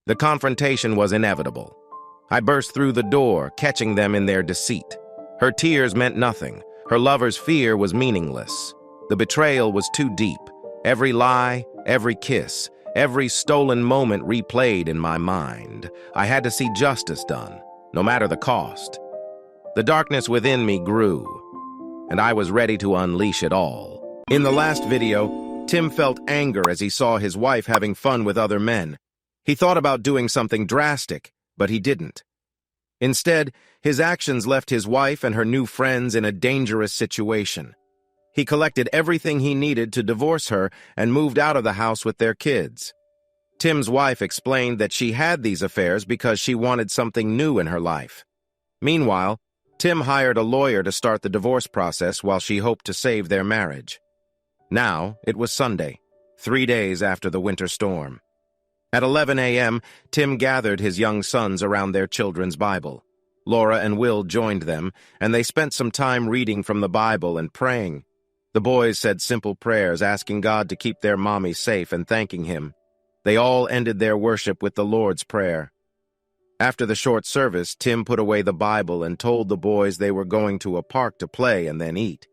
The confrontation was inevitable. I burst through the door, catching them in their deceit. Her tears meant nothing. Her lover's fear was meaningless. The betrayal was too deep. Every lie, every kiss, every stolen moment replayed in my mind. I had to see justice done, no matter the cost. The darkness within me grew, and I was ready to unleash it all. In the last video, Tim felt anger as he saw his wife having fun with other men. He thought about doing something drastic, but he didn't. Instead, his actions left his wife and her new friends in a dangerous situation. He collected everything he needed to divorce her and moved out of the house with their kids. Tim's wife explained that she had these affairs because she wanted something new in her life. Meanwhile, Tim hired a lawyer to start the divorce process while she hoped to save their marriage. Now, it was Sunday, 3 days after the winter storm. At 11 a.m., Tim gathered his young sons around their children's Bible. Laura and Will joined them, and they spent some time reading from the Bible and praying. The boys said simple prayers, asking God to keep their mommy safe and thanking Him. They all ended their worship with the Lord's Prayer. After the short service, Tim put away the Bible and told the boys they were going to a park to play and then eat.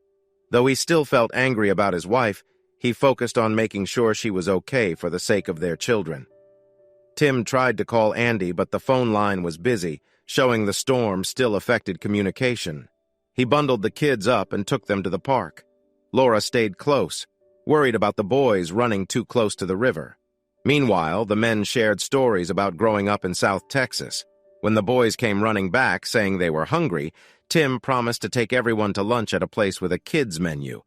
Though he still felt angry about his wife, he focused on making sure she was okay for the sake of their children. Tim tried to call Andy, but the phone line was busy, showing the storm still affected communication. He bundled the kids up and took them to the park. Laura stayed close, worried about the boys running too close to the river. Meanwhile, the men shared stories about growing up in South Texas. When the boys came running back, saying they were hungry, Tim promised to take everyone to lunch at a place with a kids' menu.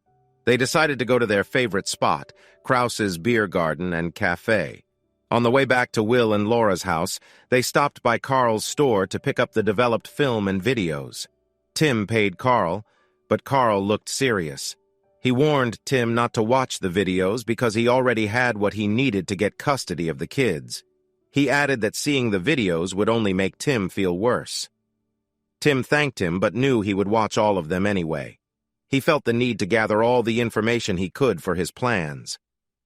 They decided to go to their favorite spot, Krause's Beer Garden and Cafe. On the way back to Will and Laura's house, they stopped by Carl's store to pick up the developed film and videos. Tim paid Carl, but Carl looked serious. He warned Tim not to watch the videos because he already had what he needed to get custody of the kids. He added that seeing the videos would only make Tim feel worse. Tim thanked him but knew he would watch all of them anyway. He felt the need to gather all the information he could for his plans.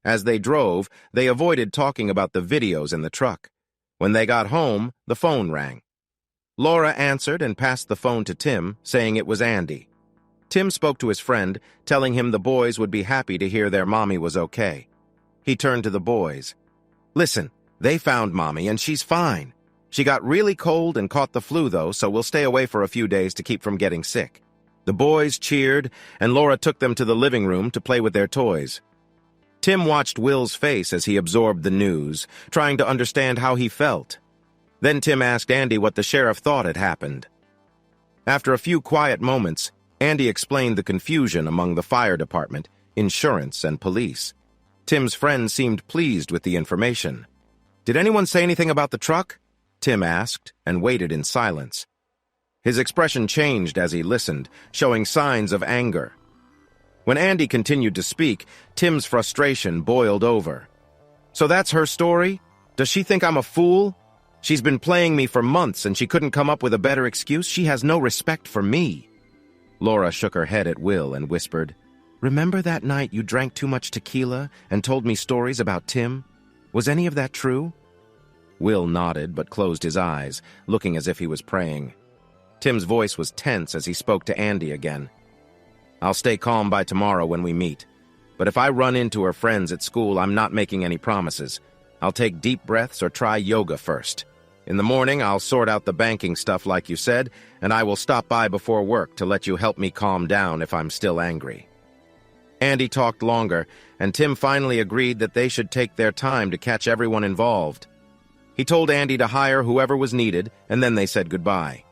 As they drove, they avoided talking about the videos in the truck. When they got home, the phone rang. Laura answered and passed the phone to Tim, saying it was Andy. Tim spoke to his friend, telling him the boys would be happy to hear their mommy was okay. He turned to the boys. "Listen, they found mommy and she's fine. She got really cold and caught the flu though, so we'll stay away for a few days to keep from getting sick." The boys cheered, and Laura took them to the living room to play with their toys. Tim watched Will's face as he absorbed the news, trying to understand how he felt. Then Tim asked Andy what the sheriff thought had happened. After a few quiet moments, Andy explained the confusion among the fire department, insurance, and police. Tim's friend seemed pleased with the information. "Did anyone say anything about the truck?" Tim asked, and waited in silence. His expression changed as he listened, showing signs of anger. When Andy continued to speak, Tim's frustration boiled over. "So that's her story? Does she think I'm a fool? She's been playing me for months and she couldn't come up with a better excuse? She has no respect for me." Laura shook her head at Will and whispered, "Remember that night you drank too much tequila and told me stories about Tim? Was any of that true?" Will nodded but closed his eyes, looking as if he was praying. Tim's voice was tense as he spoke to Andy again. "I'll stay calm by tomorrow when we meet. But if I run into her friends at school, I'm not making any promises. I'll take deep breaths or try yoga first. In the morning, I'll sort out the banking stuff like you said, and I will stop by before work to let you help me calm down if I'm still angry." Andy talked longer, and Tim finally agreed that they should take their time to catch everyone involved. He told Andy to hire whoever was needed, and then they said goodbye.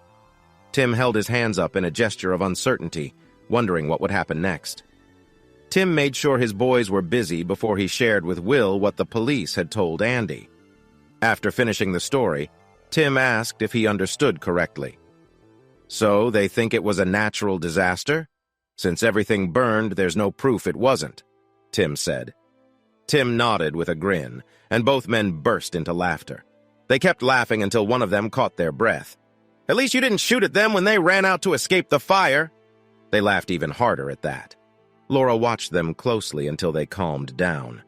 Tim held his hands up in a gesture of uncertainty, wondering what would happen next. Tim made sure his boys were busy before he shared with Will what the police had told Andy. After finishing the story, Tim asked if he understood correctly. "So they think it was a natural disaster? Since everything burned, there's no proof it wasn't," Tim said. Tim nodded with a grin, and both men burst into laughter. They kept laughing until one of them caught their breath. "At least you didn't shoot at them when they ran out to escape the fire." They laughed even harder at that. Laura watched them closely until they calmed down.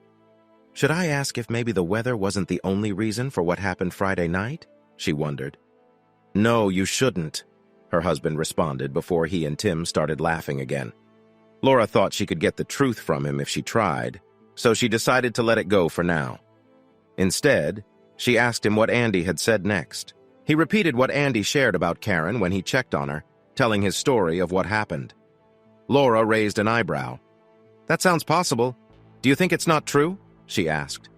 Should I ask if maybe the weather wasn't the only reason for what happened Friday night? She wondered. No, you shouldn't, her husband responded before he and Tim started laughing again. Laura thought she could get the truth from him if she tried, so she decided to let it go for now. Instead, she asked him what Andy had said next. He repeated what Andy shared about Karen when he checked on her, telling his story of what happened. Laura raised an eyebrow. That sounds possible. Do you think it's not true? She asked.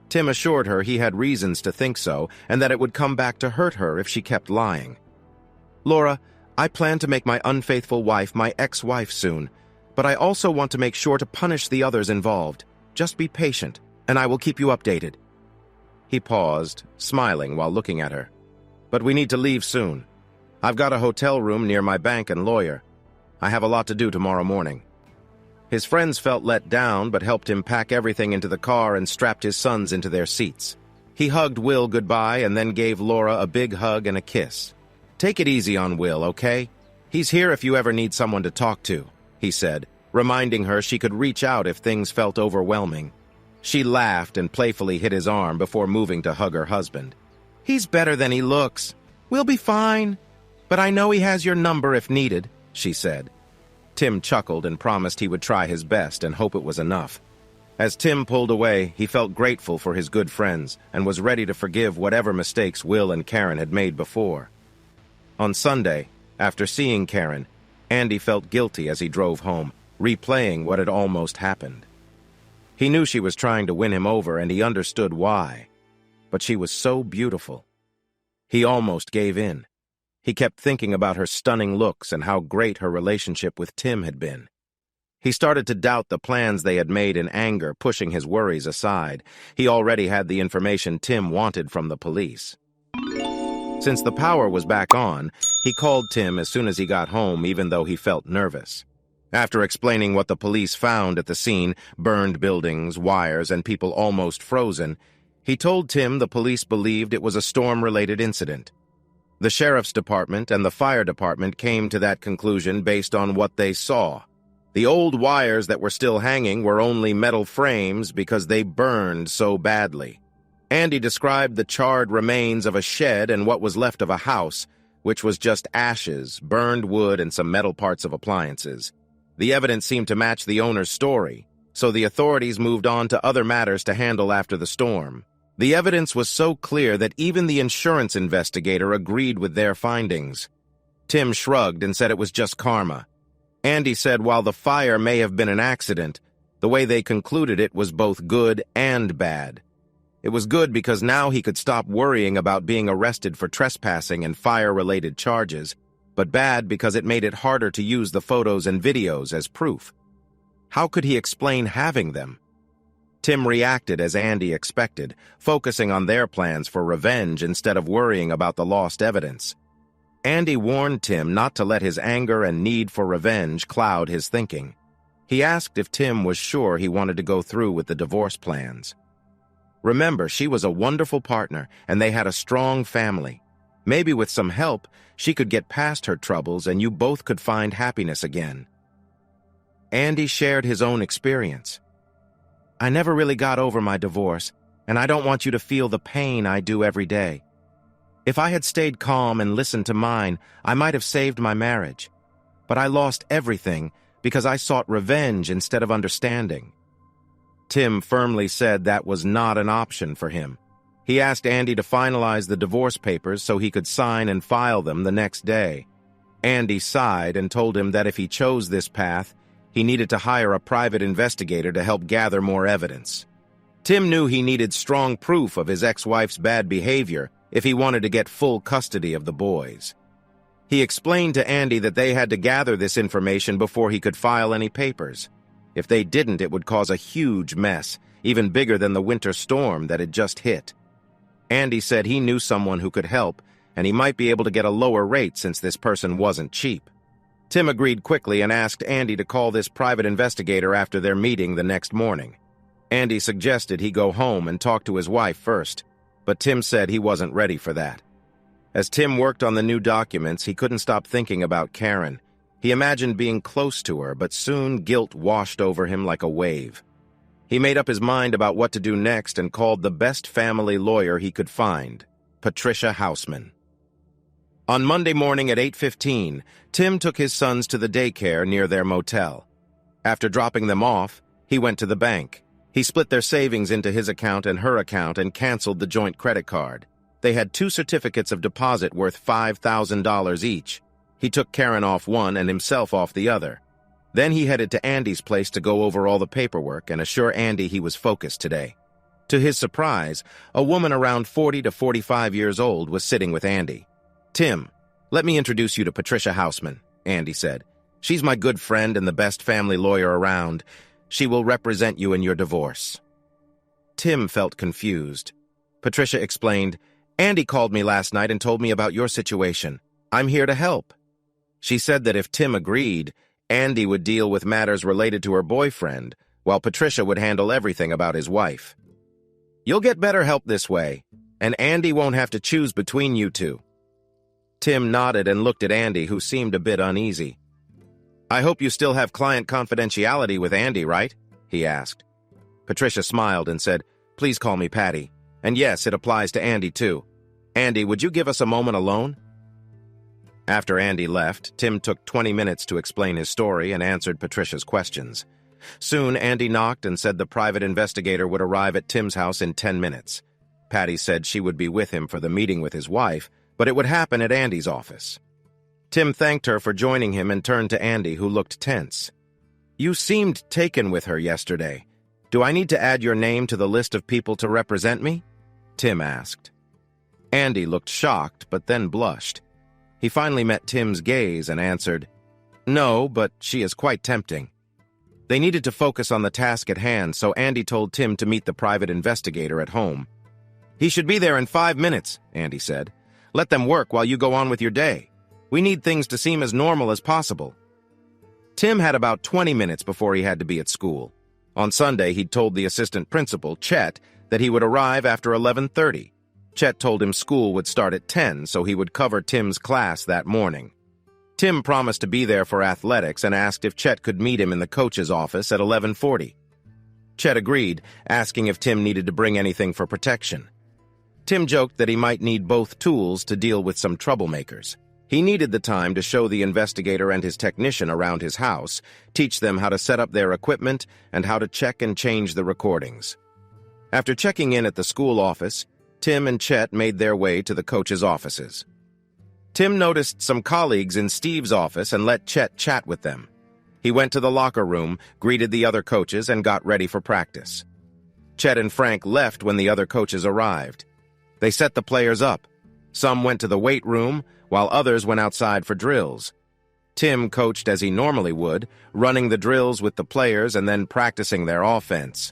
Tim assured her he had reasons to think so and that it would come back to hurt her if she kept lying. Laura, I plan to make my unfaithful wife my ex-wife soon, but I also want to make sure to punish the others involved. Just be patient, and I will keep you updated. He paused, smiling while looking at her. But we need to leave soon. I've got a hotel room near my bank and lawyer. I have a lot to do tomorrow morning. His friends felt let down but helped him pack everything into the car and strapped his sons into their seats. He hugged Will goodbye and then gave Laura a big hug and a kiss. Take it easy on Will, okay? He's here if you ever need someone to talk to, he said, reminding her she could reach out if things felt overwhelming. She laughed and playfully hit his arm before moving to hug her husband. He's better than he looks. We'll be fine. But I know he has your number if needed, she said. Tim chuckled and promised he would try his best and hope it was enough. As Tim pulled away, he felt grateful for his good friends and was ready to forgive whatever mistakes Will and Karen had made before. On Sunday, after seeing Karen, Andy felt guilty as he drove home, replaying what had almost happened. He knew she was trying to win him over and he understood why. But she was so beautiful. He almost gave in. He kept thinking about her stunning looks and how great her relationship with Tim had been. He started to doubt the plans they had made in anger, pushing his worries aside. He already had the information Tim wanted from the police. Since the power was back on, he called Tim as soon as he got home, even though he felt nervous. After explaining what the police found at the scene, burned buildings, wires, and people almost frozen, he told Tim the police believed it was a storm-related incident. The sheriff's department and the fire department came to that conclusion based on what they saw. The old wires that were still hanging were only metal frames because they burned so badly. Andy described the charred remains of a shed and what was left of a house, which was just ashes, burned wood, and some metal parts of appliances. The evidence seemed to match the owner's story, so the authorities moved on to other matters to handle after the storm. The evidence was so clear that even the insurance investigator agreed with their findings. Tim shrugged and said it was just karma. Andy said while the fire may have been an accident, the way they concluded it was both good and bad. It was good because now he could stop worrying about being arrested for trespassing and fire-related charges, but bad because it made it harder to use the photos and videos as proof. How could he explain having them? Tim reacted as Andy expected, focusing on their plans for revenge instead of worrying about the lost evidence. Andy warned Tim not to let his anger and need for revenge cloud his thinking. He asked if Tim was sure he wanted to go through with the divorce plans. Remember, she was a wonderful partner, and they had a strong family. Maybe with some help, she could get past her troubles and you both could find happiness again. Andy shared his own experience. I never really got over my divorce, and I don't want you to feel the pain I do every day. If I had stayed calm and listened to mine, I might have saved my marriage. But I lost everything because I sought revenge instead of understanding. Tim firmly said that was not an option for him. He asked Andy to finalize the divorce papers so he could sign and file them the next day. Andy sighed and told him that if he chose this path, he needed to hire a private investigator to help gather more evidence. Tim knew he needed strong proof of his ex-wife's bad behavior if he wanted to get full custody of the boys. He explained to Andy that they had to gather this information before he could file any papers. If they didn't, it would cause a huge mess, even bigger than the winter storm that had just hit. Andy said he knew someone who could help, and he might be able to get a lower rate since this person wasn't cheap. Tim agreed quickly and asked Andy to call this private investigator after their meeting the next morning. Andy suggested he go home and talk to his wife first, but Tim said he wasn't ready for that. As Tim worked on the new documents, he couldn't stop thinking about Karen. He imagined being close to her, but soon guilt washed over him like a wave. He made up his mind about what to do next and called the best family lawyer he could find, Patricia Houseman. On Monday morning at 8:15, Tim took his sons to the daycare near their motel. After dropping them off, he went to the bank. He split their savings into his account and her account and canceled the joint credit card. They had 2 certificates of deposit worth $5,000 each. He took Karen off one and himself off the other. Then he headed to Andy's place to go over all the paperwork and assure Andy he was focused today. To his surprise, a woman around 40 to 45 years old was sitting with Andy. "Tim, let me introduce you to Patricia Houseman," Andy said. "She's my good friend and the best family lawyer around. She will represent you in your divorce." Tim felt confused. Patricia explained, "Andy called me last night and told me about your situation. I'm here to help." She said that if Tim agreed, Andy would deal with matters related to her boyfriend, while Patricia would handle everything about his wife. "You'll get better help this way, and Andy won't have to choose between you two." Tim nodded and looked at Andy, who seemed a bit uneasy. "I hope you still have client confidentiality with Andy, right?" he asked. Patricia smiled and said, "Please call me Patty. And yes, it applies to Andy too. Andy, would you give us a moment alone?" After Andy left, Tim took 20 minutes to explain his story and answered Patricia's questions. Soon, Andy knocked and said the private investigator would arrive at Tim's house in 10 minutes. Patty said she would be with him for the meeting with his wife, but it would happen at Andy's office. Tim thanked her for joining him and turned to Andy, who looked tense. "You seemed taken with her yesterday. Do I need to add your name to the list of people to represent me?" Tim asked. Andy looked shocked, but then blushed. He finally met Tim's gaze and answered, "No, but she is quite tempting." They needed to focus on the task at hand, so Andy told Tim to meet the private investigator at home. "He should be there in 5 minutes," Andy said. "Let them work while you go on with your day. We need things to seem as normal as possible." Tim had about 20 minutes before he had to be at school. On Sunday, he'd told the assistant principal, Chet, that he would arrive after 11:30. Chet told him school would start at 10, so he would cover Tim's class that morning. Tim promised to be there for athletics and asked if Chet could meet him in the coach's office at 11:40. Chet agreed, asking if Tim needed to bring anything for protection. Tim joked that he might need both tools to deal with some troublemakers. He needed the time to show the investigator and his technician around his house, teach them how to set up their equipment, and how to check and change the recordings. After checking in at the school office, Tim and Chet made their way to the coach's offices. Tim noticed some colleagues in Steve's office and let Chet chat with them. He went to the locker room, greeted the other coaches, and got ready for practice. Chet and Frank left when the other coaches arrived. They set the players up. Some went to the weight room, while others went outside for drills. Tim coached as he normally would, running the drills with the players and then practicing their offense.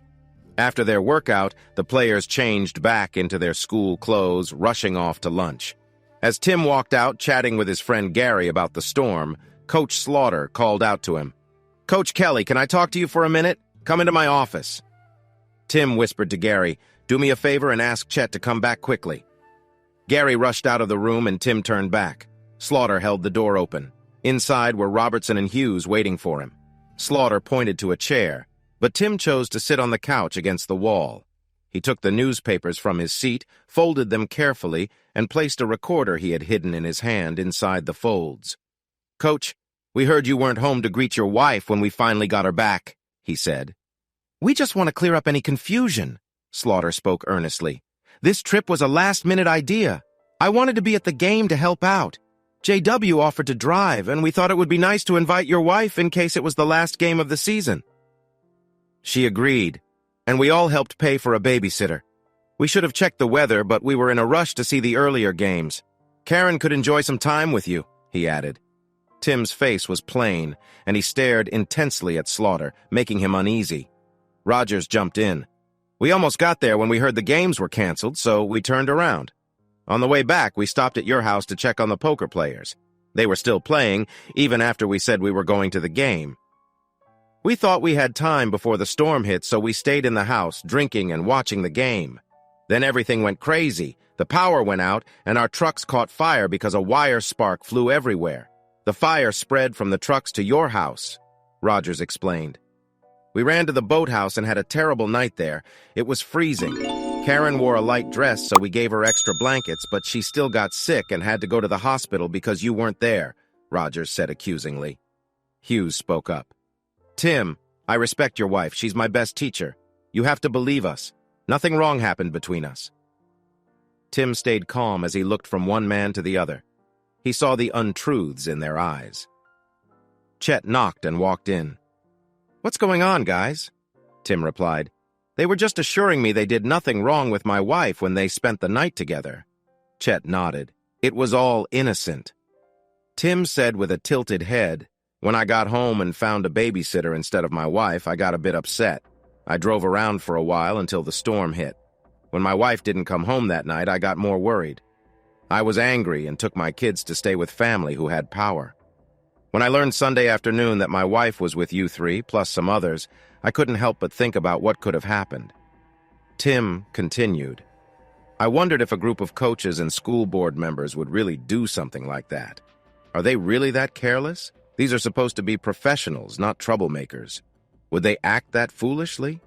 After their workout, the players changed back into their school clothes, rushing off to lunch. As Tim walked out chatting with his friend Gary about the storm, Coach Slaughter called out to him, "Coach Kelly, can I talk to you for a minute? Come into my office." Tim whispered to Gary, "Do me a favor and ask Chet to come back quickly." Gary rushed out of the room and Tim turned back. Slaughter held the door open. Inside were Robertson and Hughes waiting for him. Slaughter pointed to a chair, but Tim chose to sit on the couch against the wall. He took the newspapers from his seat, folded them carefully, and placed a recorder he had hidden in his hand inside the folds. "Coach, we heard you weren't home to greet your wife when we finally got her back," he said. "We just want to clear up any confusion," Slaughter spoke earnestly. "This trip was a last-minute idea. I wanted to be at the game to help out. JW offered to drive, and we thought it would be nice to invite your wife in case it was the last game of the season." She agreed, and we all helped pay for a babysitter. We should have checked the weather, but we were in a rush to see the earlier games. Karen could enjoy some time with you, he added. Tim's face was plain, and he stared intensely at Slaughter, making him uneasy. Rogers jumped in. "We almost got there when we heard the games were canceled, so we turned around. On the way back, we stopped at your house to check on the poker players. They were still playing, even after we said we were going to the game. We thought we had time before the storm hit, so we stayed in the house, drinking and watching the game. Then everything went crazy. The power went out, and our trucks caught fire because a wire spark flew everywhere. The fire spread from the trucks to your house," Rogers explained. We ran to the boathouse and had a terrible night there. It was freezing. Karen wore a light dress, so we gave her extra blankets, but she still got sick and had to go to the hospital because you weren't there," Rogers said accusingly. Hughes spoke up. "Tim, I respect your wife. She's my best teacher. You have to believe us. Nothing wrong happened between us." Tim stayed calm as he looked from one man to the other. He saw the untruths in their eyes. Chet knocked and walked in. "What's going on, guys?" Tim replied. "They were just assuring me they did nothing wrong with my wife when they spent the night together." Chet nodded. "It was all innocent." Tim said with a tilted head, "When I got home and found a babysitter instead of my wife, I got a bit upset. I drove around for a while until the storm hit. When my wife didn't come home that night, I got more worried. I was angry and took my kids to stay with family who had power. When I learned Sunday afternoon that my wife was with you three, plus some others, I couldn't help but think about what could have happened." Tim continued, "I wondered if a group of coaches and school board members would really do something like that. Are they really that careless? These are supposed to be professionals, not troublemakers. Would they act that foolishly?"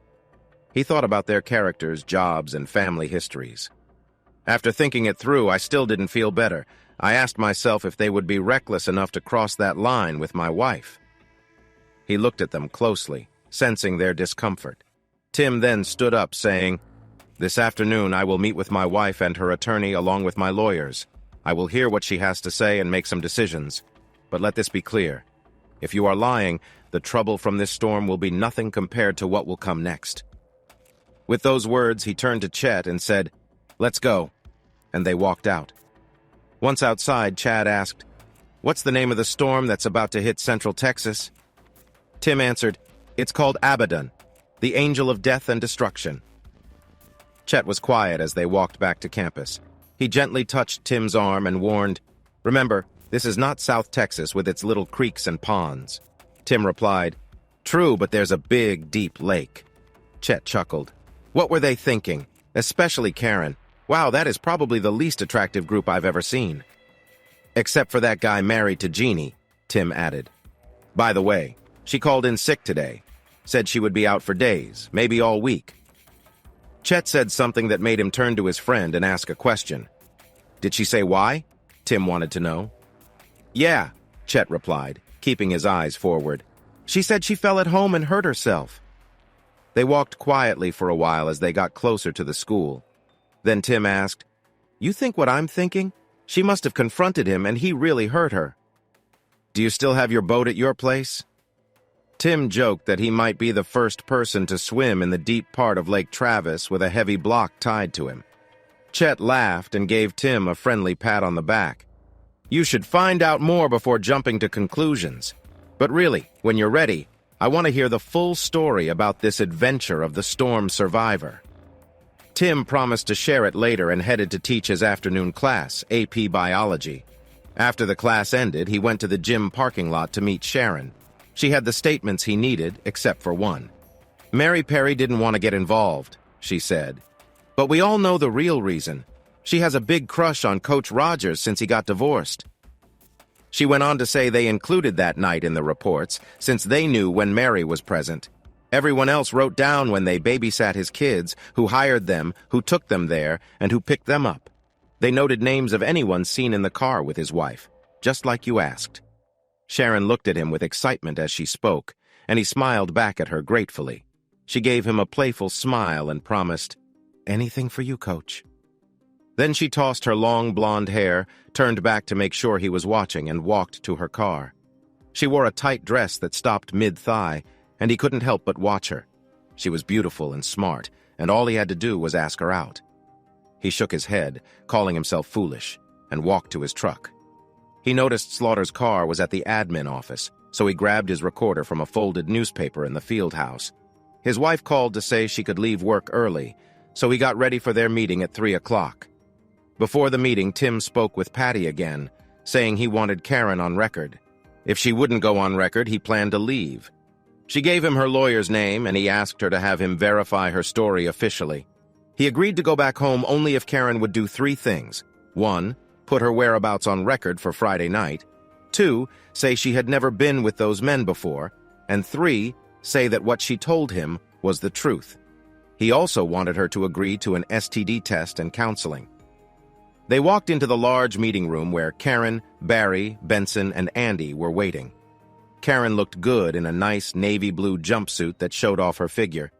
He thought about their characters, jobs, and family histories. "After thinking it through, I still didn't feel better. I asked myself if they would be reckless enough to cross that line with my wife." He looked at them closely, sensing their discomfort. Tim then stood up, saying, "This afternoon I will meet with my wife and her attorney along with my lawyers. I will hear what she has to say and make some decisions. But let this be clear. If you are lying, the trouble from this storm will be nothing compared to what will come next." With those words, he turned to Chet and said, "Let's go," and they walked out. Once outside, Chad asked, "What's the name of the storm that's about to hit Central Texas?" Tim answered, "It's called Abaddon, the angel of death and destruction." Chet was quiet as they walked back to campus. He gently touched Tim's arm and warned, "Remember, this is not South Texas with its little creeks and ponds." Tim replied, "True, but there's a big, deep lake." Chet chuckled. "What were they thinking? Especially Karen. Wow, that is probably the least attractive group I've ever seen." "Except for that guy married to Jeannie," Tim added. "By the way, she called in sick today. Said she would be out for days, maybe all week." Chet said something that made him turn to his friend and ask a question. "Did she say why?" Tim wanted to know. "Yeah," Chet replied, keeping his eyes forward. "She said she fell at home and hurt herself." They walked quietly for a while as they got closer to the school. Then Tim asked, "You think what I'm thinking? She must have confronted him and he really hurt her." "Do you still have your boat at your place?" Tim joked that he might be the first person to swim in the deep part of Lake Travis with a heavy block tied to him. Chet laughed and gave Tim a friendly pat on the back. "You should find out more before jumping to conclusions. But really, when you're ready, I want to hear the full story about this adventure of the storm survivor." Tim promised to share it later and headed to teach his afternoon class, AP Biology. After the class ended, he went to the gym parking lot to meet Sharon. She had the statements he needed, except for one. "Mary Perry didn't want to get involved," she said. "But we all know the real reason. She has a big crush on Coach Rogers since he got divorced." She went on to say they included that night in the reports, since they knew when Mary was present. Everyone else wrote down when they babysat his kids, who hired them, who took them there, and who picked them up. They noted names of anyone seen in the car with his wife, just like you asked. Sharon looked at him with excitement as she spoke, and he smiled back at her gratefully. She gave him a playful smile and promised, "Anything for you, Coach." Then she tossed her long blonde hair, turned back to make sure he was watching, and walked to her car. She wore a tight dress that stopped mid-thigh, and he couldn't help but watch her. She was beautiful and smart, and all he had to do was ask her out. He shook his head, calling himself foolish, and walked to his truck. He noticed Slaughter's car was at the admin office, so he grabbed his recorder from a folded newspaper in the field house. His wife called to say she could leave work early, so he got ready for their meeting at 3 o'clock. Before the meeting, Tim spoke with Patty again, saying he wanted Karen on record. If she wouldn't go on record, he planned to leave. She gave him her lawyer's name, and he asked her to have him verify her story officially. He agreed to go back home only if Karen would do 3 things. 1, put her whereabouts on record for Friday night. 2, say she had never been with those men before. And 3, say that what she told him was the truth. He also wanted her to agree to an STD test and counseling. They walked into the large meeting room where Karen, Barry, Benson, and Andy were waiting. Karen looked good in a nice navy blue jumpsuit that showed off her figure.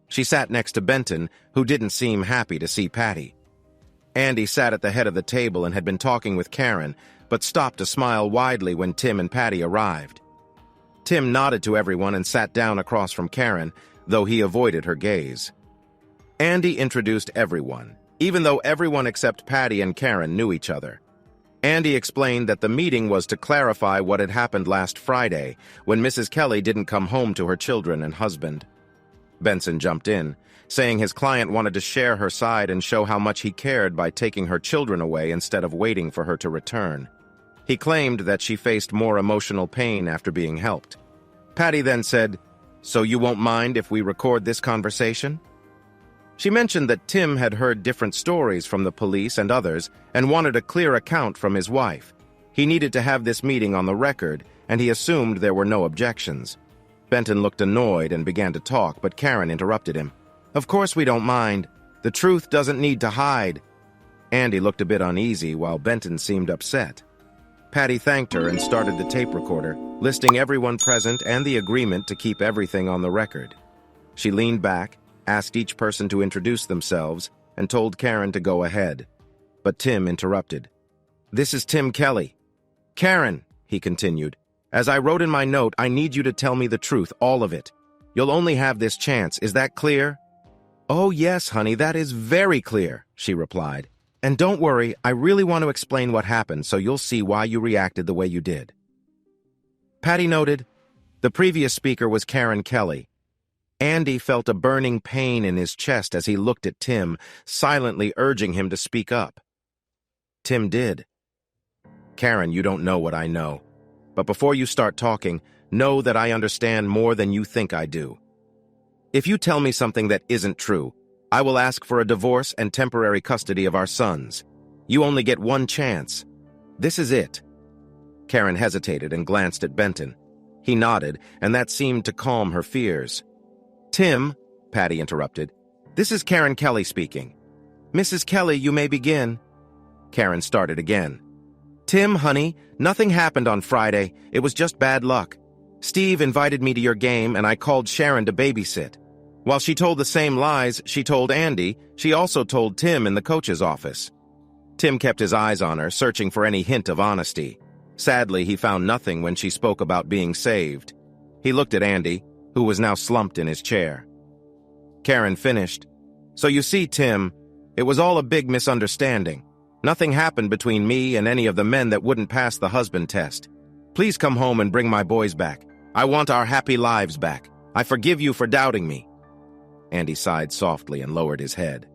She sat next to Benton, who didn't seem happy to see Patty. Andy sat at the head of the table and had been talking with Karen, but stopped to smile widely when Tim and Patty arrived. Tim nodded to everyone and sat down across from Karen, though he avoided her gaze. Andy introduced everyone, even though everyone except Patty and Karen knew each other. Andy explained that the meeting was to clarify what had happened last Friday when Mrs. Kelly didn't come home to her children and husband. Benson jumped in, saying his client wanted to share her side and show how much he cared by taking her children away instead of waiting for her to return. He claimed that she faced more emotional pain after being helped. Patty then said, "So you won't mind if we record this conversation?" She mentioned that Tim had heard different stories from the police and others and wanted a clear account from his wife. He needed to have this meeting on the record, and he assumed there were no objections. Benton looked annoyed and began to talk, but Karen interrupted him. "Of course we don't mind. The truth doesn't need to hide." Andy looked a bit uneasy while Benton seemed upset. Patty thanked her and started the tape recorder, listing everyone present and the agreement to keep everything on the record. She leaned back, asked each person to introduce themselves, and told Karen to go ahead. But Tim interrupted. "This is Tim Kelly." "Karen," he continued, "as I wrote in my note, I need you to tell me the truth, all of it. You'll only have this chance, is that clear?" "Oh yes, honey, that is very clear," she replied. "And don't worry, I really want to explain what happened so you'll see why you reacted the way you did." Patty noted, the previous speaker was Karen Kelly. Andy felt a burning pain in his chest as he looked at Tim, silently urging him to speak up. Tim did. "Karen, you don't know what I know. But before you start talking, know that I understand more than you think I do. If you tell me something that isn't true, I will ask for a divorce and temporary custody of our sons. You only get one chance. This is it." Karen hesitated and glanced at Benton. He nodded, and that seemed to calm her fears. "Tim," Patty interrupted, "this is Karen Kelly speaking." "Mrs. Kelly, you may begin." Karen started again. "Tim, honey, nothing happened on Friday. It was just bad luck. Steve invited me to your game, and I called Sharon to babysit. While she told the same lies she told Andy, she also told Tim in the coach's office." Tim kept his eyes on her, searching for any hint of honesty. Sadly, he found nothing when she spoke about being saved. He looked at Andy, who was now slumped in his chair. Karen finished. "So you see, Tim, it was all a big misunderstanding. Nothing happened between me and any of the men that wouldn't pass the husband test. Please come home and bring my boys back. I want our happy lives back. I forgive you for doubting me." Andy sighed softly and lowered his head.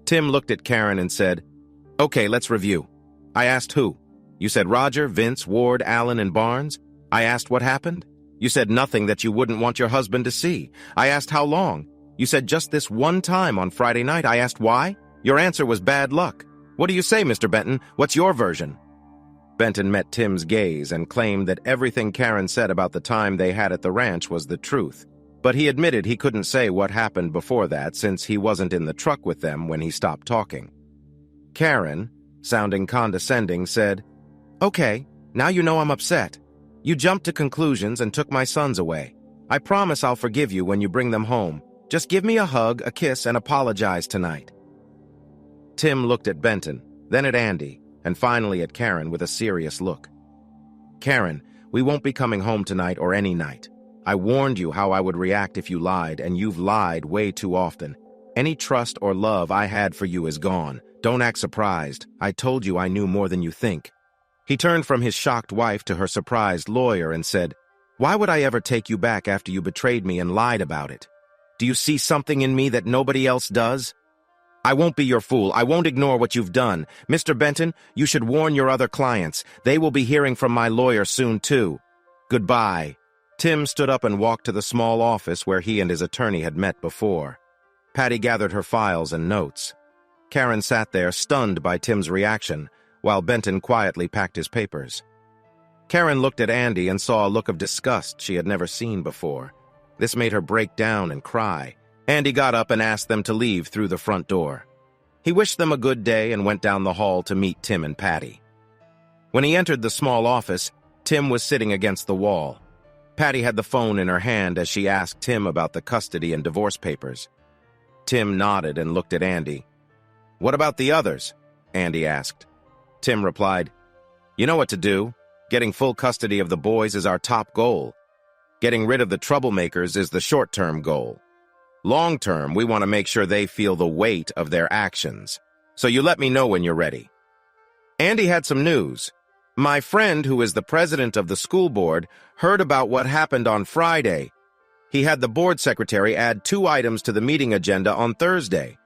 Tim looked at Karen and said, "Okay, let's review. I asked who? You said Roger, Vince, Ward, Allen, and Barnes. I asked what happened. You said nothing that you wouldn't want your husband to see. I asked how long. You said just this one time on Friday night. I asked why. Your answer was bad luck. What do you say, Mr. Benton? What's your version?" Benton met Tim's gaze and claimed that everything Karen said about the time they had at the ranch was the truth. But he admitted he couldn't say what happened before that since he wasn't in the truck with them when he stopped talking. Karen, sounding condescending, said, "Okay, now you know I'm upset. You jumped to conclusions and took my sons away. I promise I'll forgive you when you bring them home. Just give me a hug, a kiss, and apologize tonight." Tim looked at Benton, then at Andy, and finally at Karen with a serious look. "Karen, we won't be coming home tonight or any night. I warned you how I would react if you lied, and you've lied way too often. Any trust or love I had for you is gone. Don't act surprised. I told you I knew more than you think." He turned from his shocked wife to her surprised lawyer and said, "Why would I ever take you back after you betrayed me and lied about it? Do you see something in me that nobody else does? I won't be your fool. I won't ignore what you've done. Mr. Benton, you should warn your other clients. They will be hearing from my lawyer soon, too. Goodbye." Tim stood up and walked to the small office where he and his attorney had met before. Patty gathered her files and notes. Karen sat there, stunned by Tim's reaction, while Benton quietly packed his papers. Karen looked at Andy and saw a look of disgust she had never seen before. This made her break down and cry. Andy got up and asked them to leave through the front door. He wished them a good day and went down the hall to meet Tim and Patty. When he entered the small office, Tim was sitting against the wall. Patty had the phone in her hand as she asked Tim about the custody and divorce papers. Tim nodded and looked at Andy. "What about the others?" Andy asked. Tim replied, "You know what to do. Getting full custody of the boys is our top goal. Getting rid of the troublemakers is the short-term goal. Long-term, we want to make sure they feel the weight of their actions. So you let me know when you're ready." Andy had some news. "My friend, who is the president of the school board, heard about what happened on Friday. He had the board secretary add 2 items to the meeting agenda on Thursday.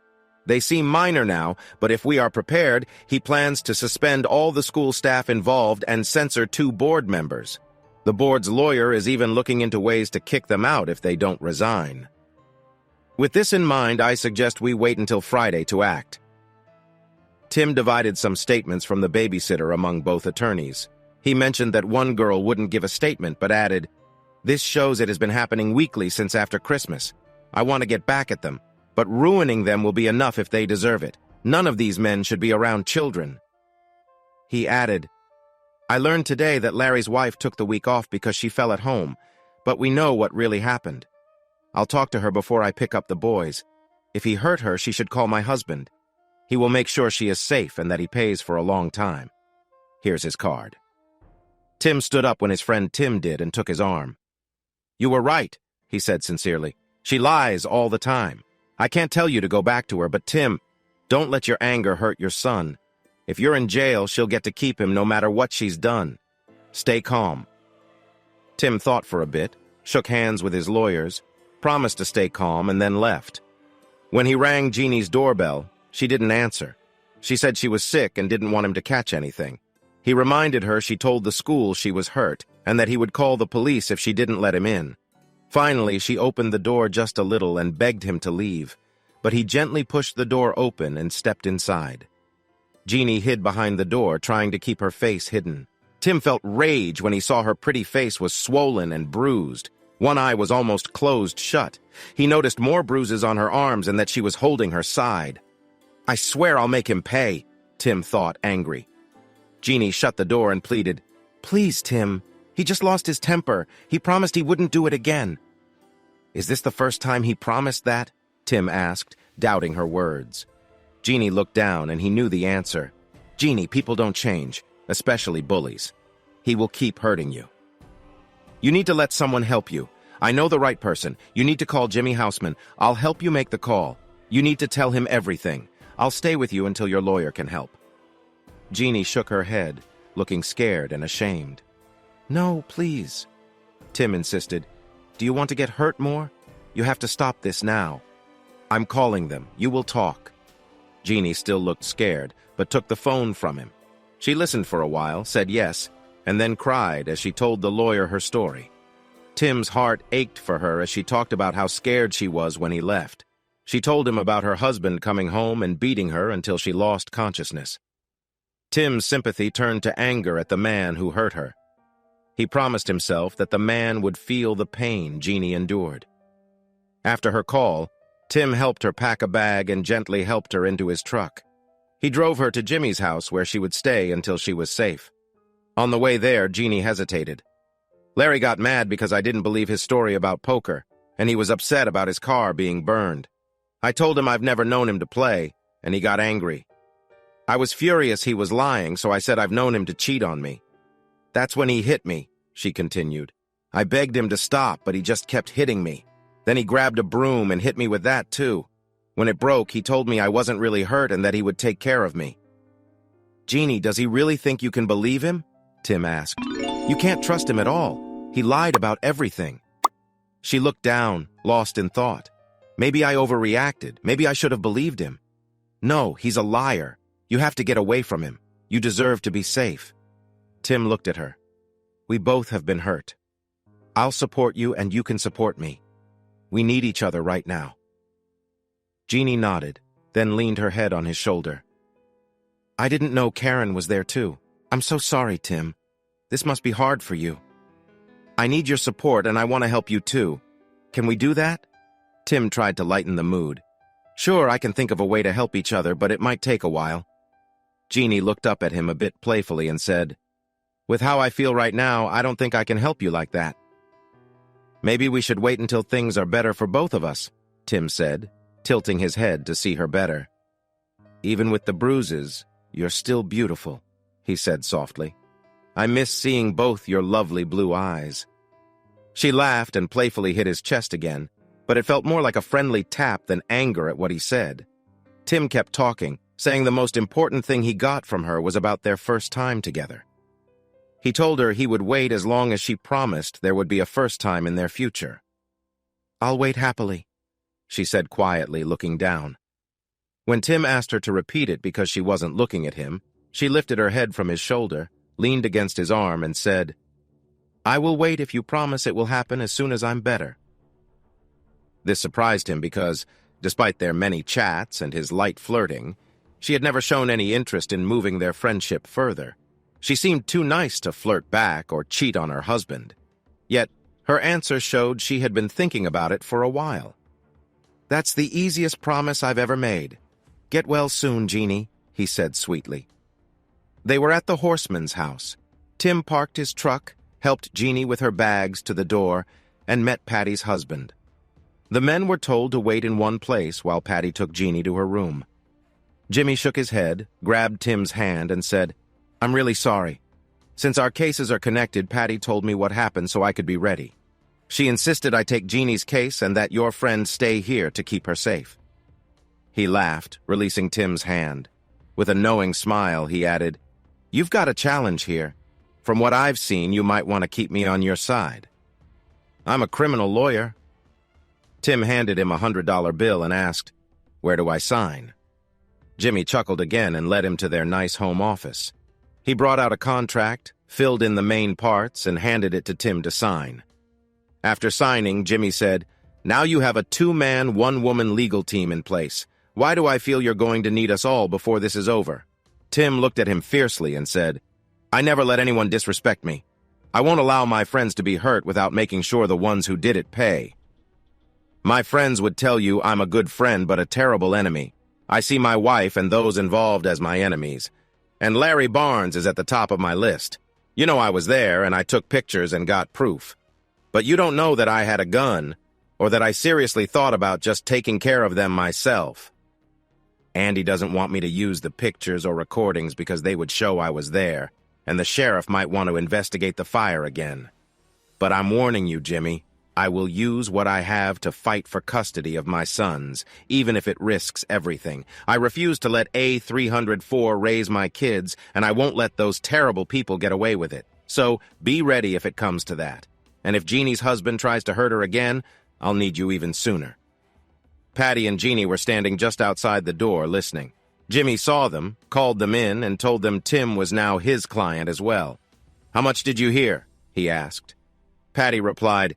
They seem minor now, but if we are prepared, he plans to suspend all the school staff involved and censor 2 board members. The board's lawyer is even looking into ways to kick them out if they don't resign. With this in mind, I suggest we wait until Friday to act." Tim divided some statements from the babysitter among both attorneys. He mentioned that one girl wouldn't give a statement, but added, "This shows it has been happening weekly since after Christmas. I want to get back at them, but ruining them will be enough if they deserve it. None of these men should be around children." He added, "I learned today that Larry's wife took the week off because she fell at home, but we know what really happened. I'll talk to her before I pick up the boys. If he hurt her, she should call my husband. He will make sure she is safe and that he pays for a long time. Here's his card." Tim stood up when his friend Tim did and took his arm. "You were right," he said sincerely. "She lies all the time. I can't tell you to go back to her, but Tim, don't let your anger hurt your son. If you're in jail, she'll get to keep him no matter what she's done. Stay calm." Tim thought for a bit, shook hands with his lawyers, promised to stay calm, and then left. When he rang Jeannie's doorbell, she didn't answer. She said she was sick and didn't want him to catch anything. He reminded her she told the school she was hurt and that he would call the police if she didn't let him in. Finally, she opened the door just a little and begged him to leave, but he gently pushed the door open and stepped inside. Jeannie hid behind the door, trying to keep her face hidden. Tim felt rage when he saw her pretty face was swollen and bruised. One eye was almost closed shut. He noticed more bruises on her arms and that she was holding her side. "I swear I'll make him pay," Tim thought, angry. Jeannie shut the door and pleaded, "Please, Tim. He just lost his temper. He promised he wouldn't do it again." "Is this the first time he promised that?" Tim asked, doubting her words. Jeannie looked down and he knew the answer. "Jeannie, people don't change, especially bullies. He will keep hurting you. You need to let someone help you. I know the right person. You need to call Jimmy Houseman. I'll help you make the call. You need to tell him everything. I'll stay with you until your lawyer can help." Jeannie shook her head, looking scared and ashamed. "No, please." Tim insisted. "Do you want to get hurt more? You have to stop this now. I'm calling them. You will talk." Jeannie still looked scared, but took the phone from him. She listened for a while, said yes, and then cried as she told the lawyer her story. Tim's heart ached for her as she talked about how scared she was when he left. She told him about her husband coming home and beating her until she lost consciousness. Tim's sympathy turned to anger at the man who hurt her. He promised himself that the man would feel the pain Jeannie endured. After her call, Tim helped her pack a bag and gently helped her into his truck. He drove her to Jimmy's house where she would stay until she was safe. On the way there, Jeannie hesitated. "Larry got mad because I didn't believe his story about poker, and he was upset about his car being burned. I told him I've never known him to play, and he got angry. I was furious he was lying, so I said I've known him to cheat on me. That's when he hit me," she continued. "I begged him to stop, but he just kept hitting me. Then he grabbed a broom and hit me with that, too. When it broke, he told me I wasn't really hurt and that he would take care of me." "Jeannie, does he really think you can believe him?" Tim asked. "You can't trust him at all. He lied about everything." She looked down, lost in thought. "Maybe I overreacted. Maybe I should have believed him. No, he's a liar. You have to get away from him. You deserve to be safe." Tim looked at her. "We both have been hurt. I'll support you and you can support me. We need each other right now." Jeannie nodded, then leaned her head on his shoulder. "I didn't know Karen was there too. I'm so sorry, Tim. This must be hard for you. I need your support and I want to help you too. Can we do that? Tim tried to lighten the mood. Sure, I can think of a way to help each other, but it might take a while. Jeannie looked up at him a bit playfully and said, With how I feel right now, I don't think I can help you like that. Maybe we should wait until things are better for both of us, Tim said, tilting his head to see her better. Even with the bruises, you're still beautiful, he said softly. I miss seeing both your lovely blue eyes. She laughed and playfully hit his chest again, but it felt more like a friendly tap than anger at what he said. Tim kept talking, saying the most important thing he got from her was about their first time together. He told her he would wait as long as she promised there would be a first time in their future. I'll wait happily, she said quietly, looking down. When Tim asked her to repeat it because she wasn't looking at him, she lifted her head from his shoulder, leaned against his arm, and said, I will wait if you promise it will happen as soon as I'm better. This surprised him because, despite their many chats and his light flirting, she had never shown any interest in moving their friendship further. She seemed too nice to flirt back or cheat on her husband. Yet, her answer showed she had been thinking about it for a while. That's the easiest promise I've ever made. Get well soon, Jeannie, he said sweetly. They were at the horseman's house. Tim parked his truck, helped Jeannie with her bags to the door, and met Patty's husband. The men were told to wait in one place while Patty took Jeannie to her room. Jimmy shook his head, grabbed Tim's hand, and said, I'm really sorry. Since our cases are connected, Patty told me what happened so I could be ready. She insisted I take Jeannie's case and that your friend stay here to keep her safe. He laughed, releasing Tim's hand. With a knowing smile, he added, You've got a challenge here. From what I've seen, you might want to keep me on your side. I'm a criminal lawyer. Tim handed him a $100 bill and asked, Where do I sign? Jimmy chuckled again and led him to their nice home office. He brought out a contract, filled in the main parts, and handed it to Tim to sign. After signing, Jimmy said, Now you have a 2-man, 1-woman legal team in place. Why do I feel you're going to need us all before this is over? Tim looked at him fiercely and said, I never let anyone disrespect me. I won't allow my friends to be hurt without making sure the ones who did it pay. My friends would tell you I'm a good friend but a terrible enemy. I see my wife and those involved as my enemies. And Larry Barnes is at the top of my list. You know I was there and I took pictures and got proof. But you don't know that I had a gun or that I seriously thought about just taking care of them myself. Andy doesn't want me to use the pictures or recordings because they would show I was there, and the sheriff might want to investigate the fire again. But I'm warning you, Jimmy, I will use what I have to fight for custody of my sons, even if it risks everything. I refuse to let A304 raise my kids, and I won't let those terrible people get away with it. So be ready if it comes to that. And if Jeannie's husband tries to hurt her again, I'll need you even sooner. Patty and Jeannie were standing just outside the door, listening. Jimmy saw them, called them in, and told them Tim was now his client as well. How much did you hear? He asked. Patty replied,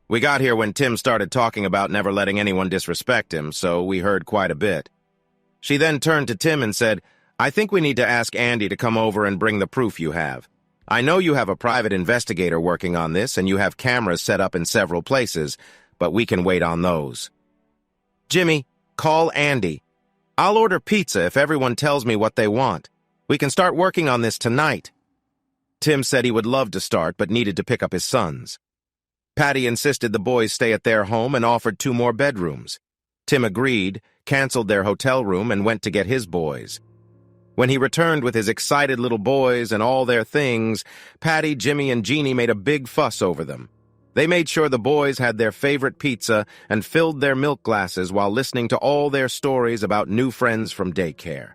We got here when Tim started talking about never letting anyone disrespect him, so we heard quite a bit. She then turned to Tim and said, I think we need to ask Andy to come over and bring the proof you have. I know you have a private investigator working on this, and you have cameras set up in several places, but we can wait on those. Jimmy, call Andy. I'll order pizza if everyone tells me what they want. We can start working on this tonight. Tim said he would love to start, but needed to pick up his sons. Patty insisted the boys stay at their home and offered 2 more bedrooms. Tim agreed, canceled their hotel room, and went to get his boys. When he returned with his excited little boys and all their things, Patty, Jimmy, and Jeannie made a big fuss over them. They made sure the boys had their favorite pizza and filled their milk glasses while listening to all their stories about new friends from daycare.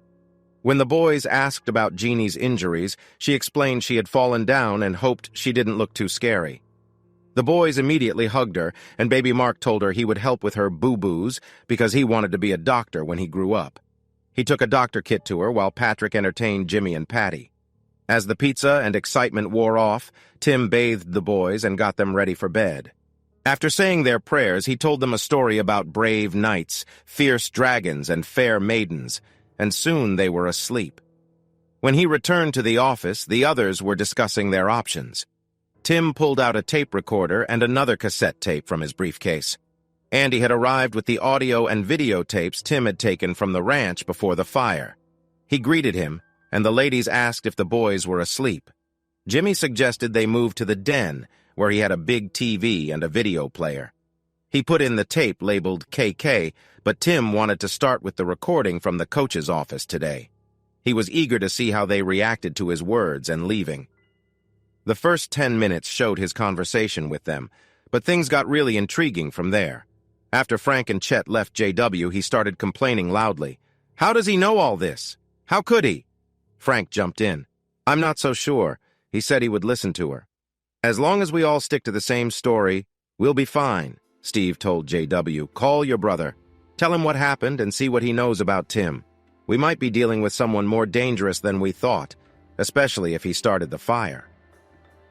When the boys asked about Jeannie's injuries, she explained she had fallen down and hoped she didn't look too scary. The boys immediately hugged her, and baby Mark told her he would help with her boo-boos because he wanted to be a doctor when he grew up. He took a doctor kit to her while Patrick entertained Jimmy and Patty. As the pizza and excitement wore off, Tim bathed the boys and got them ready for bed. After saying their prayers, he told them a story about brave knights, fierce dragons, and fair maidens, and soon they were asleep. When he returned to the office, the others were discussing their options. Tim pulled out a tape recorder and another cassette tape from his briefcase. Andy had arrived with the audio and videotapes Tim had taken from the ranch before the fire. He greeted him, and the ladies asked if the boys were asleep. Jimmy suggested they move to the den, where he had a big TV and a video player. He put in the tape labeled KK, but Tim wanted to start with the recording from the coach's office today. He was eager to see how they reacted to his words and leaving. The first 10 minutes showed his conversation with them, but things got really intriguing from there. After Frank and Chet left JW, he started complaining loudly. "How does he know all this? How could he?" Frank jumped in. "I'm not so sure. He said he would listen to her." "As long as we all stick to the same story, we'll be fine," Steve told JW. "Call your brother. Tell him what happened and see what he knows about Tim. We might be dealing with someone more dangerous than we thought, especially if he started the fire."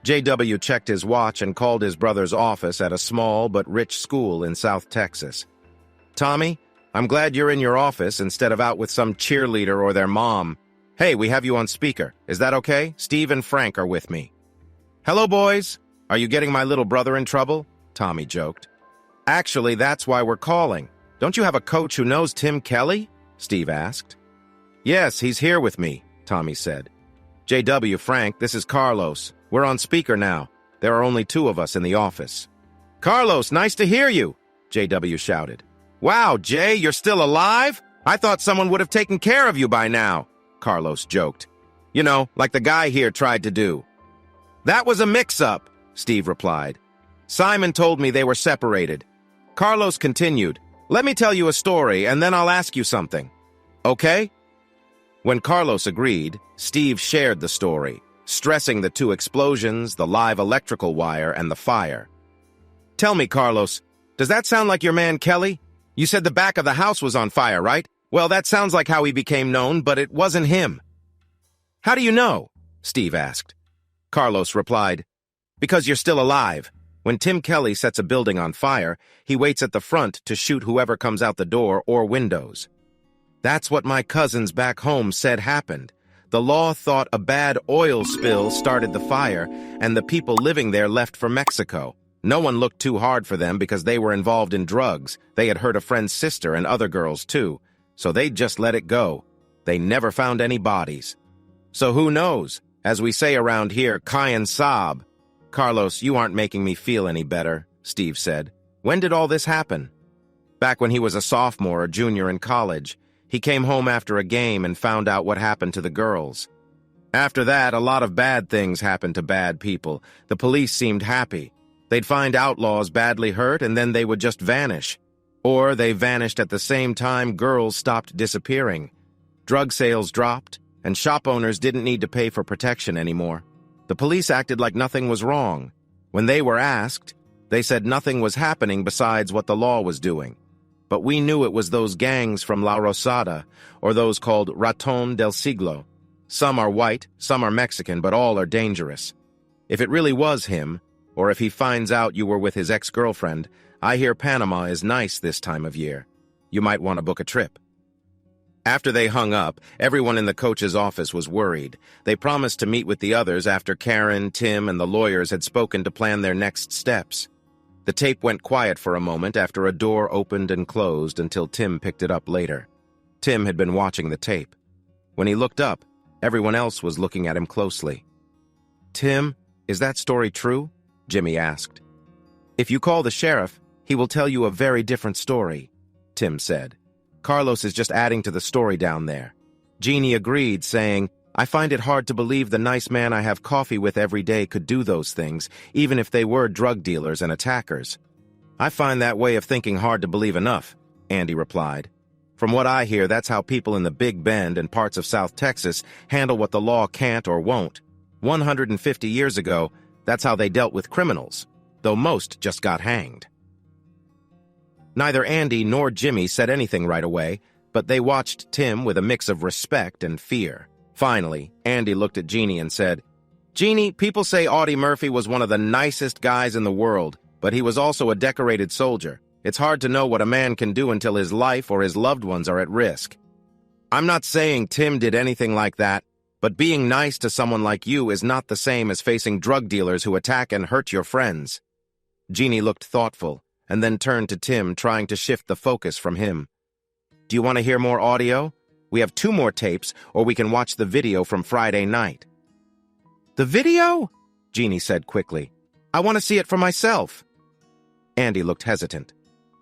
JW checked his watch and called his brother's office at a small but rich school in South Texas. "Tommy, I'm glad you're in your office instead of out with some cheerleader or their mom. Hey, we have you on speaker. Is that okay? Steve and Frank are with me." "Hello, boys. Are you getting my little brother in trouble?" Tommy joked. "Actually, that's why we're calling. Don't you have a coach who knows Tim Kelly?" Steve asked. "Yes, he's here with me," Tommy said. "JW, Frank, this is Carlos. We're on speaker now. There are only 2 of us in the office." "Carlos, nice to hear you," JW shouted. "Wow, Jay, you're still alive? I thought someone would have taken care of you by now," Carlos joked. "You know, like the guy here tried to do." "That was a mix-up," Steve replied. "Simon told me they were separated." Carlos continued, "Let me tell you a story, and then I'll ask you something. Okay?" When Carlos agreed, Steve shared the story, stressing the 2 explosions, the live electrical wire, and the fire. "Tell me, Carlos, does that sound like your man Kelly? You said the back of the house was on fire, right? Well, that sounds like how he became known, but it wasn't him." "How do you know?" Steve asked. Carlos replied, "Because you're still alive. When Tim Kelly sets a building on fire, he waits at the front to shoot whoever comes out the door or windows. That's what my cousins back home said happened. The law thought a bad oil spill started the fire, and the people living there left for Mexico. No one looked too hard for them because they were involved in drugs. They had hurt a friend's sister and other girls too, so they just let it go. They never found any bodies. So who knows? As we say around here, Kayan Saab." "Carlos, you aren't making me feel any better," Steve said. "When did all this happen?" "Back when he was a sophomore or junior in college. He came home after a game and found out what happened to the girls. After that, a lot of bad things happened to bad people. The police seemed happy. They'd find outlaws badly hurt and then they would just vanish. Or they vanished at the same time girls stopped disappearing. Drug sales dropped, and shop owners didn't need to pay for protection anymore. The police acted like nothing was wrong. When they were asked, they said nothing was happening besides what the law was doing. But we knew it was those gangs from La Rosada, or those called Raton del Siglo. Some are white, some are Mexican, but all are dangerous. If it really was him, or if he finds out you were with his ex-girlfriend, I hear Panama is nice this time of year. You might want to book a trip." After they hung up, everyone in the coach's office was worried. They promised to meet with the others after Karen, Tim, and the lawyers had spoken to plan their next steps. The tape went quiet for a moment after a door opened and closed until Tim picked it up later. Tim had been watching the tape. When he looked up, everyone else was looking at him closely. "Tim, is that story true?" Jimmy asked. "If you call the sheriff, he will tell you a very different story," Tim said. "Carlos is just adding to the story down there." Jeannie agreed, saying, "I find it hard to believe the nice man I have coffee with every day could do those things, even if they were drug dealers and attackers." "I find that way of thinking hard to believe enough," Andy replied. "From what I hear, that's how people in the Big Bend and parts of South Texas handle what the law can't or won't. 150 years ago, that's how they dealt with criminals, though most just got hanged." Neither Andy nor Jimmy said anything right away, but they watched Tim with a mix of respect and fear. Finally, Andy looked at Jeannie and said, "Jeannie, people say Audie Murphy was one of the nicest guys in the world, but he was also a decorated soldier. It's hard to know what a man can do until his life or his loved ones are at risk. I'm not saying Tim did anything like that, but being nice to someone like you is not the same as facing drug dealers who attack and hurt your friends." Jeannie looked thoughtful, and then turned to Tim, trying to shift the focus from him. "Do you want to hear more audio? We have 2 more tapes, or we can watch the video from Friday night." "The video?" Jeannie said quickly. "I want to see it for myself." Andy looked hesitant.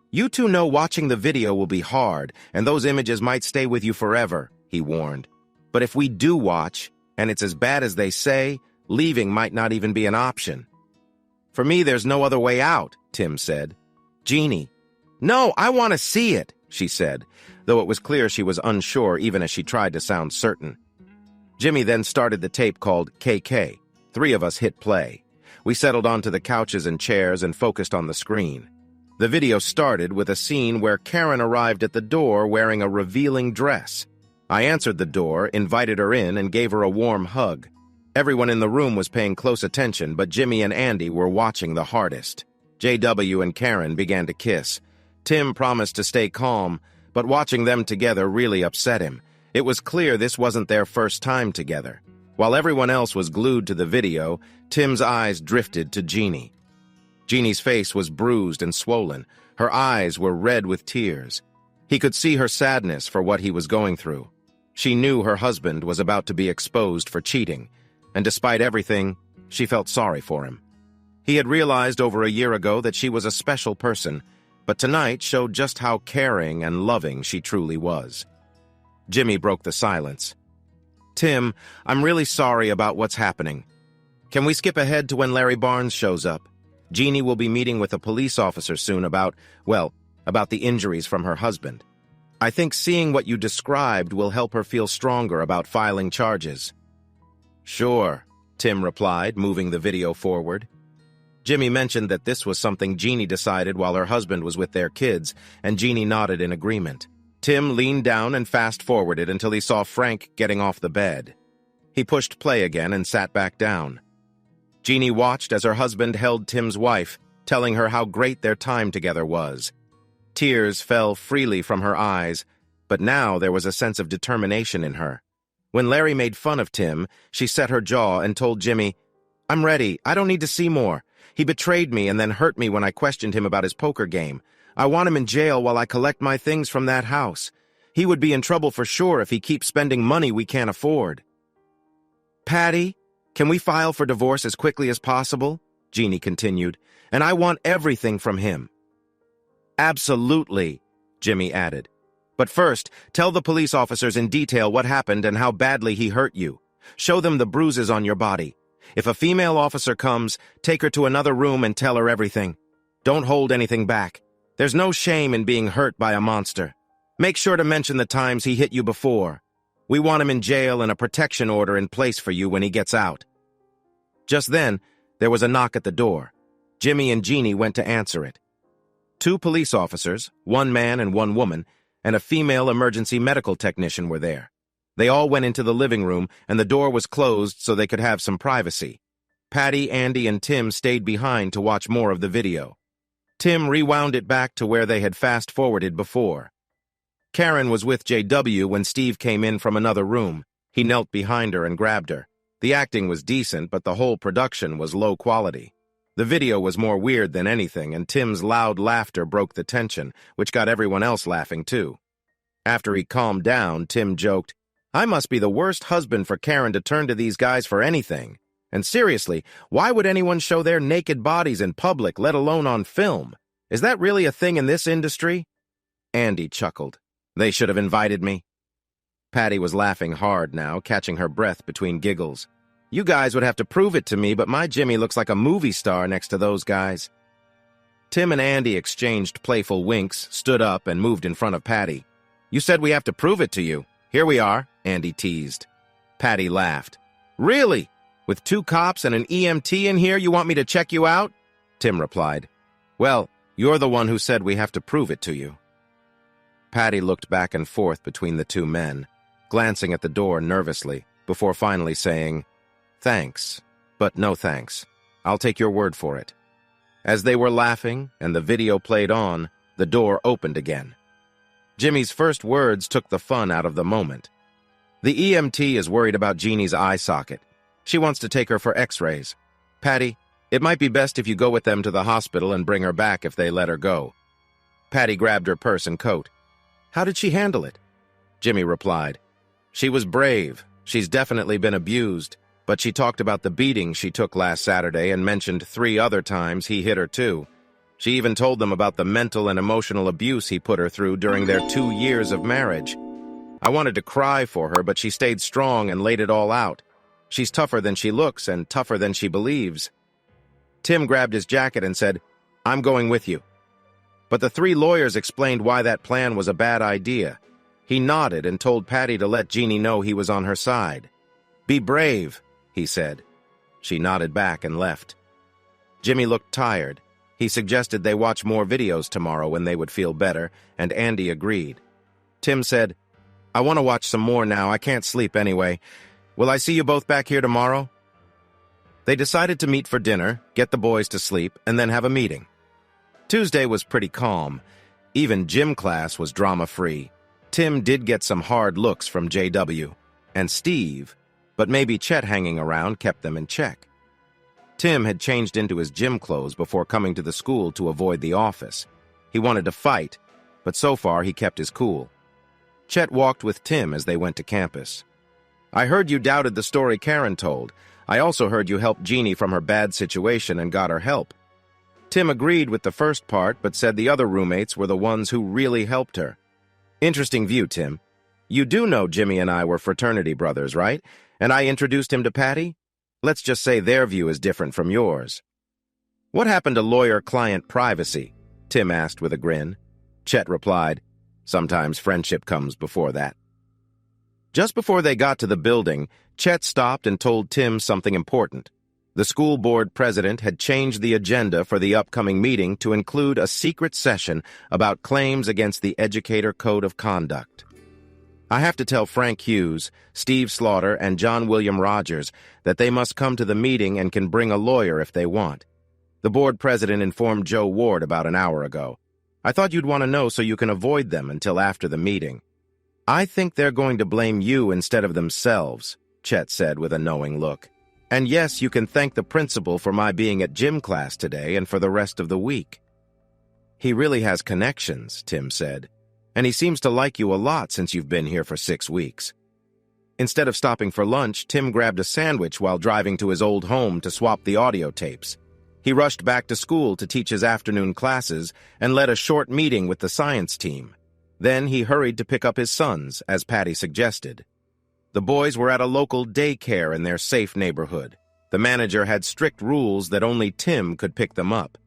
"You two know watching the video will be hard, and those images might stay with you forever," he warned. "But if we do watch, and it's as bad as they say, leaving might not even be an option." "For me, there's no other way out," Tim said. Jeannie, "No, I want to see it," she said, though it was clear she was unsure even as she tried to sound certain. Jimmy then started the tape called KK. 3 of us hit play. We settled onto the couches and chairs and focused on the screen. The video started with a scene where Karen arrived at the door wearing a revealing dress. I answered the door, invited her in, and gave her a warm hug. Everyone in the room was paying close attention, but Jimmy and Andy were watching the hardest. JW and Karen began to kiss. Tim promised to stay calm, but watching them together really upset him. It was clear this wasn't their first time together. While everyone else was glued to the video, Tim's eyes drifted to Jeannie. Jeannie's face was bruised and swollen. Her eyes were red with tears. He could see her sadness for what he was going through. She knew her husband was about to be exposed for cheating, and despite everything, she felt sorry for him. He had realized over a year ago that she was a special person, but tonight showed just how caring and loving she truly was. Jimmy broke the silence. "Tim, I'm really sorry about what's happening. Can we skip ahead to when Larry Barnes shows up? Jeannie will be meeting with a police officer soon about the injuries from her husband. I think seeing what you described will help her feel stronger about filing charges." "Sure," Tim replied, moving the video forward. Jimmy mentioned that this was something Jeannie decided while her husband was with their kids, and Jeannie nodded in agreement. Tim leaned down and fast-forwarded until he saw Frank getting off the bed. He pushed play again and sat back down. Jeannie watched as her husband held Tim's wife, telling her how great their time together was. Tears fell freely from her eyes, but now there was a sense of determination in her. When Larry made fun of Tim, she set her jaw and told Jimmy, "I'm ready. I don't need to see more. He betrayed me and then hurt me when I questioned him about his poker game. I want him in jail while I collect my things from that house. He would be in trouble for sure if he keeps spending money we can't afford." "Patty, can we file for divorce as quickly as possible?" Jeannie continued. "And I want everything from him." "Absolutely," Jimmy added. "But first, tell the police officers in detail what happened and how badly he hurt you. Show them the bruises on your body. If a female officer comes, take her to another room and tell her everything. Don't hold anything back. There's no shame in being hurt by a monster. Make sure to mention the times he hit you before. We want him in jail and a protection order in place for you when he gets out." Just then, there was a knock at the door. Jimmy and Jeannie went to answer it. 2 police officers, 1 man and 1 woman, and a female emergency medical technician were there. They all went into the living room, and the door was closed so they could have some privacy. Patty, Andy, and Tim stayed behind to watch more of the video. Tim rewound it back to where they had fast-forwarded before. Karen was with JW when Steve came in from another room. He knelt behind her and grabbed her. The acting was decent, but the whole production was low quality. The video was more weird than anything, and Tim's loud laughter broke the tension, which got everyone else laughing too. After he calmed down, Tim joked, "I must be the worst husband for Karen to turn to these guys for anything. And seriously, why would anyone show their naked bodies in public, let alone on film? Is that really a thing in this industry?" Andy chuckled. "They should have invited me." Patty was laughing hard now, catching her breath between giggles. "You guys would have to prove it to me, but my Jimmy looks like a movie star next to those guys." Tim and Andy exchanged playful winks, stood up, and moved in front of Patty. "You said we have to prove it to you. Here we are," Andy teased. Patty laughed. "Really? With 2 cops and an EMT in here, you want me to check you out?" Tim replied. "Well, you're the one who said we have to prove it to you." Patty looked back and forth between the 2 men, glancing at the door nervously, before finally saying, "Thanks, but no thanks. I'll take your word for it." As they were laughing and the video played on, the door opened again. Jimmy's first words took the fun out of the moment. "The EMT is worried about Jeannie's eye socket. She wants to take her for x-rays. Patty, It might be best if you go with them to the hospital and bring her back if they let her go. Patty grabbed her purse and coat. How did she handle it? Jimmy replied. She was brave. She's definitely been abused, but she talked about the beating she took last Saturday and mentioned 3 other times he hit her too. She even told them about the mental and emotional abuse he put her through during their 2 years of marriage. I wanted to cry for her, but she stayed strong and laid it all out. She's tougher than she looks and tougher than she believes. Tim grabbed his jacket and said, I'm going with you. But the 3 lawyers explained why that plan was a bad idea. He nodded and told Patty to let Jeannie know he was on her side. Be brave, he said. She nodded back and left. Jimmy looked tired. He suggested they watch more videos tomorrow when they would feel better, and Andy agreed. Tim said, I want to watch some more now. I can't sleep anyway. Will I see you both back here tomorrow? They decided to meet for dinner, get the boys to sleep, and then have a meeting. Tuesday was pretty calm. Even gym class was drama-free. Tim did get some hard looks from JW and Steve, but maybe Chet hanging around kept them in check. Tim had changed into his gym clothes before coming to the school to avoid the office. He wanted to fight, but so far he kept his cool. Chet walked with Tim as they went to campus. I heard you doubted the story Karen told. I also heard you helped Jeannie from her bad situation and got her help. Tim agreed with the first part, but said the other roommates were the ones who really helped her. Interesting view, Tim. You do know Jimmy and I were fraternity brothers, right? And I introduced him to Patty? Let's just say their view is different from yours. What happened to lawyer-client privacy? Tim asked with a grin. Chet replied, sometimes friendship comes before that. Just before they got to the building, Chet stopped and told Tim something important. The school board president had changed the agenda for the upcoming meeting to include a secret session about claims against the Educator Code of Conduct. I have to tell Frank Hughes, Steve Slaughter, and John William Rogers that they must come to the meeting and can bring a lawyer if they want. The board president informed Joe Ward about an hour ago. I thought you'd want to know so you can avoid them until after the meeting. I think they're going to blame you instead of themselves, Chet said with a knowing look. And yes, you can thank the principal for my being at gym class today and for the rest of the week. He really has connections, Tim said. And he seems to like you a lot since you've been here for 6 weeks. Instead of stopping for lunch, Tim grabbed a sandwich while driving to his old home to swap the audio tapes. He rushed back to school to teach his afternoon classes and led a short meeting with the science team. Then he hurried to pick up his sons, as Patty suggested. The boys were at a local daycare in their safe neighborhood. The manager had strict rules that only Tim could pick them up.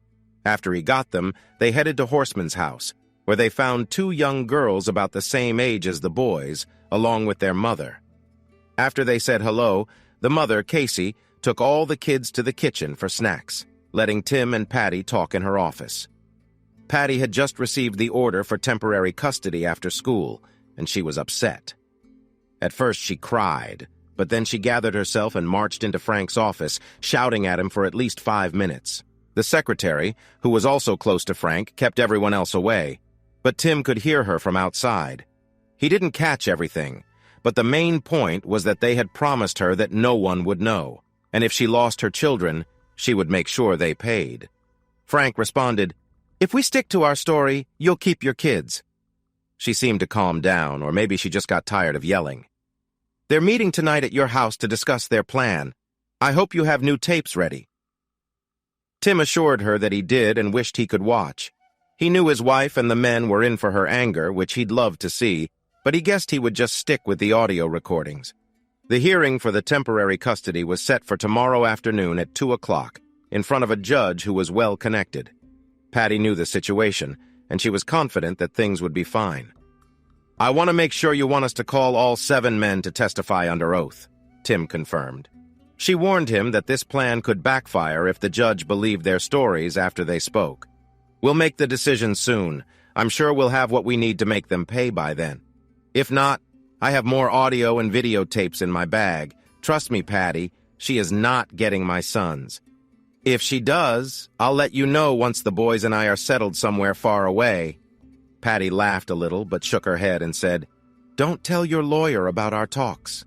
After he got them, they headed to Horseman's house, where they found 2 young girls about the same age as the boys, along with their mother. After they said hello, the mother, Casey, took all the kids to the kitchen for snacks, letting Tim and Patty talk in her office. Patty had just received the order for temporary custody after school, and she was upset. At first she cried, but then she gathered herself and marched into Frank's office, shouting at him for at least 5 minutes. The secretary, who was also close to Frank, kept everyone else away, but Tim could hear her from outside. He didn't catch everything, but the main point was that they had promised her that no one would know, and if she lost her children, she would make sure they paid. Frank responded, "If we stick to our story, you'll keep your kids." She seemed to calm down, or maybe she just got tired of yelling. "They're meeting tonight at your house to discuss their plan. I hope you have new tapes ready." Tim assured her that he did and wished he could watch. He knew his wife and the men were in for her anger, which he'd love to see, but he guessed he would just stick with the audio recordings. The hearing for the temporary custody was set for tomorrow afternoon at 2 o'clock, in front of a judge who was well connected. Patty knew the situation, and she was confident that things would be fine. "I want to make sure you want us to call all 7 men to testify under oath," Tim confirmed. She warned him that this plan could backfire if the judge believed their stories after they spoke. "We'll make the decision soon. I'm sure we'll have what we need to make them pay by then. If not, I have more audio and videotapes in my bag. Trust me, Patty, she is not getting my sons. If she does, I'll let you know once the boys and I are settled somewhere far away." Patty laughed a little but shook her head and said, "Don't tell your lawyer about our talks."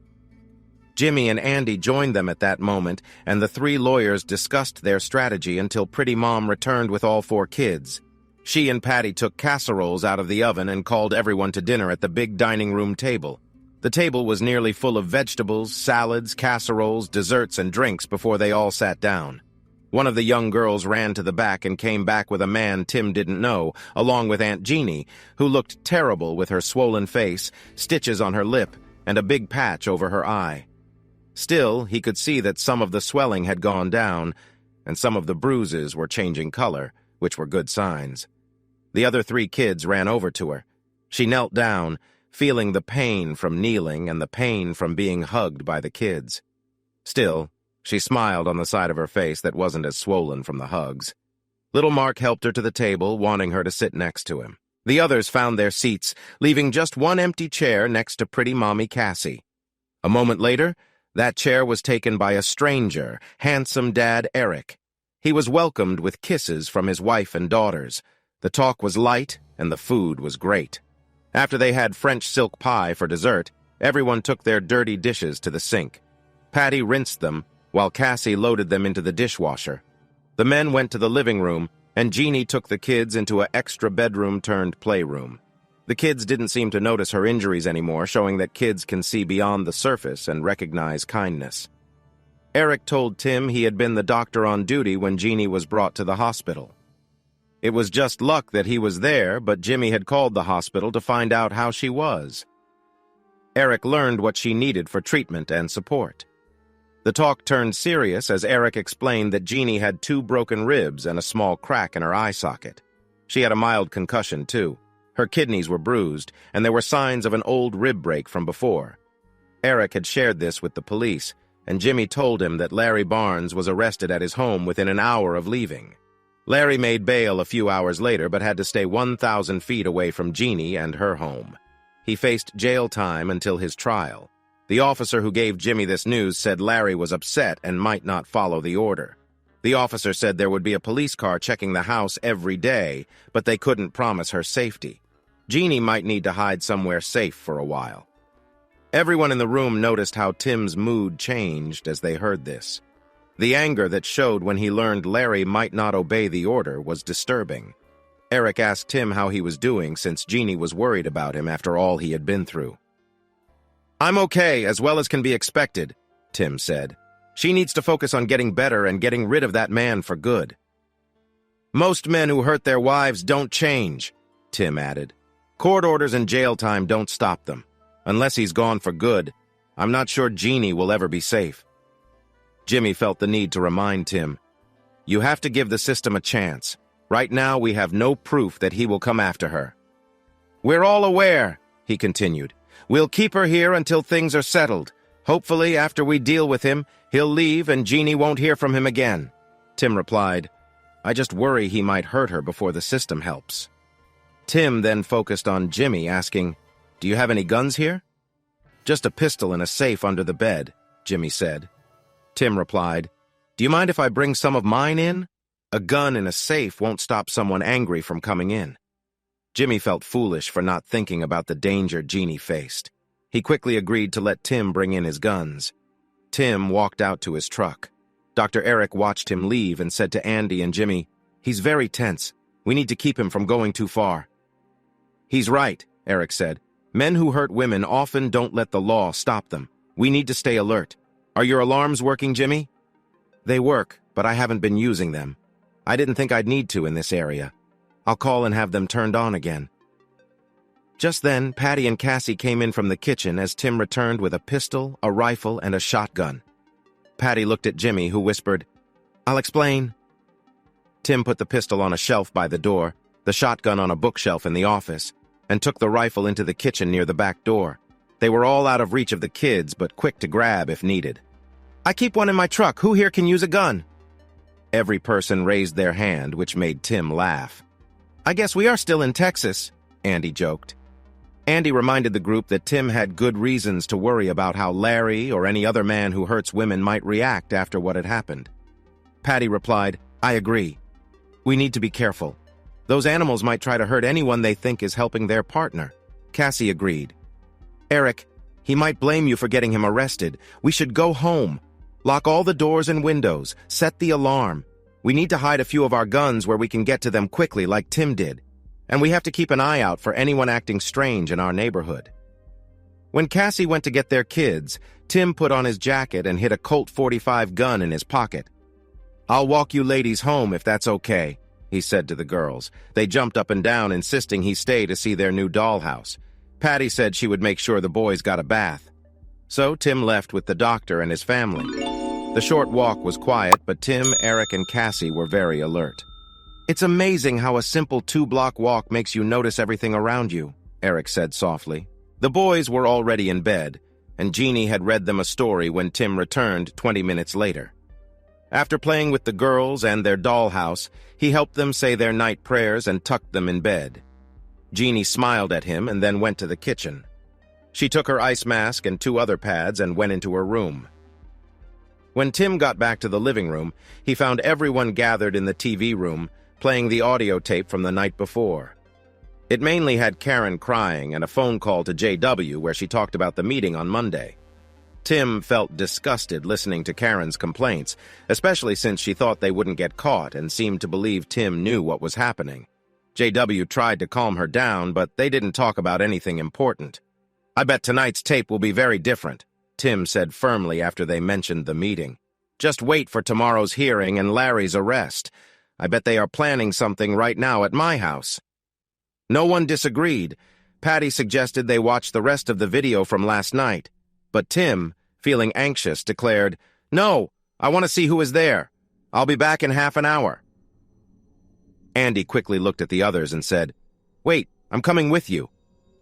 Jimmy and Andy joined them at that moment, and the three lawyers discussed their strategy until Pretty Mom returned with all four kids. She and Patty took casseroles out of the oven and called everyone to dinner at the big dining room table. The table was nearly full of vegetables, salads, casseroles, desserts, and drinks before they all sat down. One of the young girls ran to the back and came back with a man Tim didn't know, along with Aunt Jeannie, who looked terrible with her swollen face, stitches on her lip, and a big patch over her eye. Still, he could see that some of the swelling had gone down, and some of the bruises were changing color, which were good signs. The other three kids ran over to her. She knelt down, feeling the pain from kneeling and the pain from being hugged by the kids. Still, she smiled on the side of her face that wasn't as swollen from the hugs. Little Mark helped her to the table, wanting her to sit next to him. The others found their seats, leaving just one empty chair next to pretty Mommy Cassie. A moment later, that chair was taken by a stranger, handsome Dad Eric. He was welcomed with kisses from his wife and daughters. The talk was light, and the food was great. After they had French silk pie for dessert, everyone took their dirty dishes to the sink. Patty rinsed them, while Cassie loaded them into the dishwasher. The men went to the living room, and Jeannie took the kids into an extra bedroom-turned-playroom. The kids didn't seem to notice her injuries anymore, showing that kids can see beyond the surface and recognize kindness. Eric told Tim he had been the doctor on duty when Jeannie was brought to the hospital. It was just luck that he was there, but Jimmy had called the hospital to find out how she was. Eric learned what she needed for treatment and support. The talk turned serious as Eric explained that Jeannie had 2 broken ribs and a small crack in her eye socket. She had a mild concussion, too. Her kidneys were bruised, and there were signs of an old rib break from before. Eric had shared this with the police, and Jimmy told him that Larry Barnes was arrested at his home within an hour of leaving. Larry made bail a few hours later but had to stay 1,000 feet away from Jeannie and her home. He faced jail time until his trial. The officer who gave Jimmy this news said Larry was upset and might not follow the order. The officer said there would be a police car checking the house every day, but they couldn't promise her safety. Jeannie might need to hide somewhere safe for a while. Everyone in the room noticed how Tim's mood changed as they heard this. The anger that showed when he learned Larry might not obey the order was disturbing. Eric asked Tim how he was doing since Jeannie was worried about him after all he had been through. "I'm okay, as well as can be expected," Tim said. "She needs to focus on getting better and getting rid of that man for good." "Most men who hurt their wives don't change," Tim added. "Court orders and jail time don't stop them. Unless he's gone for good, I'm not sure Jeannie will ever be safe." Jimmy felt the need to remind Tim, "You have to give the system a chance. Right now we have no proof that he will come after her." "We're all aware," he continued. "We'll keep her here until things are settled. Hopefully, after we deal with him, he'll leave and Jeannie won't hear from him again." Tim replied, "I just worry he might hurt her before the system helps." Tim then focused on Jimmy, asking, "Do you have any guns here?" "Just a pistol in a safe under the bed," Jimmy said. Tim replied, "Do you mind if I bring some of mine in? A gun in a safe won't stop someone angry from coming in." Jimmy felt foolish for not thinking about the danger Jeannie faced. He quickly agreed to let Tim bring in his guns. Tim walked out to his truck. Dr. Eric watched him leave and said to Andy and Jimmy, "He's very tense. We need to keep him from going too far." "He's right," Eric said. "Men who hurt women often don't let the law stop them. We need to stay alert. Are your alarms working, Jimmy?" "They work, but I haven't been using them. I didn't think I'd need to in this area. I'll call and have them turned on again." Just then, Patty and Cassie came in from the kitchen as Tim returned with a pistol, a rifle, and a shotgun. Patty looked at Jimmy, who whispered, "I'll explain." Tim put the pistol on a shelf by the door, the shotgun on a bookshelf in the office, and took the rifle into the kitchen near the back door. They were all out of reach of the kids, but quick to grab if needed. "I keep one in my truck. Who here can use a gun?" Every person raised their hand, which made Tim laugh. "I guess we are still in Texas," Andy joked. Andy reminded the group that Tim had good reasons to worry about how Larry or any other man who hurts women might react after what had happened. Patty replied, "I agree. We need to be careful. Those animals might try to hurt anyone they think is helping their partner." Cassie agreed. "Eric, He might blame you for getting him arrested. We should go home. Lock all the doors and windows. Set the alarm. We need to hide a few of our guns where we can get to them quickly like Tim did. And we have to keep an eye out for anyone acting strange in our neighborhood." When Cassie went to get their kids, Tim put on his jacket and hid a Colt .45 gun in his pocket. "I'll walk you ladies home if that's okay," he said to the girls. They jumped up and down, insisting he stay to see their new dollhouse. Patty said she would make sure the boys got a bath. So Tim left with the doctor and his family. The short walk was quiet, but Tim, Eric, and Cassie were very alert. "It's amazing how a simple 2-block walk makes you notice everything around you," Eric said softly. The boys were already in bed, and Jeannie had read them a story when Tim returned 20 minutes later. After playing with the girls and their dollhouse, he helped them say their night prayers and tucked them in bed. Jeannie smiled at him and then went to the kitchen. She took her ice mask and 2 other pads and went into her room. When Tim got back to the living room, he found everyone gathered in the TV room, playing the audio tape from the night before. It mainly had Karen crying and a phone call to JW where she talked about the meeting on Monday. Tim felt disgusted listening to Karen's complaints, especially since she thought they wouldn't get caught and seemed to believe Tim knew what was happening. JW tried to calm her down, but they didn't talk about anything important. "I bet tonight's tape will be very different," Tim said firmly after they mentioned the meeting. "Just wait for tomorrow's hearing and Larry's arrest. I bet they are planning something right now at my house." No one disagreed. Patty suggested they watch the rest of the video from last night. But Tim, feeling anxious, declared, "No, I want to see who is there. I'll be back in half an hour." Andy quickly looked at the others and said, "Wait, I'm coming with you.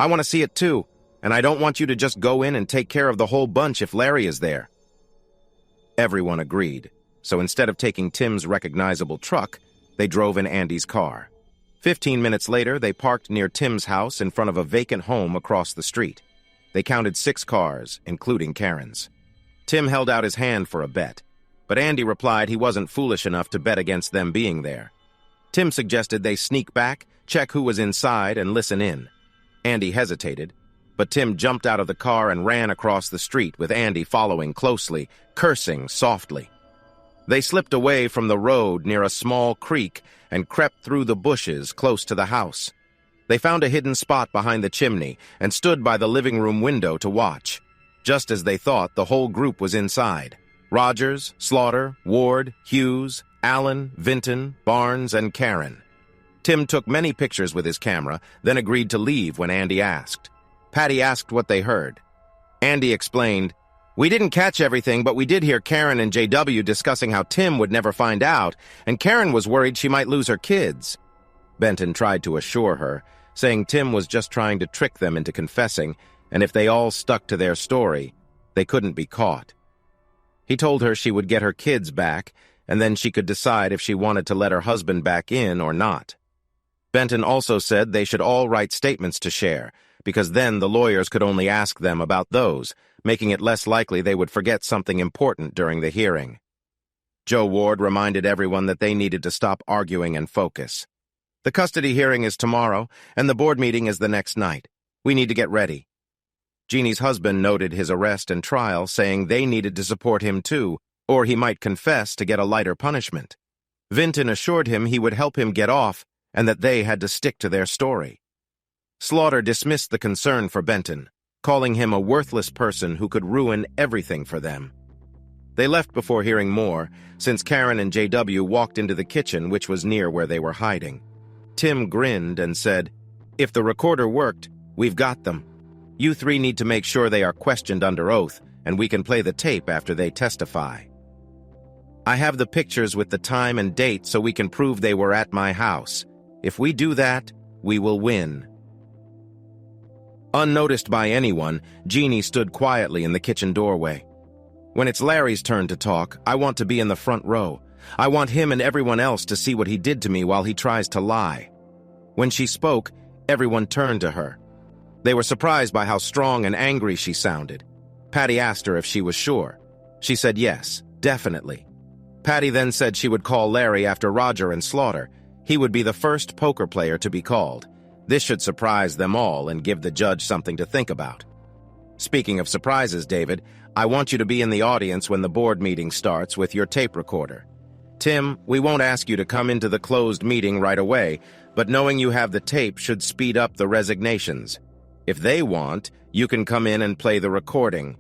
I want to see it too, and I don't want you to just go in and take care of the whole bunch if Larry is there." Everyone agreed, so instead of taking Tim's recognizable truck, they drove in Andy's car. 15 minutes later, they parked near Tim's house in front of a vacant home across the street. They counted 6 cars, including Karen's. Tim held out his hand for a bet, but Andy replied he wasn't foolish enough to bet against them being there. Tim suggested they sneak back, check who was inside, and listen in. Andy hesitated, but Tim jumped out of the car and ran across the street with Andy following closely, cursing softly. They slipped away from the road near a small creek and crept through the bushes close to the house. They found a hidden spot behind the chimney and stood by the living room window to watch. Just as they thought, the whole group was inside. Rogers, Slaughter, Ward, Hughes, Allen, Vinton, Barnes, and Karen. Tim took many pictures with his camera, then agreed to leave when Andy asked. Patty asked what they heard. Andy explained, "We didn't catch everything, but we did hear Karen and JW discussing how Tim would never find out, and Karen was worried she might lose her kids." Benton tried to assure her, saying Tim was just trying to trick them into confessing, and if they all stuck to their story, they couldn't be caught. He told her she would get her kids back, and then she could decide if she wanted to let her husband back in or not. Benton also said they should all write statements to share, because then the lawyers could only ask them about those, making it less likely they would forget something important during the hearing. Joe Ward reminded everyone that they needed to stop arguing and focus. "The custody hearing is tomorrow, and the board meeting is the next night. We need to get ready." Jeannie's husband noted his arrest and trial, saying they needed to support him too, or he might confess to get a lighter punishment. Vinton assured him he would help him get off and that they had to stick to their story. Slaughter dismissed the concern for Benton, calling him a worthless person who could ruin everything for them. They left before hearing more, since Karen and JW walked into the kitchen, which was near where they were hiding. Tim grinned and said, "If the recorder worked, we've got them. You 3 need to make sure they are questioned under oath, and we can play the tape after they testify. I have the pictures with the time and date so we can prove they were at my house. If we do that, we will win." Unnoticed by anyone, Jeannie stood quietly in the kitchen doorway. "When it's Larry's turn to talk, I want to be in the front row. I want him and everyone else to see what he did to me while he tries to lie." When she spoke, everyone turned to her. They were surprised by how strong and angry she sounded. Patty asked her if she was sure. She said yes, definitely. Patty then said she would call Larry after Roger and Slaughter. He would be the first poker player to be called. This should surprise them all and give the judge something to think about. Speaking of surprises, David, I want you to be in the audience when the board meeting starts with your tape recorder. Tim, we won't ask you to come into the closed meeting right away, but knowing you have the tape should speed up the resignations. If they want, you can come in and play the recording.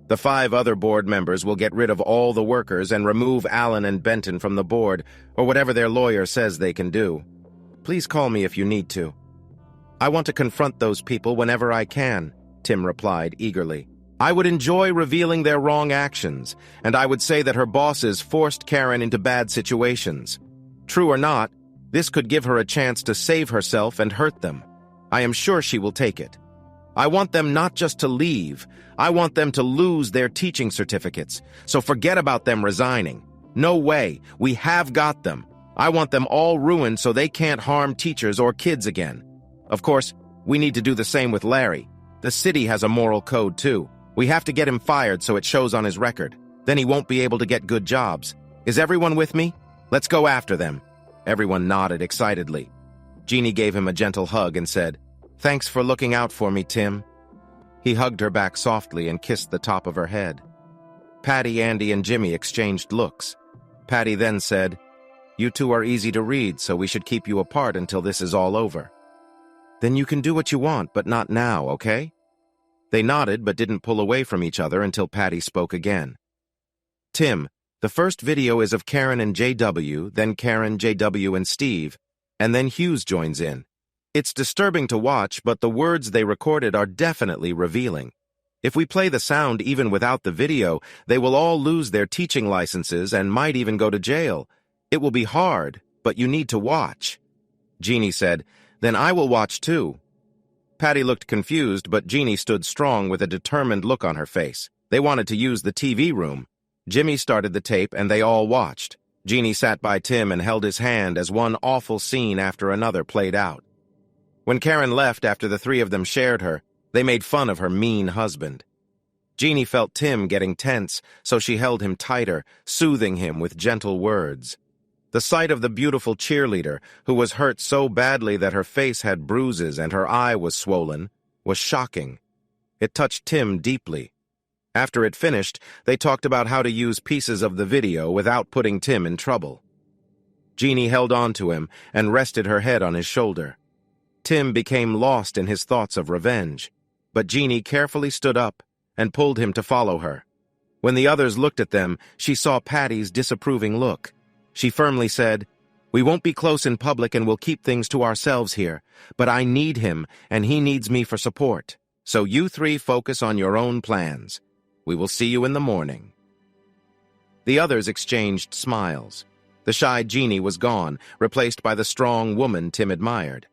The 5 other board members will get rid of all the workers and remove Allen and Benton from the board, or whatever their lawyer says they can do. Please call me if you need to. I want to confront those people whenever I can, Tim replied eagerly. I would enjoy revealing their wrong actions, and I would say that her bosses forced Karen into bad situations. True or not, this could give her a chance to save herself and hurt them. I am sure she will take it. I want them not just to leave, I want them to lose their teaching certificates, so forget about them resigning. No way, we have got them. I want them all ruined so they can't harm teachers or kids again. Of course, we need to do the same with Larry. The city has a moral code too. We have to get him fired so it shows on his record. Then he won't be able to get good jobs. Is everyone with me? Let's go after them. Everyone nodded excitedly. Jeannie gave him a gentle hug and said, Thanks for looking out for me, Tim. He hugged her back softly and kissed the top of her head. Patty, Andy, and Jimmy exchanged looks. Patty then said, You two are easy to read, so we should keep you apart until this is all over. Then you can do what you want, but not now, okay? They nodded but didn't pull away from each other until Patty spoke again. Tim, the first video is of Karen and JW, then Karen, JW, and Steve, and then Hughes joins in. It's disturbing to watch, but the words they recorded are definitely revealing. If we play the sound even without the video, they will all lose their teaching licenses and might even go to jail. It will be hard, but you need to watch. Jeannie said, Then I will watch too. Patty looked confused, but Jeannie stood strong with a determined look on her face. They wanted to use the TV room. Jimmy started the tape and they all watched. Jeannie sat by Tim and held his hand as one awful scene after another played out. When Karen left after the 3 of them shared her, they made fun of her mean husband. Jeannie felt Tim getting tense, so she held him tighter, soothing him with gentle words. The sight of the beautiful cheerleader, who was hurt so badly that her face had bruises and her eye was swollen, was shocking. It touched Tim deeply. After it finished, they talked about how to use pieces of the video without putting Tim in trouble. Jeannie held on to him and rested her head on his shoulder. Tim became lost in his thoughts of revenge, but Jeannie carefully stood up and pulled him to follow her. When the others looked at them, she saw Patty's disapproving look. She firmly said, We won't be close in public and we'll keep things to ourselves here, but I need him and he needs me for support. So you 3 focus on your own plans. We will see you in the morning. The others exchanged smiles. The shy Jeannie was gone, replaced by the strong woman Tim admired.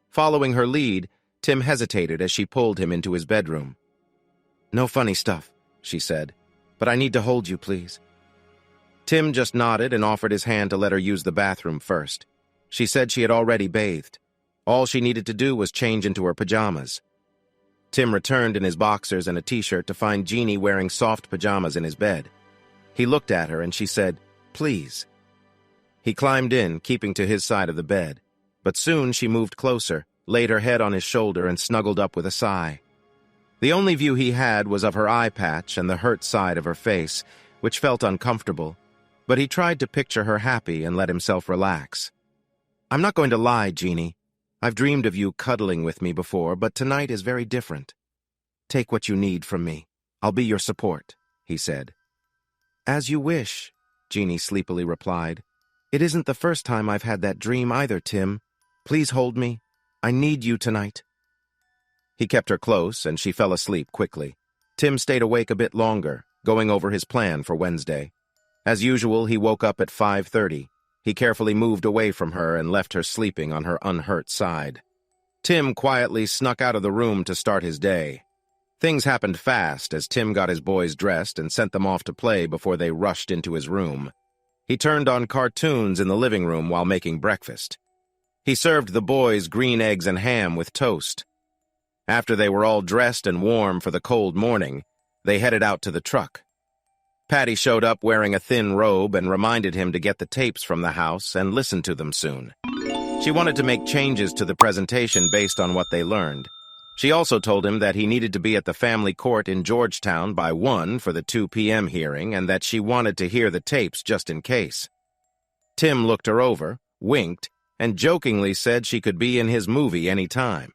Following her lead, Tim hesitated as she pulled him into his bedroom. No funny stuff, she said, but I need to hold you, please. Tim just nodded and offered his hand to let her use the bathroom first. She said she had already bathed. All she needed to do was change into her pajamas. Tim returned in his boxers and a t-shirt to find Jeannie wearing soft pajamas in his bed. He looked at her and she said, Please. He climbed in, keeping to his side of the bed. But soon she moved closer, laid her head on his shoulder, and snuggled up with a sigh. The only view he had was of her eye patch and the hurt side of her face, which felt uncomfortable, but he tried to picture her happy and let himself relax. I'm not going to lie, Jeannie. I've dreamed of you cuddling with me before, but tonight is very different. Take what you need from me. I'll be your support, he said. As you wish, Jeannie sleepily replied. It isn't the first time I've had that dream either, Tim. Please hold me. I need you tonight. He kept her close, and she fell asleep quickly. Tim stayed awake a bit longer, going over his plan for Wednesday. As usual, he woke up at 5:30. He carefully moved away from her and left her sleeping on her unhurt side. Tim quietly snuck out of the room to start his day. Things happened fast as Tim got his boys dressed and sent them off to play before they rushed into his room. He turned on cartoons in the living room while making breakfast. He served the boys green eggs and ham with toast. After they were all dressed and warm for the cold morning, they headed out to the truck. Patty showed up wearing a thin robe and reminded him to get the tapes from the house and listen to them soon. She wanted to make changes to the presentation based on what they learned. She also told him that he needed to be at the family court in Georgetown by 1 for the 2 p.m. hearing and that she wanted to hear the tapes just in case. Tim looked her over, winked, and jokingly said she could be in his movie any time.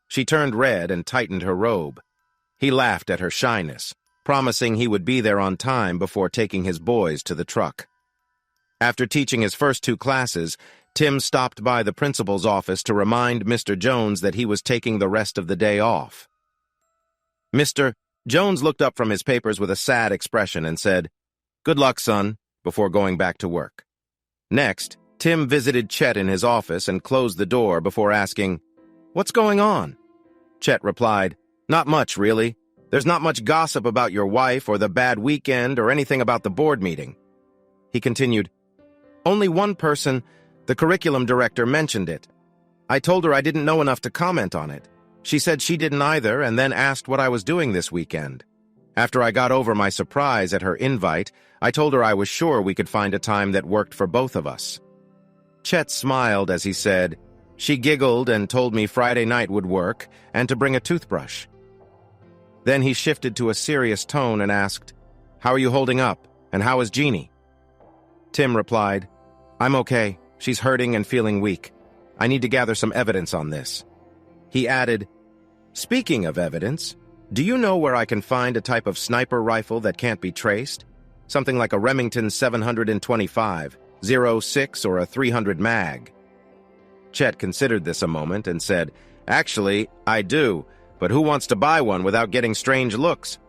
She turned red and tightened her robe. He laughed at her shyness, promising he would be there on time before taking his boys to the truck. After teaching his first 2 classes, Tim stopped by the principal's office to remind Mr. Jones that he was taking the rest of the day off. Mr. Jones looked up from his papers with a sad expression and said, "Good luck, son," before going back to work. Next, Tim visited Chet in his office and closed the door before asking, "What's going on?" Chet replied, "Not much, really. There's not much gossip about your wife or the bad weekend or anything about the board meeting." He continued, "Only one person, the curriculum director, mentioned it. I told her I didn't know enough to comment on it. She said she didn't either and then asked what I was doing this weekend. After I got over my surprise at her invite, I told her I was sure we could find a time that worked for both of us." Chet smiled as he said, "She giggled and told me Friday night would work and to bring a toothbrush." Then he shifted to a serious tone and asked, "How are you holding up, and how is Jeannie?" Tim replied, "I'm okay. She's hurting and feeling weak. I need to gather some evidence on this." He added, "Speaking of evidence, do you know where I can find a type of sniper rifle that can't be traced? Something like a Remington 725, 06 or a 300 mag. Chet considered this a moment and said, "Actually, I do, but who wants to buy one without getting strange looks?"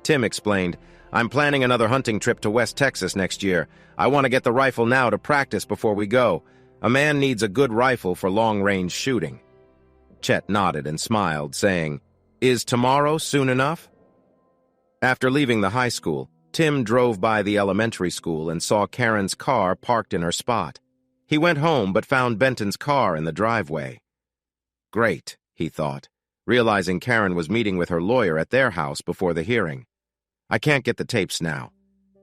Tim explained, "I'm planning another hunting trip to West Texas next year. I want to get the rifle now to practice before we go. A man needs a good rifle for long-range shooting." Chet nodded and smiled, saying, "Is tomorrow soon enough?" After leaving the high school, Tim drove by the elementary school and saw Karen's car parked in her spot. He went home but found Benton's car in the driveway. Great, he thought, realizing Karen was meeting with her lawyer at their house before the hearing. I can't get the tapes now.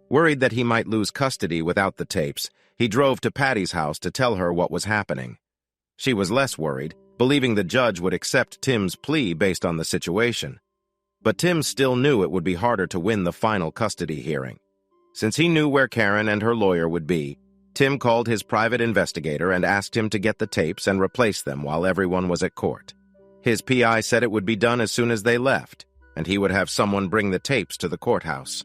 Worried that he might lose custody without the tapes, he drove to Patty's house to tell her what was happening. She was less worried, believing the judge would accept Tim's plea based on the situation. But Tim still knew it would be harder to win the final custody hearing. Since he knew where Karen and her lawyer would be, Tim called his private investigator and asked him to get the tapes and replace them while everyone was at court. His PI said it would be done as soon as they left, and he would have someone bring the tapes to the courthouse.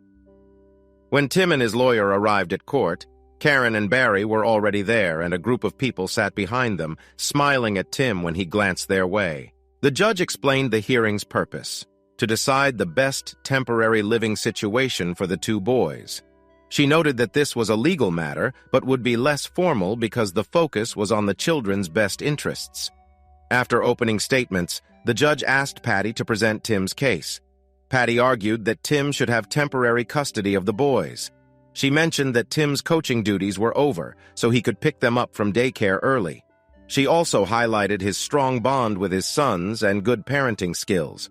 When Tim and his lawyer arrived at court, Karen and Barry were already there, and a group of people sat behind them, smiling at Tim when he glanced their way. The judge explained the hearing's purpose: to decide the best temporary living situation for the 2 boys. She noted that this was a legal matter, but would be less formal because the focus was on the children's best interests. After opening statements, the judge asked Patty to present Tim's case. Patty argued that Tim should have temporary custody of the boys. She mentioned that Tim's coaching duties were over, so he could pick them up from daycare early. She also highlighted his strong bond with his sons and good parenting skills.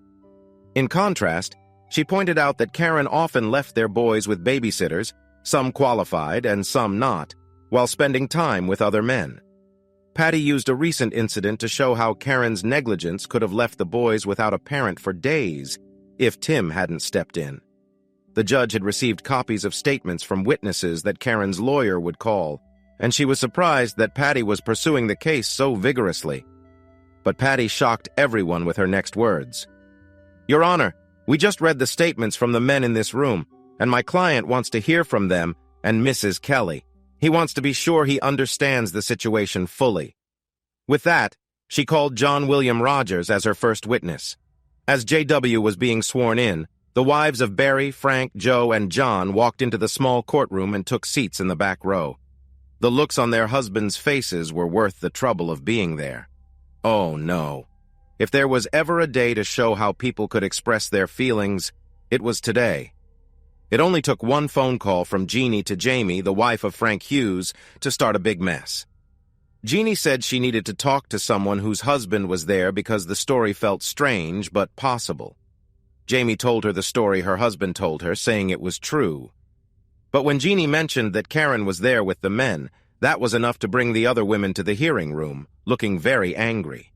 In contrast, she pointed out that Karen often left their boys with babysitters, some qualified and some not, while spending time with other men. Patty used a recent incident to show how Karen's negligence could have left the boys without a parent for days if Tim hadn't stepped in. The judge had received copies of statements from witnesses that Karen's lawyer would call, and she was surprised that Patty was pursuing the case so vigorously. But Patty shocked everyone with her next words. "Your Honor, we just read the statements from the men in this room, and my client wants to hear from them and Mrs. Kelly. He wants to be sure he understands the situation fully." With that, she called John William Rogers as her first witness. As JW was being sworn in, the wives of Barry, Frank, Joe, and John walked into the small courtroom and took seats in the back row. The looks on their husbands' faces were worth the trouble of being there. Oh no. If there was ever a day to show how people could express their feelings, it was today. It only took one phone call from Jeannie to Jamie, the wife of Frank Hughes, to start a big mess. Jeannie said she needed to talk to someone whose husband was there because the story felt strange but possible. Jamie told her the story her husband told her, saying it was true. But when Jeannie mentioned that Karen was there with the men, that was enough to bring the other women to the hearing room, looking very angry.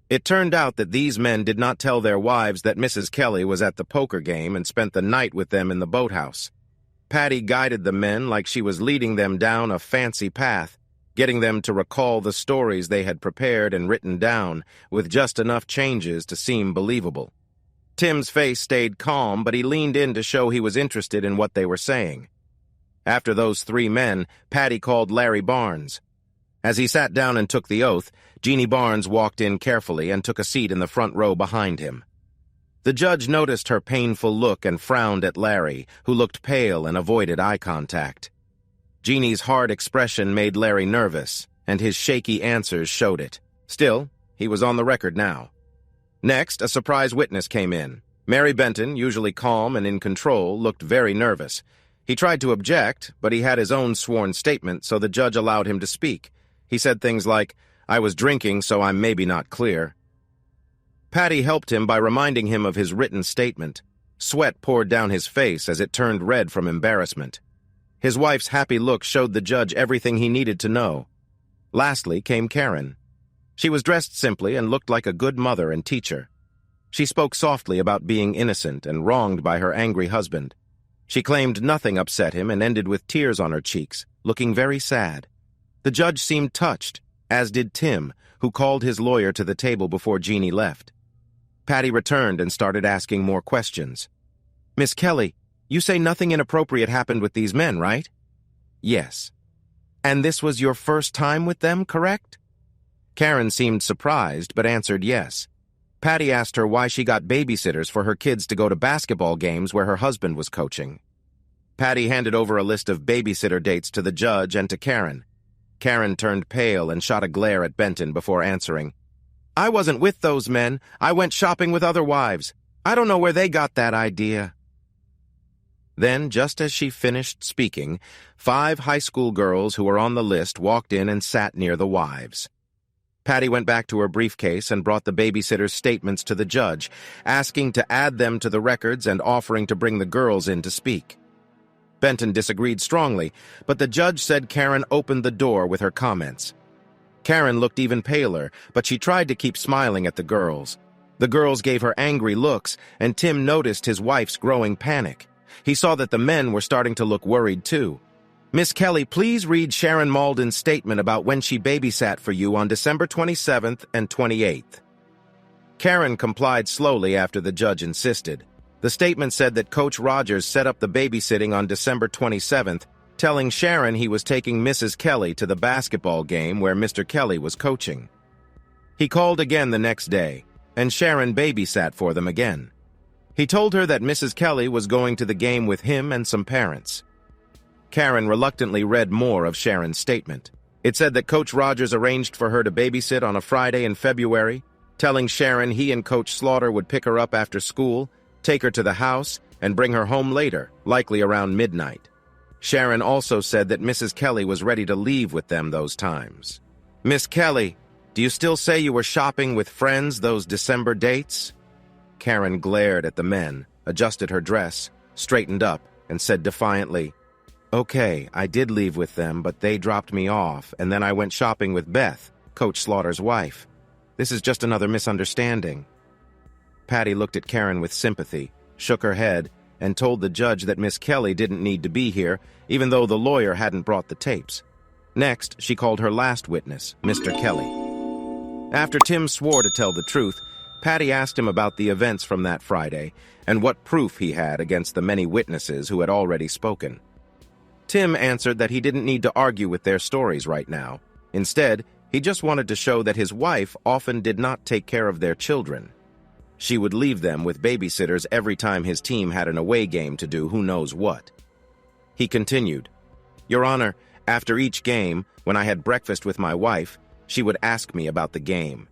It turned out that these men did not tell their wives that Mrs. Kelly was at the poker game and spent the night with them in the boathouse. Patty guided the men like she was leading them down a fancy path, getting them to recall the stories they had prepared and written down, with just enough changes to seem believable. Tim's face stayed calm, but he leaned in to show he was interested in what they were saying. After those three men, Patty called Larry Barnes. As he sat down and took the oath, Jeannie Barnes walked in carefully and took a seat in the front row behind him. The judge noticed her painful look and frowned at Larry, who looked pale and avoided eye contact. Jeannie's hard expression made Larry nervous, and his shaky answers showed it. Still, he was on the record now. Next, a surprise witness came in. Mary Benton, usually calm and in control, looked very nervous. He tried to object, but he had his own sworn statement, so the judge allowed him to speak. He said things like, "I was drinking, so I'm maybe not clear." Patty helped him by reminding him of his written statement. Sweat poured down his face as it turned red from embarrassment. His wife's happy look showed the judge everything he needed to know. Lastly came Karen. She was dressed simply and looked like a good mother and teacher. She spoke softly about being innocent and wronged by her angry husband. She claimed nothing upset him and ended with tears on her cheeks, looking very sad. The judge seemed touched, as did Tim, who called his lawyer to the table before Jeannie left. Patty returned and started asking more questions. "Miss Kelly, you say nothing inappropriate happened with these men, right?" "Yes." "And this was your first time with them, correct?" Karen seemed surprised, but answered yes. Patty asked her why she got babysitters for her kids to go to basketball games where her husband was coaching. Patty handed over a list of babysitter dates to the judge and to Karen. Karen turned pale and shot a glare at Benton before answering. "I wasn't with those men. I went shopping with other wives. I don't know where they got that idea." Then, just as she finished speaking, 5 high school girls who were on the list walked in and sat near the wives. Patty went back to her briefcase and brought the babysitter's statements to the judge, asking to add them to the records and offering to bring the girls in to speak. Benton disagreed strongly, but the judge said Karen opened the door with her comments. Karen looked even paler, but she tried to keep smiling at the girls. The girls gave her angry looks, and Tim noticed his wife's growing panic. He saw that the men were starting to look worried too. "Miss Kelly, please read Sharon Malden's statement about when she babysat for you on December 27th and 28th. Karen complied slowly after the judge insisted. The statement said that Coach Rogers set up the babysitting on December 27th, telling Sharon he was taking Mrs. Kelly to the basketball game where Mr. Kelly was coaching. He called again the next day, and Sharon babysat for them again. He told her that Mrs. Kelly was going to the game with him and some parents. Karen reluctantly read more of Sharon's statement. It said that Coach Rogers arranged for her to babysit on a Friday in February, telling Sharon he and Coach Slaughter would pick her up after school, take her to the house, and bring her home later, likely around midnight. Sharon also said that Mrs. Kelly was ready to leave with them those times. "Miss Kelly, do you still say you were shopping with friends those December dates?" Karen glared at the men, adjusted her dress, straightened up, and said defiantly, "Okay, I did leave with them, but they dropped me off, and then I went shopping with Beth, Coach Slaughter's wife. This is just another misunderstanding." Patty looked at Karen with sympathy, shook her head, and told the judge that Miss Kelly didn't need to be here, even though the lawyer hadn't brought the tapes. Next, she called her last witness, Mr. Kelly. After Tim swore to tell the truth, Patty asked him about the events from that Friday and what proof he had against the many witnesses who had already spoken. Tim answered that he didn't need to argue with their stories right now. Instead, he just wanted to show that his wife often did not take care of their children. She would leave them with babysitters every time his team had an away game to do who knows what. He continued, "Your Honor, after each game, when I had breakfast with my wife, she would ask me about the game.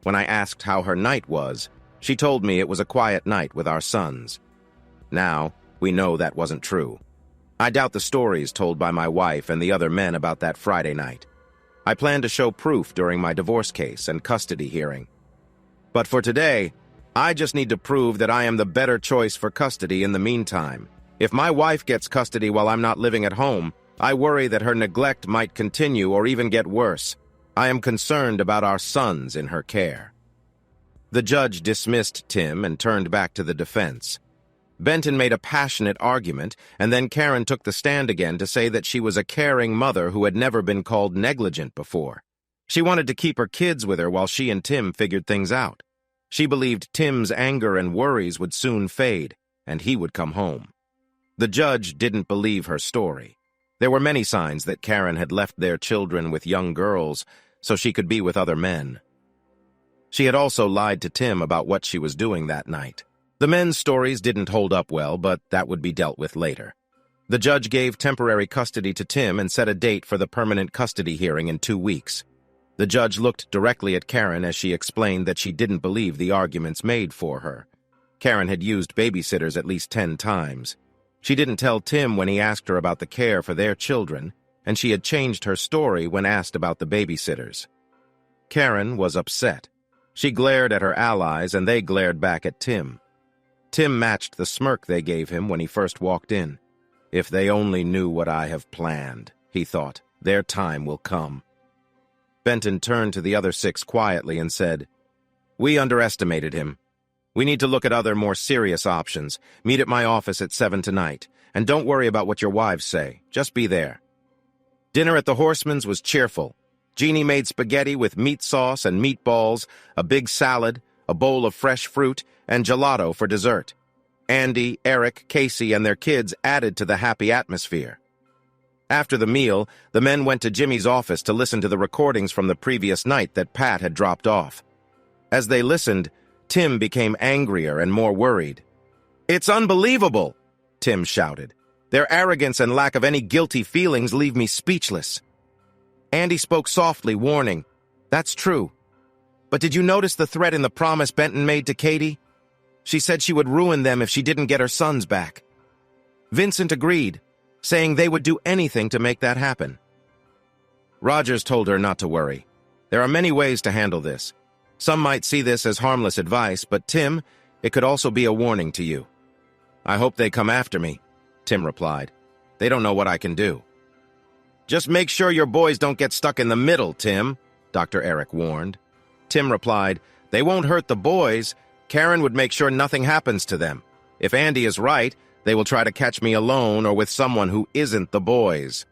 When I asked how her night was, she told me it was a quiet night with our sons. Now, we know that wasn't true. I doubt the stories told by my wife and the other men about that Friday night. I plan to show proof during my divorce case and custody hearing. But for today, I just need to prove that I am the better choice for custody in the meantime. If my wife gets custody while I'm not living at home, I worry that her neglect might continue or even get worse. I am concerned about our sons in her care." The judge dismissed Tim and turned back to the defense. Benton made a passionate argument, and then Karen took the stand again to say that she was a caring mother who had never been called negligent before. She wanted to keep her kids with her while she and Tim figured things out. She believed Tim's anger and worries would soon fade, and he would come home. The judge didn't believe her story. There were many signs that Karen had left their children with young girls so she could be with other men. She had also lied to Tim about what she was doing that night. The men's stories didn't hold up well, but that would be dealt with later. The judge gave temporary custody to Tim and set a date for the permanent custody hearing in 2 weeks. The judge looked directly at Karen as she explained that she didn't believe the arguments made for her. Karen had used babysitters at least 10 times. She didn't tell Tim when he asked her about the care for their children, and she had changed her story when asked about the babysitters. Karen was upset. She glared at her allies, and they glared back at Tim. Tim matched the smirk they gave him when he first walked in. If they only knew what I have planned, he thought, their time will come. Benton turned to the other 6 quietly and said, "We underestimated him. We need to look at other, more serious options. Meet at my office at 7 tonight. And don't worry about what your wives say. Just be there." Dinner at the Horseman's was cheerful. Jeannie made spaghetti with meat sauce and meatballs, a big salad, a bowl of fresh fruit, and gelato for dessert. Andy, Eric, Casey, and their kids added to the happy atmosphere. After the meal, the men went to Jimmy's office to listen to the recordings from the previous night that Pat had dropped off. As they listened, Tim became angrier and more worried. "It's unbelievable!" Tim shouted. "Their arrogance and lack of any guilty feelings leave me speechless." Andy spoke softly, warning, "That's true. But did you notice the threat in the promise Benton made to Katie? She said she would ruin them if she didn't get her sons back." Vincent agreed, saying they would do anything to make that happen. Rogers told her not to worry. "There are many ways to handle this. Some might see this as harmless advice, but Tim, it could also be a warning to you." "I hope they come after me," Tim replied. "They don't know what I can do." "Just make sure your boys don't get stuck in the middle, Tim," Dr. Eric warned. Tim replied, "They won't hurt the boys. Karen would make sure nothing happens to them. If Andy is right, they will try to catch me alone or with someone who isn't the boys."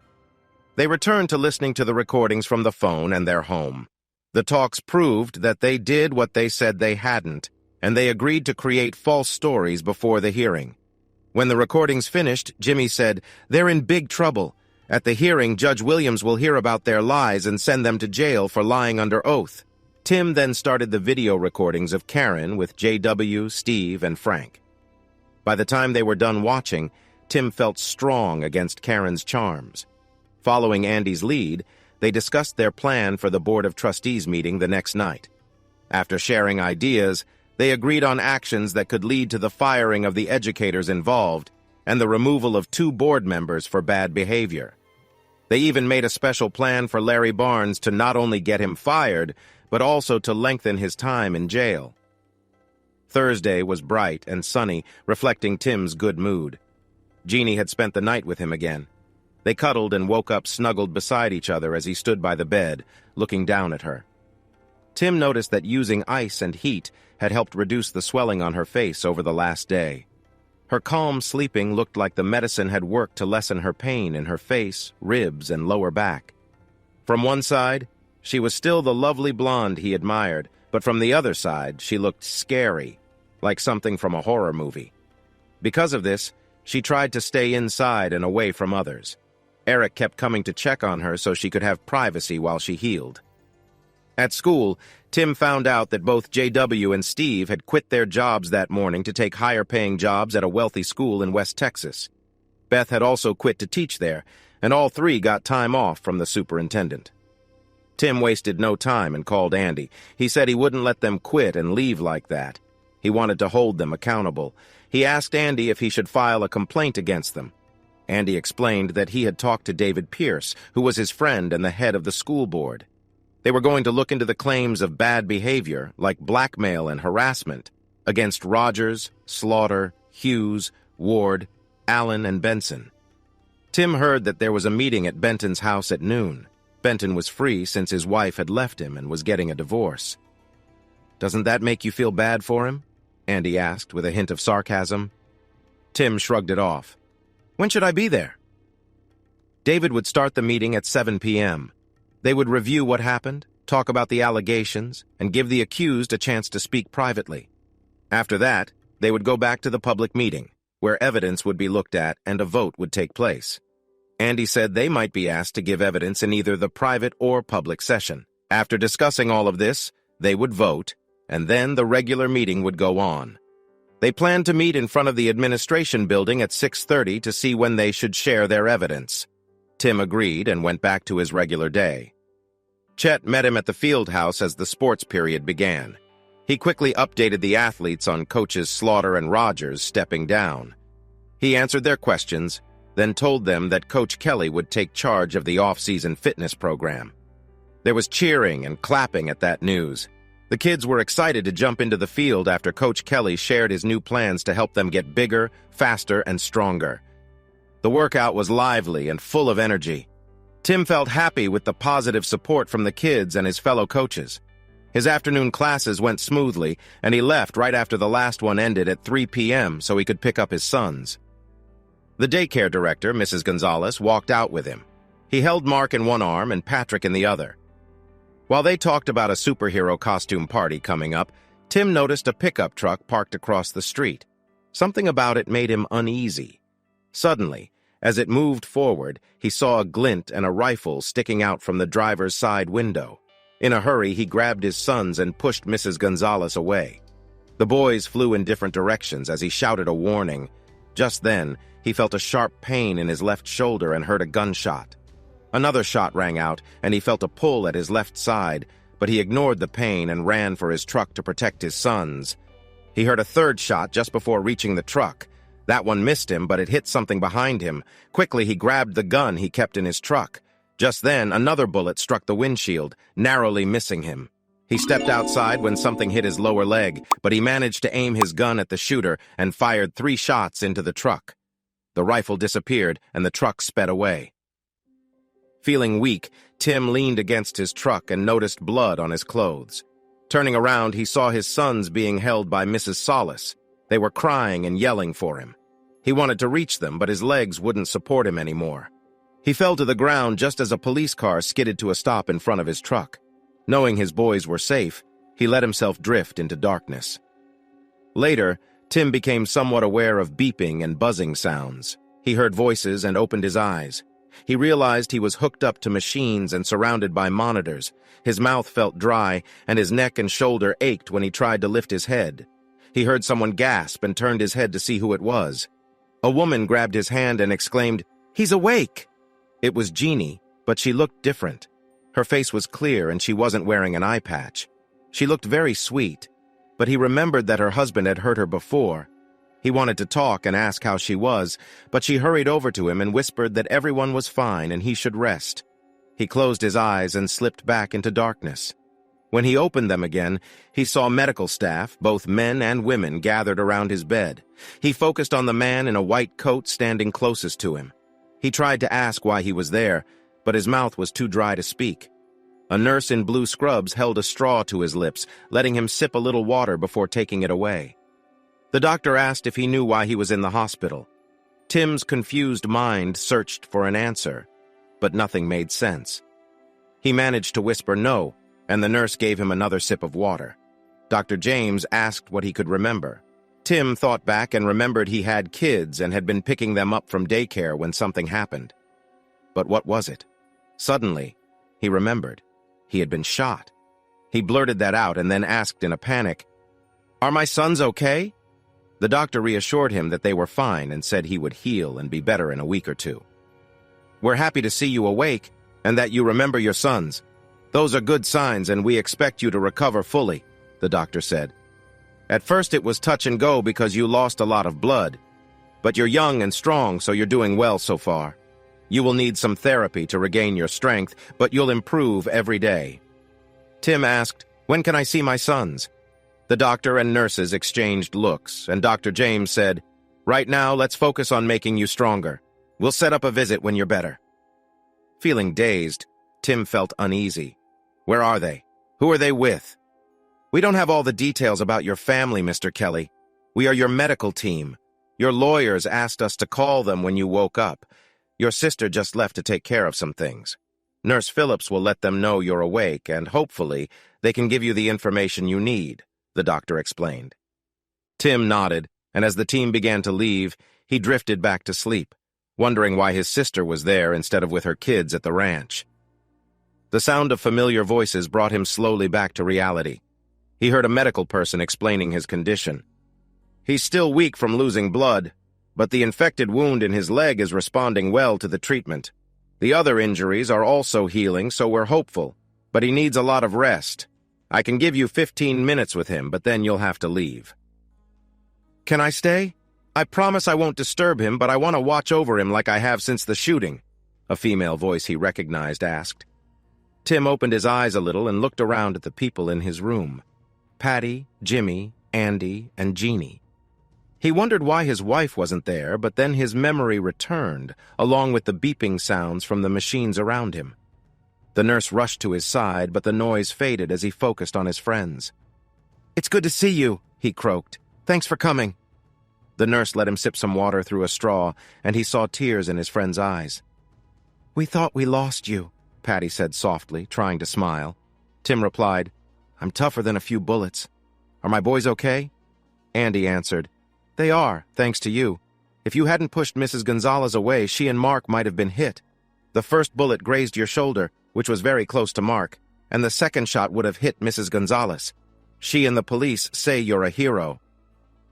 They returned to listening to the recordings from the phone and their home. The talks proved that they did what they said they hadn't, and they agreed to create false stories before the hearing. When the recordings finished, Jimmy said, "They're in big trouble. At the hearing, Judge Williams will hear about their lies and send them to jail for lying under oath." Tim then started the video recordings of Karen with JW, Steve, and Frank. By the time they were done watching, Tim felt strong against Karen's charms. Following Andy's lead, they discussed their plan for the Board of Trustees meeting the next night. After sharing ideas, they agreed on actions that could lead to the firing of the educators involved and the removal of 2 board members for bad behavior. They even made a special plan for Larry Barnes to not only get him fired, but also to lengthen his time in jail. Thursday was bright and sunny, reflecting Tim's good mood. Jeannie had spent the night with him again. They cuddled and woke up snuggled beside each other as he stood by the bed, looking down at her. Tim noticed that using ice and heat had helped reduce the swelling on her face over the last day. Her calm sleeping looked like the medicine had worked to lessen her pain in her face, ribs, and lower back. From one side, she was still the lovely blonde he admired, but from the other side, she looked scary, like something from a horror movie. Because of this, she tried to stay inside and away from others. Eric kept coming to check on her so she could have privacy while she healed. At school, Tim found out that both JW and Steve had quit their jobs that morning to take higher-paying jobs at a wealthy school in West Texas. Beth had also quit to teach there, and all 3 got time off from the superintendent. Tim wasted no time and called Andy. He said he wouldn't let them quit and leave like that. He wanted to hold them accountable. He asked Andy if he should file a complaint against them. Andy explained that he had talked to David Pierce, who was his friend and the head of the school board. They were going to look into the claims of bad behavior, like blackmail and harassment, against Rogers, Slaughter, Hughes, Ward, Allen, and Benson. Tim heard that there was a meeting at Benton's house at noon. Benton was free since his wife had left him and was getting a divorce. Doesn't that make you feel bad for him? Andy asked with a hint of sarcasm. Tim shrugged it off. When should I be there? David would start the meeting at 7 p.m. They would review what happened, talk about the allegations, and give the accused a chance to speak privately. After that, they would go back to the public meeting, where evidence would be looked at and a vote would take place. Andy said they might be asked to give evidence in either the private or public session. After discussing all of this, they would vote, and then the regular meeting would go on. They planned to meet in front of the administration building at 6:30 to see when they should share their evidence. Tim agreed and went back to his regular day. Chet met him at the field house as the sports period began. He quickly updated the athletes on coaches Slaughter and Rogers stepping down. He answered their questions, then told them that Coach Kelly would take charge of the off-season fitness program. There was cheering and clapping at that news. The kids were excited to jump into the field after Coach Kelly shared his new plans to help them get bigger, faster, and stronger. The workout was lively and full of energy. Tim felt happy with the positive support from the kids and his fellow coaches. His afternoon classes went smoothly, and he left right after the last one ended at 3 p.m. so he could pick up his sons. The daycare director, Mrs. Gonzalez, walked out with him. He held Mark in one arm and Patrick in the other. While they talked about a superhero costume party coming up, Tim noticed a pickup truck parked across the street. Something about it made him uneasy. Suddenly, as it moved forward, he saw a glint and a rifle sticking out from the driver's side window. In a hurry, he grabbed his sons and pushed Mrs. Gonzalez away. The boys flew in different directions as he shouted a warning. Just then, he felt a sharp pain in his left shoulder and heard a gunshot. Another shot rang out, and he felt a pull at his left side, but he ignored the pain and ran for his truck to protect his sons. He heard a third shot just before reaching the truck. That one missed him, but it hit something behind him. Quickly, he grabbed the gun he kept in his truck. Just then, another bullet struck the windshield, narrowly missing him. He stepped outside when something hit his lower leg, but he managed to aim his gun at the shooter and fired 3 shots into the truck. The rifle disappeared, and the truck sped away. Feeling weak, Tim leaned against his truck and noticed blood on his clothes. Turning around, he saw his sons being held by Mrs. Solis. They were crying and yelling for him. He wanted to reach them, but his legs wouldn't support him anymore. He fell to the ground just as a police car skidded to a stop in front of his truck. Knowing his boys were safe, he let himself drift into darkness. Later, Tim became somewhat aware of beeping and buzzing sounds. He heard voices and opened his eyes. He realized he was hooked up to machines and surrounded by monitors. His mouth felt dry, and his neck and shoulder ached when he tried to lift his head. He heard someone gasp and turned his head to see who it was. A woman grabbed his hand and exclaimed, "He's awake!" It was Jeannie, but she looked different. Her face was clear and she wasn't wearing an eye patch. She looked very sweet, but he remembered that her husband had hurt her before. He wanted to talk and ask how she was, but she hurried over to him and whispered that everyone was fine and he should rest. He closed his eyes and slipped back into darkness. When he opened them again, he saw medical staff, both men and women, gathered around his bed. He focused on the man in a white coat standing closest to him. He tried to ask why he was there, but his mouth was too dry to speak. A nurse in blue scrubs held a straw to his lips, letting him sip a little water before taking it away. The doctor asked if he knew why he was in the hospital. Tim's confused mind searched for an answer, but nothing made sense. He managed to whisper no, and the nurse gave him another sip of water. Dr. James asked what he could remember. Tim thought back and remembered he had kids and had been picking them up from daycare when something happened. But what was it? Suddenly, he remembered. He had been shot. He blurted that out and then asked in a panic, "Are my sons okay?" The doctor reassured him that they were fine and said he would heal and be better in a week or two. "We're happy to see you awake and that you remember your sons. Those are good signs and we expect you to recover fully," the doctor said. "At first it was touch and go because you lost a lot of blood. But you're young and strong, so you're doing well so far. You will need some therapy to regain your strength, but you'll improve every day." Tim asked, "When can I see my sons?" The doctor and nurses exchanged looks, and Dr. James said, "Right now, let's focus on making you stronger. We'll set up a visit when you're better." Feeling dazed, Tim felt uneasy. Where are they? Who are they with? We don't have all the details about your family, Mr. Kelly. We are your medical team. Your lawyers asked us to call them when you woke up. Your sister just left to take care of some things. Nurse Phillips will let them know you're awake, and hopefully they can give you the information you need, the doctor explained. Tim nodded, and as the team began to leave, he drifted back to sleep, wondering why his sister was there instead of with her kids at the ranch. The sound of familiar voices brought him slowly back to reality. He heard a medical person explaining his condition. He's still weak from losing blood, but the infected wound in his leg is responding well to the treatment. The other injuries are also healing, so we're hopeful, but he needs a lot of rest. I can give you 15 minutes with him, but then you'll have to leave. Can I stay? I promise I won't disturb him, but I want to watch over him like I have since the shooting, a female voice he recognized asked. Tim opened his eyes a little and looked around at the people in his room. Patty, Jimmy, Andy, and Jeannie. He wondered why his wife wasn't there, but then his memory returned, along with the beeping sounds from the machines around him. The nurse rushed to his side, but the noise faded as he focused on his friends. "It's good to see you," he croaked. "Thanks for coming." The nurse let him sip some water through a straw, and he saw tears in his friend's eyes. "We thought we lost you," Patty said softly, trying to smile. Tim replied, "I'm tougher than a few bullets. Are my boys okay?" Andy answered, "They are, thanks to you. If you hadn't pushed Mrs. Gonzalez away, she and Mark might have been hit. The first bullet grazed your shoulder, which was very close to Mark, and the second shot would have hit Mrs. Gonzalez. She and the police say you're a hero."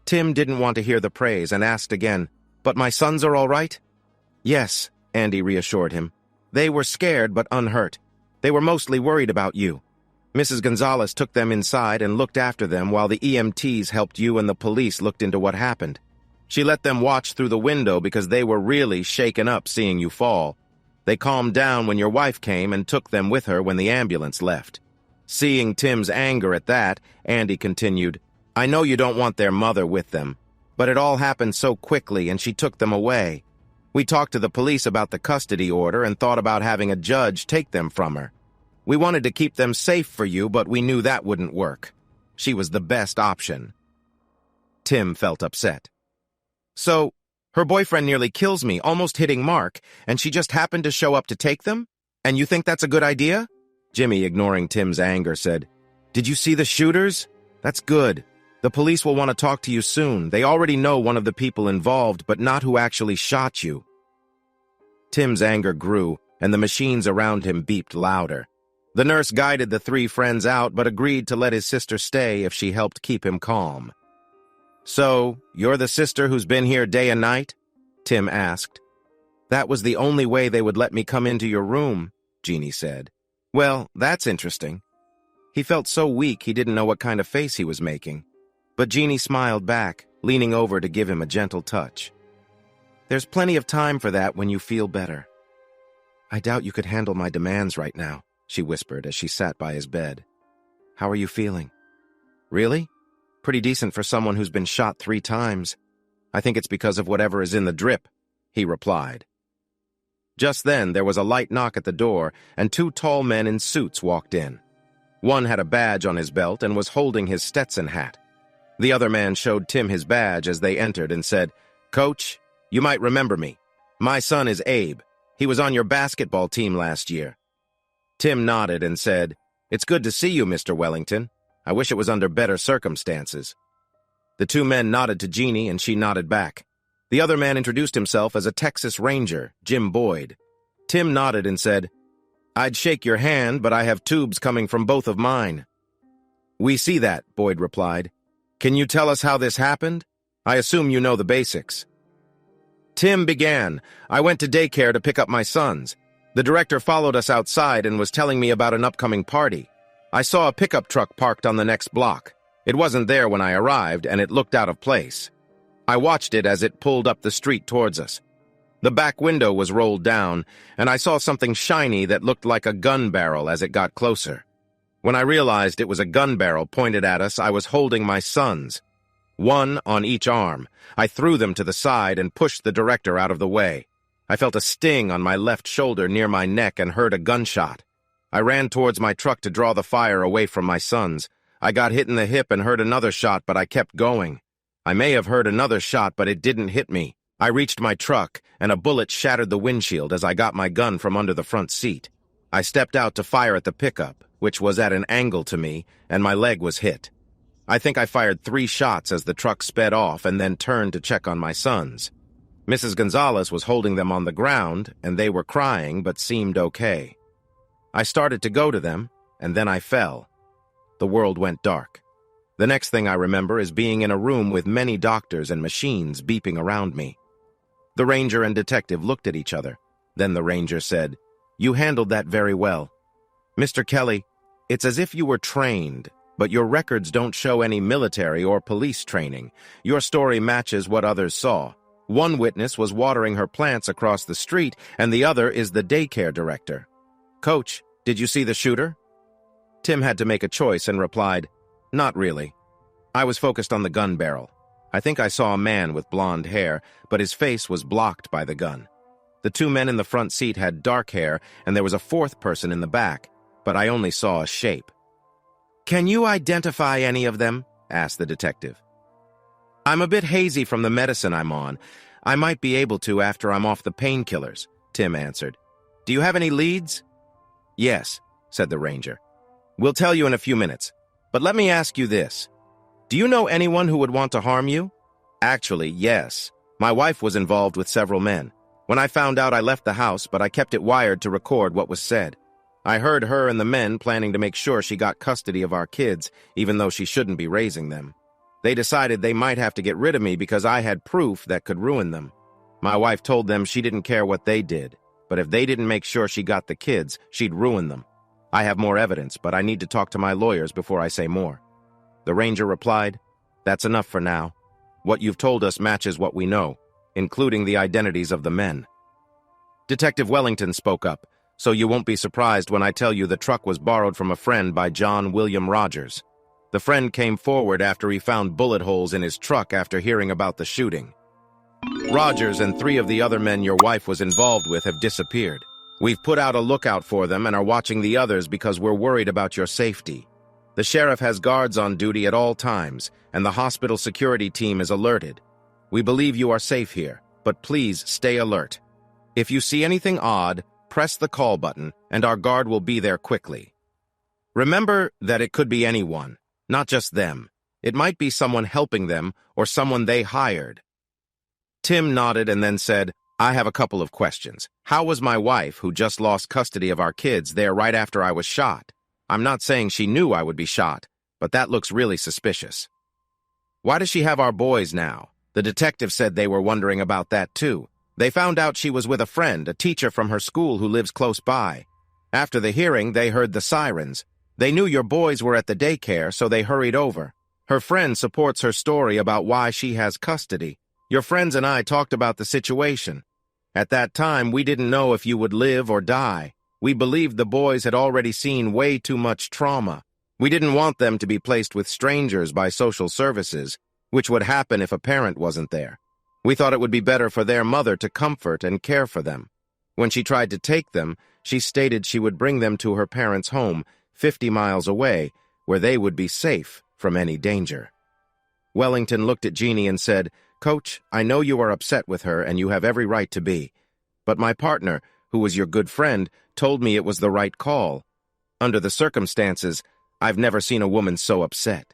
Tim didn't want to hear the praise and asked again, "But my sons are all right?" "Yes," Andy reassured him. "They were scared but unhurt. They were mostly worried about you. Mrs. Gonzalez took them inside and looked after them while the EMTs helped you and the police looked into what happened. She let them watch through the window because they were really shaken up seeing you fall. They calmed down when your wife came and took them with her when the ambulance left." Seeing Tim's anger at that, Andy continued, "I know you don't want their mother with them, but it all happened so quickly and she took them away. We talked to the police about the custody order and thought about having a judge take them from her. We wanted to keep them safe for you, but we knew that wouldn't work. She was the best option." Tim felt upset. "So, her boyfriend nearly kills me, almost hitting Mark, and she just happened to show up to take them? And you think that's a good idea?" Jimmy, ignoring Tim's anger, said, "Did you see the shooters? That's good. The police will want to talk to you soon. They already know one of the people involved, but not who actually shot you." Tim's anger grew, and the machines around him beeped louder. The nurse guided the three friends out, but agreed to let his sister stay if she helped keep him calm. "So, you're the sister who's been here day and night?" Tim asked. "That was the only way they would let me come into your room," Jeannie said. "Well, that's interesting." He felt so weak he didn't know what kind of face he was making. But Jeannie smiled back, leaning over to give him a gentle touch. "There's plenty of time for that when you feel better." "I doubt you could handle my demands right now," she whispered as she sat by his bed. "How are you feeling?" "Really? Pretty decent for someone who's been shot 3 times. I think it's because of whatever is in the drip," he replied. Just then, there was a light knock at the door, and 2 tall men in suits walked in. One had a badge on his belt and was holding his Stetson hat. The other man showed Tim his badge as they entered and said, "Coach, you might remember me. My son is Abe. He was on your basketball team last year." Tim nodded and said, "It's good to see you, Mr. Wellington. I wish it was under better circumstances." The 2 men nodded to Jeannie, and she nodded back. The other man introduced himself as a Texas Ranger, Jim Boyd. Tim nodded and said, "I'd shake your hand, but I have tubes coming from both of mine." "We see that," Boyd replied. "Can you tell us how this happened? I assume you know the basics." Tim began. "I went to daycare to pick up my sons. The director followed us outside and was telling me about an upcoming party. I saw a pickup truck parked on the next block. It wasn't there when I arrived, and it looked out of place. I watched it as it pulled up the street towards us. The back window was rolled down, and I saw something shiny that looked like a gun barrel as it got closer. When I realized it was a gun barrel pointed at us, I was holding my sons. 1 on each arm. I threw them to the side and pushed the director out of the way. I felt a sting on my left shoulder near my neck and heard a gunshot. I ran towards my truck to draw the fire away from my sons. I got hit in the hip and heard another shot, but I kept going. I may have heard another shot, but it didn't hit me. I reached my truck, and a bullet shattered the windshield as I got my gun from under the front seat. I stepped out to fire at the pickup, which was at an angle to me, and my leg was hit. I think I fired 3 shots as the truck sped off and then turned to check on my sons. Mrs. Gonzalez was holding them on the ground, and they were crying but seemed okay. I started to go to them, and then I fell. The world went dark. The next thing I remember is being in a room with many doctors and machines beeping around me. The ranger and detective looked at each other. Then the ranger said, "You handled that very well. Mr. Kelly, it's as if you were trained, but your records don't show any military or police training. Your story matches what others saw. One witness was watering her plants across the street, and the other is the daycare director. Coach, did you see the shooter?" Tim had to make a choice and replied, "Not really. I was focused on the gun barrel. I think I saw a man with blonde hair, but his face was blocked by the gun. The 2 men in the front seat had dark hair, and there was a 4th person in the back, but I only saw a shape." "Can you identify any of them?" asked the detective. "I'm a bit hazy from the medicine I'm on. I might be able to after I'm off the painkillers," Tim answered. "Do you have any leads?" "Yes," said the ranger. "We'll tell you in a few minutes. But let me ask you this. Do you know anyone who would want to harm you?" "Actually, yes. My wife was involved with several men. When I found out, I left the house, but I kept it wired to record what was said. I heard her and the men planning to make sure she got custody of our kids, even though she shouldn't be raising them. They decided they might have to get rid of me because I had proof that could ruin them. My wife told them she didn't care what they did, but if they didn't make sure she got the kids, she'd ruin them. I have more evidence, but I need to talk to my lawyers before I say more." The ranger replied, "That's enough for now. What you've told us matches what we know, including the identities of the men." Detective Wellington spoke up, "So you won't be surprised when I tell you the truck was borrowed from a friend by John William Rogers. The friend came forward after he found bullet holes in his truck after hearing about the shooting. Rogers and 3 of the other men your wife was involved with have disappeared. We've put out a lookout for them and are watching the others because we're worried about your safety. The sheriff has guards on duty at all times, and the hospital security team is alerted. We believe you are safe here, but please stay alert. If you see anything odd, press the call button, and our guard will be there quickly. Remember that it could be anyone, not just them. It might be someone helping them or someone they hired." Tim nodded and then said, "I have a couple of questions. How was my wife, who just lost custody of our kids, there right after I was shot? I'm not saying she knew I would be shot, but that looks really suspicious. Why does she have our boys now? The detective said they were wondering about that too. They found out she was with a friend, a teacher from her school who lives close by. After the hearing, they heard the sirens. They knew your boys were at the daycare, so they hurried over. Her friend supports her story about why she has custody. Your friends and I talked about the situation. At that time, we didn't know if you would live or die. We believed the boys had already seen way too much trauma. We didn't want them to be placed with strangers by social services, which would happen if a parent wasn't there. We thought it would be better for their mother to comfort and care for them. When she tried to take them, she stated she would bring them to her parents' home, 50 miles away, where they would be safe from any danger." Wellington looked at Jeannie and said, "Coach, I know you are upset with her and you have every right to be. But my partner, who was your good friend, told me it was the right call. Under the circumstances, I've never seen a woman so upset.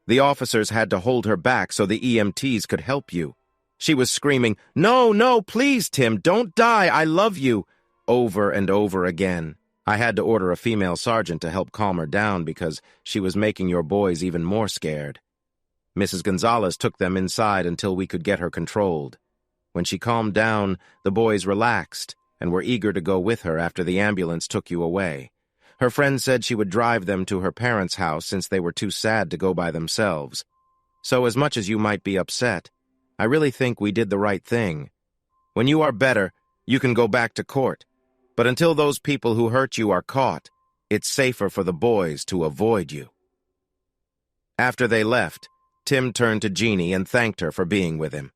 The officers had to hold her back so the EMTs could help you. She was screaming, 'No, no, please, Tim, don't die, I love you,' over and over again. I had to order a female sergeant to help calm her down because she was making your boys even more scared. Mrs. Gonzalez took them inside until we could get her controlled. When she calmed down, the boys relaxed and were eager to go with her after the ambulance took you away. Her friend said she would drive them to her parents' house since they were too sad to go by themselves. So as much as you might be upset, I really think we did the right thing. When you are better, you can go back to court. But until those people who hurt you are caught, it's safer for the boys to avoid you." After they left, Tim turned to Jeannie and thanked her for being with him.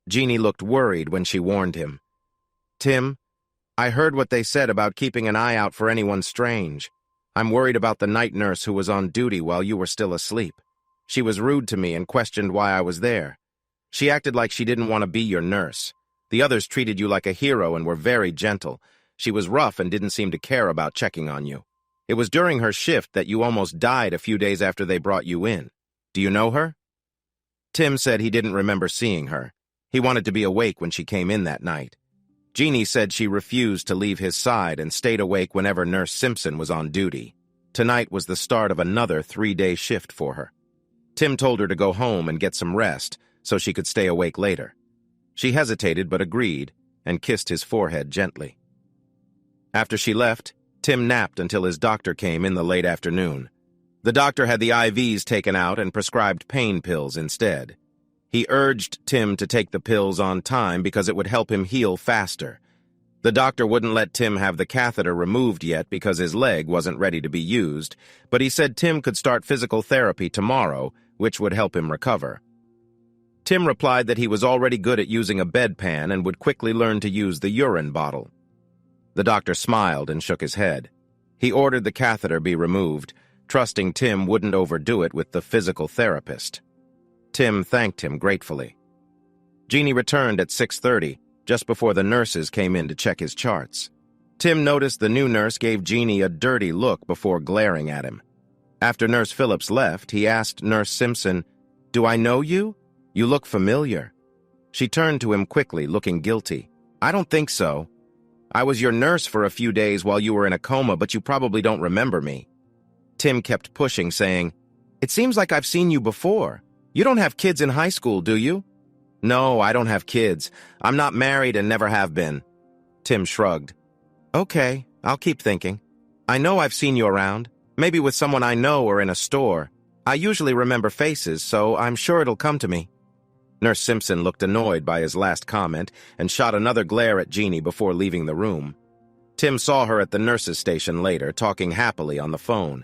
Jeannie looked worried when she warned him. "Tim, I heard what they said about keeping an eye out for anyone strange. I'm worried about the night nurse who was on duty while you were still asleep. She was rude to me and questioned why I was there. She acted like she didn't want to be your nurse. The others treated you like a hero and were very gentle. She was rough and didn't seem to care about checking on you. It was during her shift that you almost died a few days after they brought you in. Do you know her?" Tim said he didn't remember seeing her. He wanted to be awake when she came in that night. Jeannie said she refused to leave his side and stayed awake whenever Nurse Simpson was on duty. Tonight was the start of another 3-day shift for her. Tim told her to go home and get some rest so she could stay awake later. She hesitated but agreed and kissed his forehead gently. After she left, Tim napped until his doctor came in the late afternoon. The doctor had the IVs taken out and prescribed pain pills instead. He urged Tim to take the pills on time because it would help him heal faster. The doctor wouldn't let Tim have the catheter removed yet because his leg wasn't ready to be used, but he said Tim could start physical therapy tomorrow, which would help him recover. Tim replied that he was already good at using a bedpan and would quickly learn to use the urine bottle. The doctor smiled and shook his head. He ordered the catheter be removed, trusting Tim wouldn't overdo it with the physical therapist. Tim thanked him gratefully. Jeannie returned at 6:30, just before the nurses came in to check his charts. Tim noticed the new nurse gave Jeannie a dirty look before glaring at him. After Nurse Phillips left, he asked Nurse Simpson, "Do I know you? You look familiar." She turned to him quickly, looking guilty. "I don't think so. I was your nurse for a few days while you were in a coma, but you probably don't remember me." Tim kept pushing, saying, "It seems like I've seen you before. You don't have kids in high school, do you?" "No, I don't have kids. I'm not married and never have been." Tim shrugged. "Okay, I'll keep thinking. I know I've seen you around, maybe with someone I know or in a store. I usually remember faces, so I'm sure it'll come to me." Nurse Simpson looked annoyed by his last comment and shot another glare at Jeannie before leaving the room. Tim saw her at the nurse's station later, talking happily on the phone.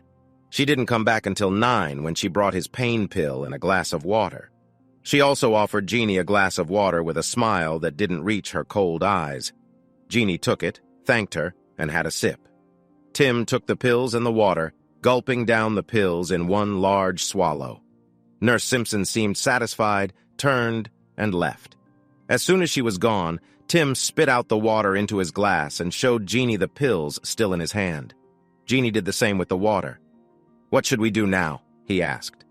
She didn't come back until 9 when she brought his pain pill and a glass of water. She also offered Jeannie a glass of water with a smile that didn't reach her cold eyes. Jeannie took it, thanked her, and had a sip. Tim took the pills and the water, gulping down the pills in one large swallow. Nurse Simpson seemed satisfied, turned, and left. As soon as she was gone, Tim spit out the water into his glass and showed Jeannie the pills still in his hand. Jeannie did the same with the water. "What should we do now?" he asked.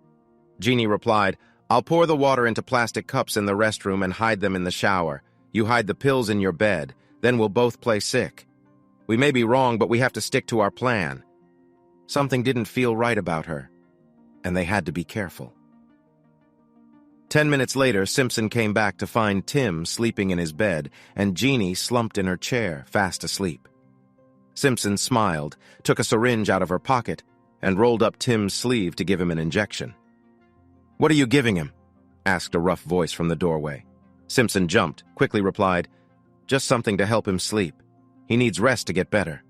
Jeannie replied, "I'll pour the water into plastic cups in the restroom and hide them in the shower. You hide the pills in your bed, then we'll both play sick. We may be wrong, but we have to stick to our plan." Something didn't feel right about her, and they had to be careful. 10 minutes later, Simpson came back to find Tim sleeping in his bed and Jeannie slumped in her chair, fast asleep. Simpson smiled, took a syringe out of her pocket, and rolled up Tim's sleeve to give him an injection. "What are you giving him?" asked a rough voice from the doorway. Simpson jumped, quickly replied, "Just something to help him sleep. He needs rest to get better."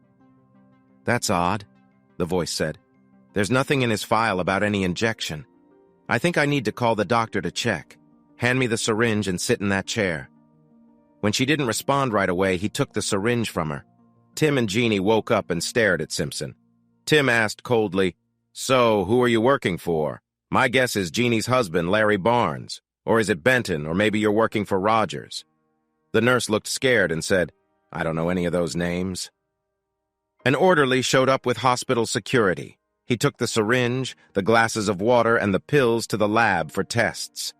"That's odd," the voice said. "There's nothing in his file about any injection. I think I need to call the doctor to check. Hand me the syringe and sit in that chair." When she didn't respond right away, he took the syringe from her. Tim and Jeannie woke up and stared at Simpson. Tim asked coldly, "So, who are you working for? My guess is Jeannie's husband, Larry Barnes. Or is it Benton, or maybe you're working for Rogers?" The nurse looked scared and said, "I don't know any of those names." An orderly showed up with hospital security. He took the syringe, the glasses of water, and the pills to the lab for tests.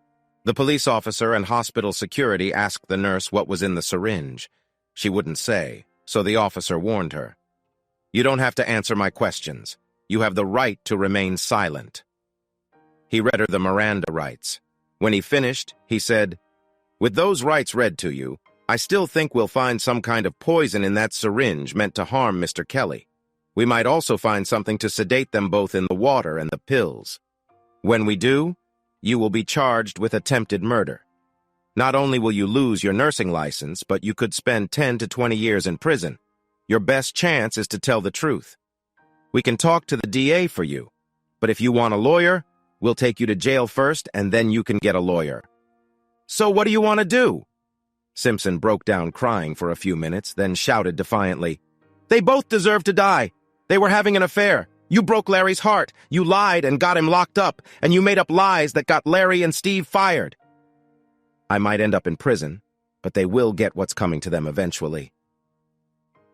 The police officer and hospital security asked the nurse what was in the syringe. She wouldn't say, so the officer warned her. "You don't have to answer my questions. You have the right to remain silent." He read her the Miranda rights. When he finished, he said, "With those rights read to you, I still think we'll find some kind of poison in that syringe meant to harm Mr. Kelly. We might also find something to sedate them both in the water and the pills. When we do, you will be charged with attempted murder. Not only will you lose your nursing license, but you could spend 10 to 20 years in prison. Your best chance is to tell the truth. We can talk to the DA for you, but if you want a lawyer, we'll take you to jail first and then you can get a lawyer." "So what do you want to do?" Simpson broke down crying for a few minutes, then shouted defiantly, "They both deserve to die. They were having an affair. You broke Larry's heart. You lied and got him locked up, and you made up lies that got Larry and Steve fired. I might end up in prison, but they will get what's coming to them eventually.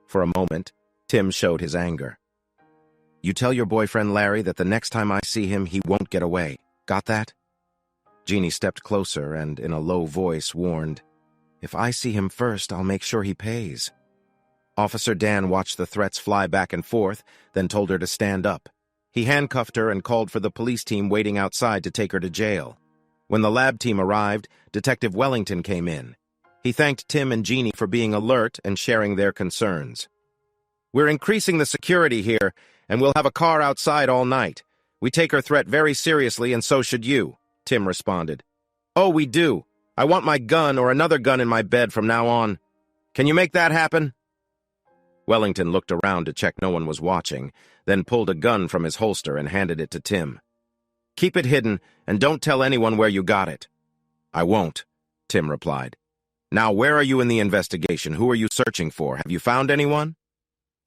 For a moment, Tim showed his anger. You tell your boyfriend Larry that the next time I see him, he won't get away. Got that? Jeannie stepped closer and, in a low voice, warned, If I see him first, I'll make sure he pays. Officer Dan watched the threats fly back and forth, then told her to stand up. He handcuffed her and called for the police team waiting outside to take her to jail. When the lab team arrived, Detective Wellington came in. He thanked Tim and Jeannie for being alert and sharing their concerns. We're increasing the security here, and we'll have a car outside all night. We take her threat very seriously, and so should you, Tim responded. Oh, we do. I want my gun or another gun in my bed from now on. Can you make that happen? Wellington looked around to check no one was watching, then pulled a gun from his holster and handed it to Tim. Keep it hidden, and don't tell anyone where you got it. I won't, Tim replied. Now, where are you in the investigation? Who are you searching for? Have you found anyone?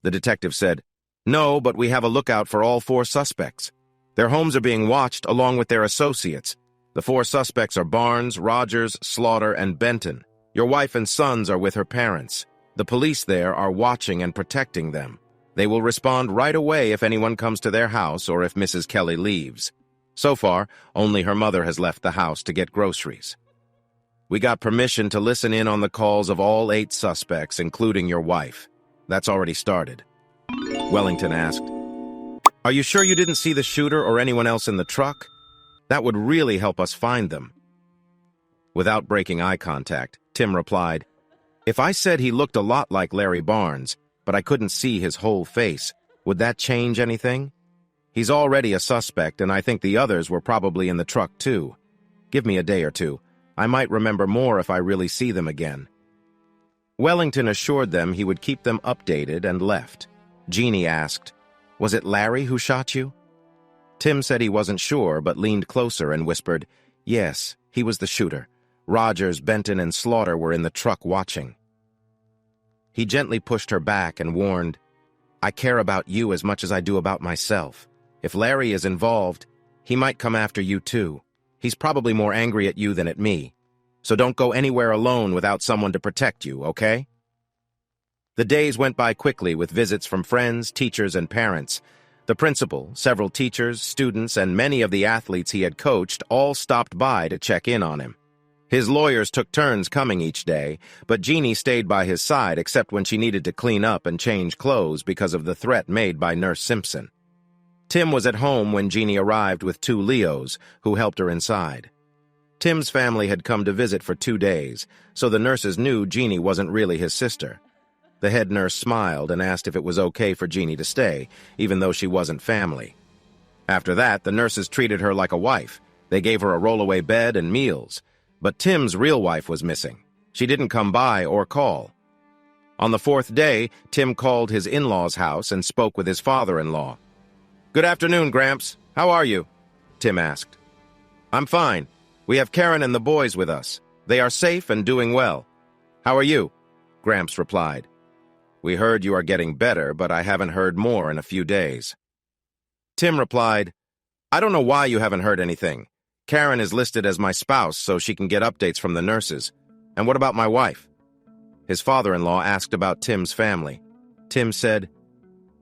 The detective said, No, but we have a lookout for all 4 suspects. Their homes are being watched along with their associates. The 4 suspects are Barnes, Rogers, Slaughter, and Benton. Your wife and sons are with her parents. The police there are watching and protecting them. They will respond right away if anyone comes to their house or if Mrs. Kelly leaves. So far, only her mother has left the house to get groceries. We got permission to listen in on the calls of all 8 suspects, including your wife. That's already started. Wellington asked, Are you sure you didn't see the shooter or anyone else in the truck? That would really help us find them. Without breaking eye contact, Tim replied, If I said he looked a lot like Larry Barnes, but I couldn't see his whole face, would that change anything? He's already a suspect, and I think the others were probably in the truck too. Give me a day or two. I might remember more if I really see them again. Wellington assured them he would keep them updated and left. Jeannie asked, Was it Larry who shot you? Tim said he wasn't sure, but leaned closer and whispered, Yes, he was the shooter. Rogers, Benton, and Slaughter were in the truck watching. He gently pushed her back and warned, I care about you as much as I do about myself. If Larry is involved, he might come after you too. He's probably more angry at you than at me. So don't go anywhere alone without someone to protect you, okay? The days went by quickly with visits from friends, teachers, and parents. The principal, several teachers, students, and many of the athletes he had coached all stopped by to check in on him. His lawyers took turns coming each day, but Jeannie stayed by his side except when she needed to clean up and change clothes because of the threat made by Nurse Simpson. Tim was at home when Jeannie arrived with 2 Leos, who helped her inside. Tim's family had come to visit for 2 days, so the nurses knew Jeannie wasn't really his sister. The head nurse smiled and asked if it was okay for Jeannie to stay, even though she wasn't family. After that, the nurses treated her like a wife. They gave her a rollaway bed and meals. But Tim's real wife was missing. She didn't come by or call. On the 4th day, Tim called his in-laws' house and spoke with his father-in-law. Good afternoon, Gramps. How are you? Tim asked. I'm fine. We have Karen and the boys with us. They are safe and doing well. How are you? Gramps replied. We heard you are getting better, but I haven't heard more in a few days. Tim replied, I don't know why you haven't heard anything. Karen is listed as my spouse so she can get updates from the nurses. And what about my wife? His father-in-law asked about Tim's family. Tim said,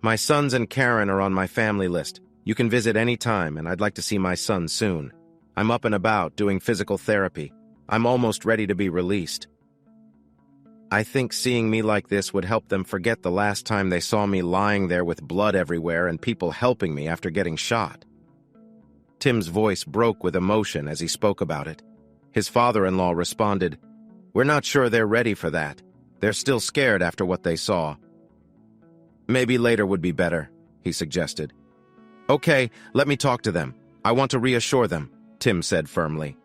My sons and Karen are on my family list. You can visit any time, and I'd like to see my son soon. I'm up and about doing physical therapy. I'm almost ready to be released. I think seeing me like this would help them forget the last time they saw me lying there with blood everywhere and people helping me after getting shot. Tim's voice broke with emotion as he spoke about it. His father-in-law responded, We're not sure they're ready for that. They're still scared after what they saw. Maybe later would be better, he suggested. Okay, let me talk to them. I want to reassure them, Tim said firmly.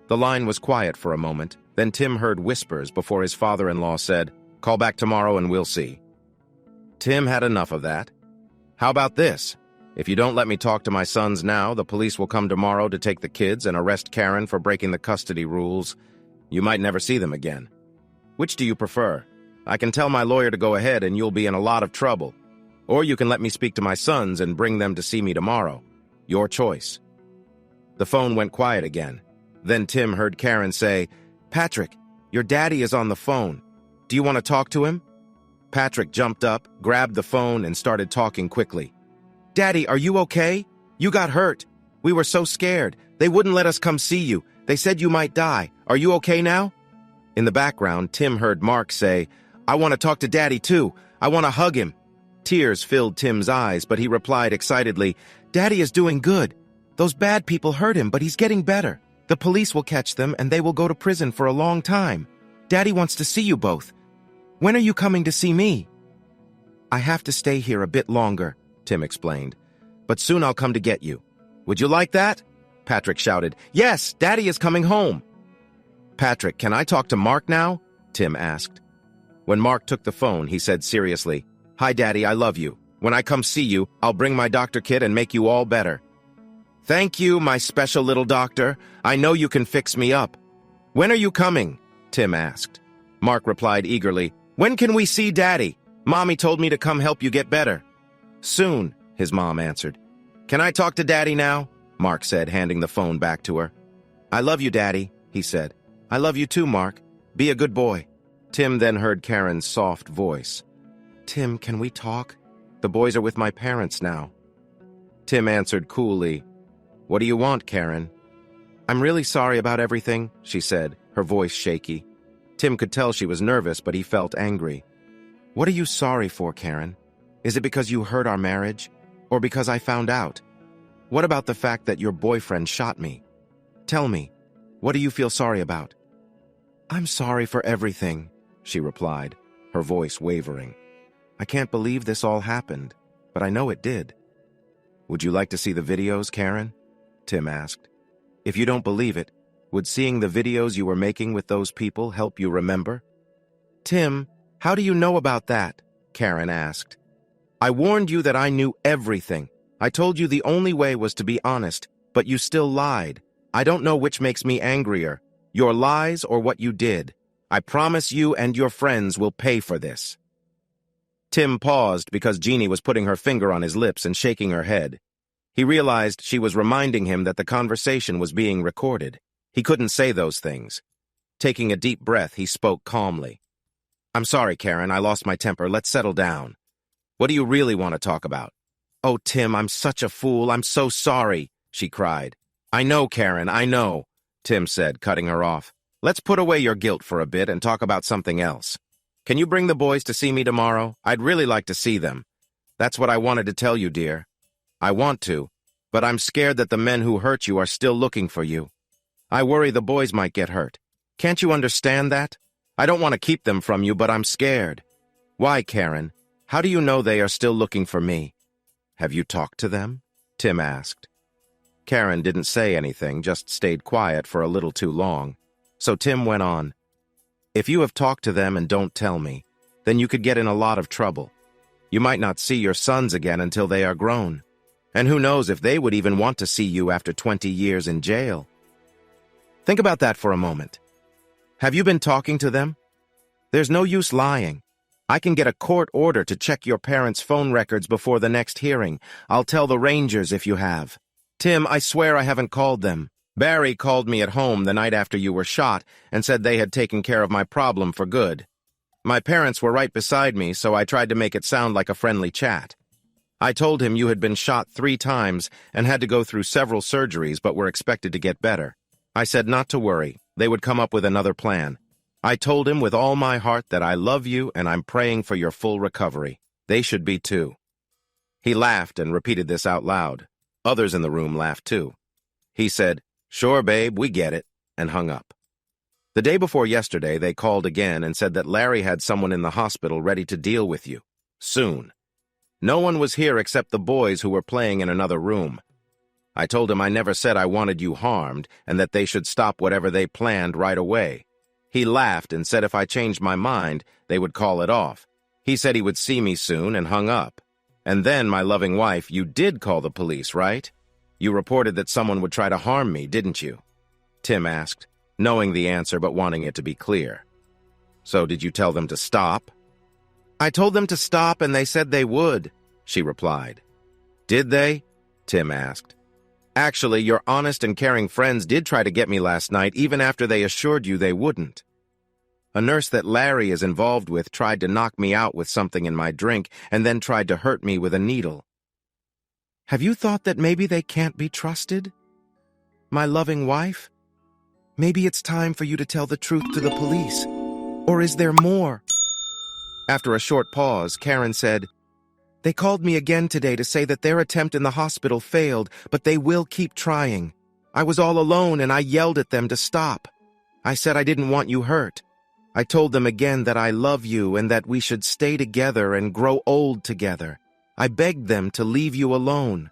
The line was quiet for a moment. Then Tim heard whispers before his father-in-law said, Call back tomorrow and we'll see. Tim had enough of that. How about this? If you don't let me talk to my sons now, the police will come tomorrow to take the kids and arrest Karen for breaking the custody rules. You might never see them again. Which do you prefer? I can tell my lawyer to go ahead and you'll be in a lot of trouble. Or you can let me speak to my sons and bring them to see me tomorrow. Your choice." The phone went quiet again. Then Tim heard Karen say, "Patrick, your daddy is on the phone. Do you want to talk to him?" Patrick jumped up, grabbed the phone, and started talking quickly. "Daddy, are you okay? You got hurt. We were so scared. They wouldn't let us come see you. They said you might die. Are you okay now?" In the background, Tim heard Mark say, "I want to talk to Daddy too. I want to hug him." Tears filled Tim's eyes, but he replied excitedly, "Daddy is doing good. Those bad people hurt him, but he's getting better. The police will catch them, and they will go to prison for a long time. Daddy wants to see you both. When are you coming to see me?" "I have to stay here a bit longer," Tim explained, "but soon I'll come to get you." "Would you like that?" Patrick shouted. "Yes, Daddy is coming home." "Patrick, can I talk to Mark now?" Tim asked. When Mark took the phone, he said seriously, "Hi, Daddy, I love you. When I come see you, I'll bring my doctor kit and make you all better." "Thank you, my special little doctor. I know you can fix me up." "When are you coming?" Tim asked. Mark replied eagerly, "When can we see Daddy? Mommy told me to come help you get better." "Soon," his mom answered. "Can I talk to Daddy now?" Mark said, handing the phone back to her. "I love you, Daddy," he said. "I love you too, Mark. Be a good boy." Tim then heard Karen's soft voice. "Tim, can we talk? The boys are with my parents now." Tim answered coolly, "What do you want, Karen?" "I'm really sorry about everything," she said, her voice shaky. Tim could tell she was nervous, but he felt angry. "What are you sorry for, Karen? Is it because you hurt our marriage? Or because I found out? What about the fact that your boyfriend shot me? Tell me, what do you feel sorry about?" "I'm sorry for everything," she replied, her voice wavering. "I can't believe this all happened, but I know it did." "Would you like to see the videos, Karen?" Tim asked. "If you don't believe it, would seeing the videos you were making with those people help you remember?" "Tim, how do you know about that?" Karen asked. "I warned you that I knew everything. I told you the only way was to be honest, but you still lied. I don't know which makes me angrier, your lies or what you did. I promise you and your friends will pay for this." Tim paused because Jeannie was putting her finger on his lips and shaking her head. He realized she was reminding him that the conversation was being recorded. He couldn't say those things. Taking a deep breath, he spoke calmly. "I'm sorry, Karen, I lost my temper. Let's settle down. What do you really want to talk about?" "Oh, Tim, I'm such a fool. I'm so sorry," she cried. "I know, Karen, I know," Tim said, cutting her off. "Let's put away your guilt for a bit and talk about something else. Can you bring the boys to see me tomorrow? I'd really like to see them. That's what I wanted to tell you, dear. I want to, but I'm scared that the men who hurt you are still looking for you. I worry the boys might get hurt. Can't you understand that? I don't want to keep them from you, but I'm scared." "Why, Karen? How do you know they are still looking for me?" "Have you talked to them?" Tim asked. Karen didn't say anything, just stayed quiet for a little too long. So Tim went on. "If you have talked to them and don't tell me, then you could get in a lot of trouble. You might not see your sons again until they are grown. And who knows if they would even want to see you after 20 years in jail. Think about that for a moment. Have you been talking to them? There's no use lying. I can get a court order to check your parents' phone records before the next hearing. I'll tell the Rangers if you have. Tim, I swear I haven't called them. Barry called me at home the night after you were shot and said they had taken care of my problem for good. My parents were right beside me, so I tried to make it sound like a friendly chat. I told him you had been shot 3 times and had to go through several surgeries but were expected to get better. I said not to worry. They would come up with another plan. I told him with all my heart that I love you and I'm praying for your full recovery. They should be too. He laughed and repeated this out loud. Others in the room laughed too. He said, "Sure, babe, we get it," and hung up. The day before yesterday, they called again and said that Larry had someone in the hospital ready to deal with you. Soon. No one was here except the boys who were playing in another room. I told him I never said I wanted you harmed and that they should stop whatever they planned right away. He laughed and said if I changed my mind, they would call it off. He said he would see me soon and hung up. And then, my loving wife, you did call the police, right? You reported that someone would try to harm me, didn't you? Tim asked, knowing the answer but wanting it to be clear. So did you tell them to stop? I told them to stop and they said they would. she replied. Did they? Tim asked. Actually, your honest and caring friends did try to get me last night, even after they assured you they wouldn't. A nurse that Larry is involved with tried to knock me out with something in my drink and then tried to hurt me with a needle. Have you thought that maybe they can't be trusted? My loving wife? Maybe it's time for you to tell the truth to the police. Or is there more? After a short pause, Karen said, They called me again today to say that their attempt in the hospital failed, but they will keep trying. I was all alone and I yelled at them to stop. I said I didn't want you hurt. I told them again that I love you and that we should stay together and grow old together. I begged them to leave you alone.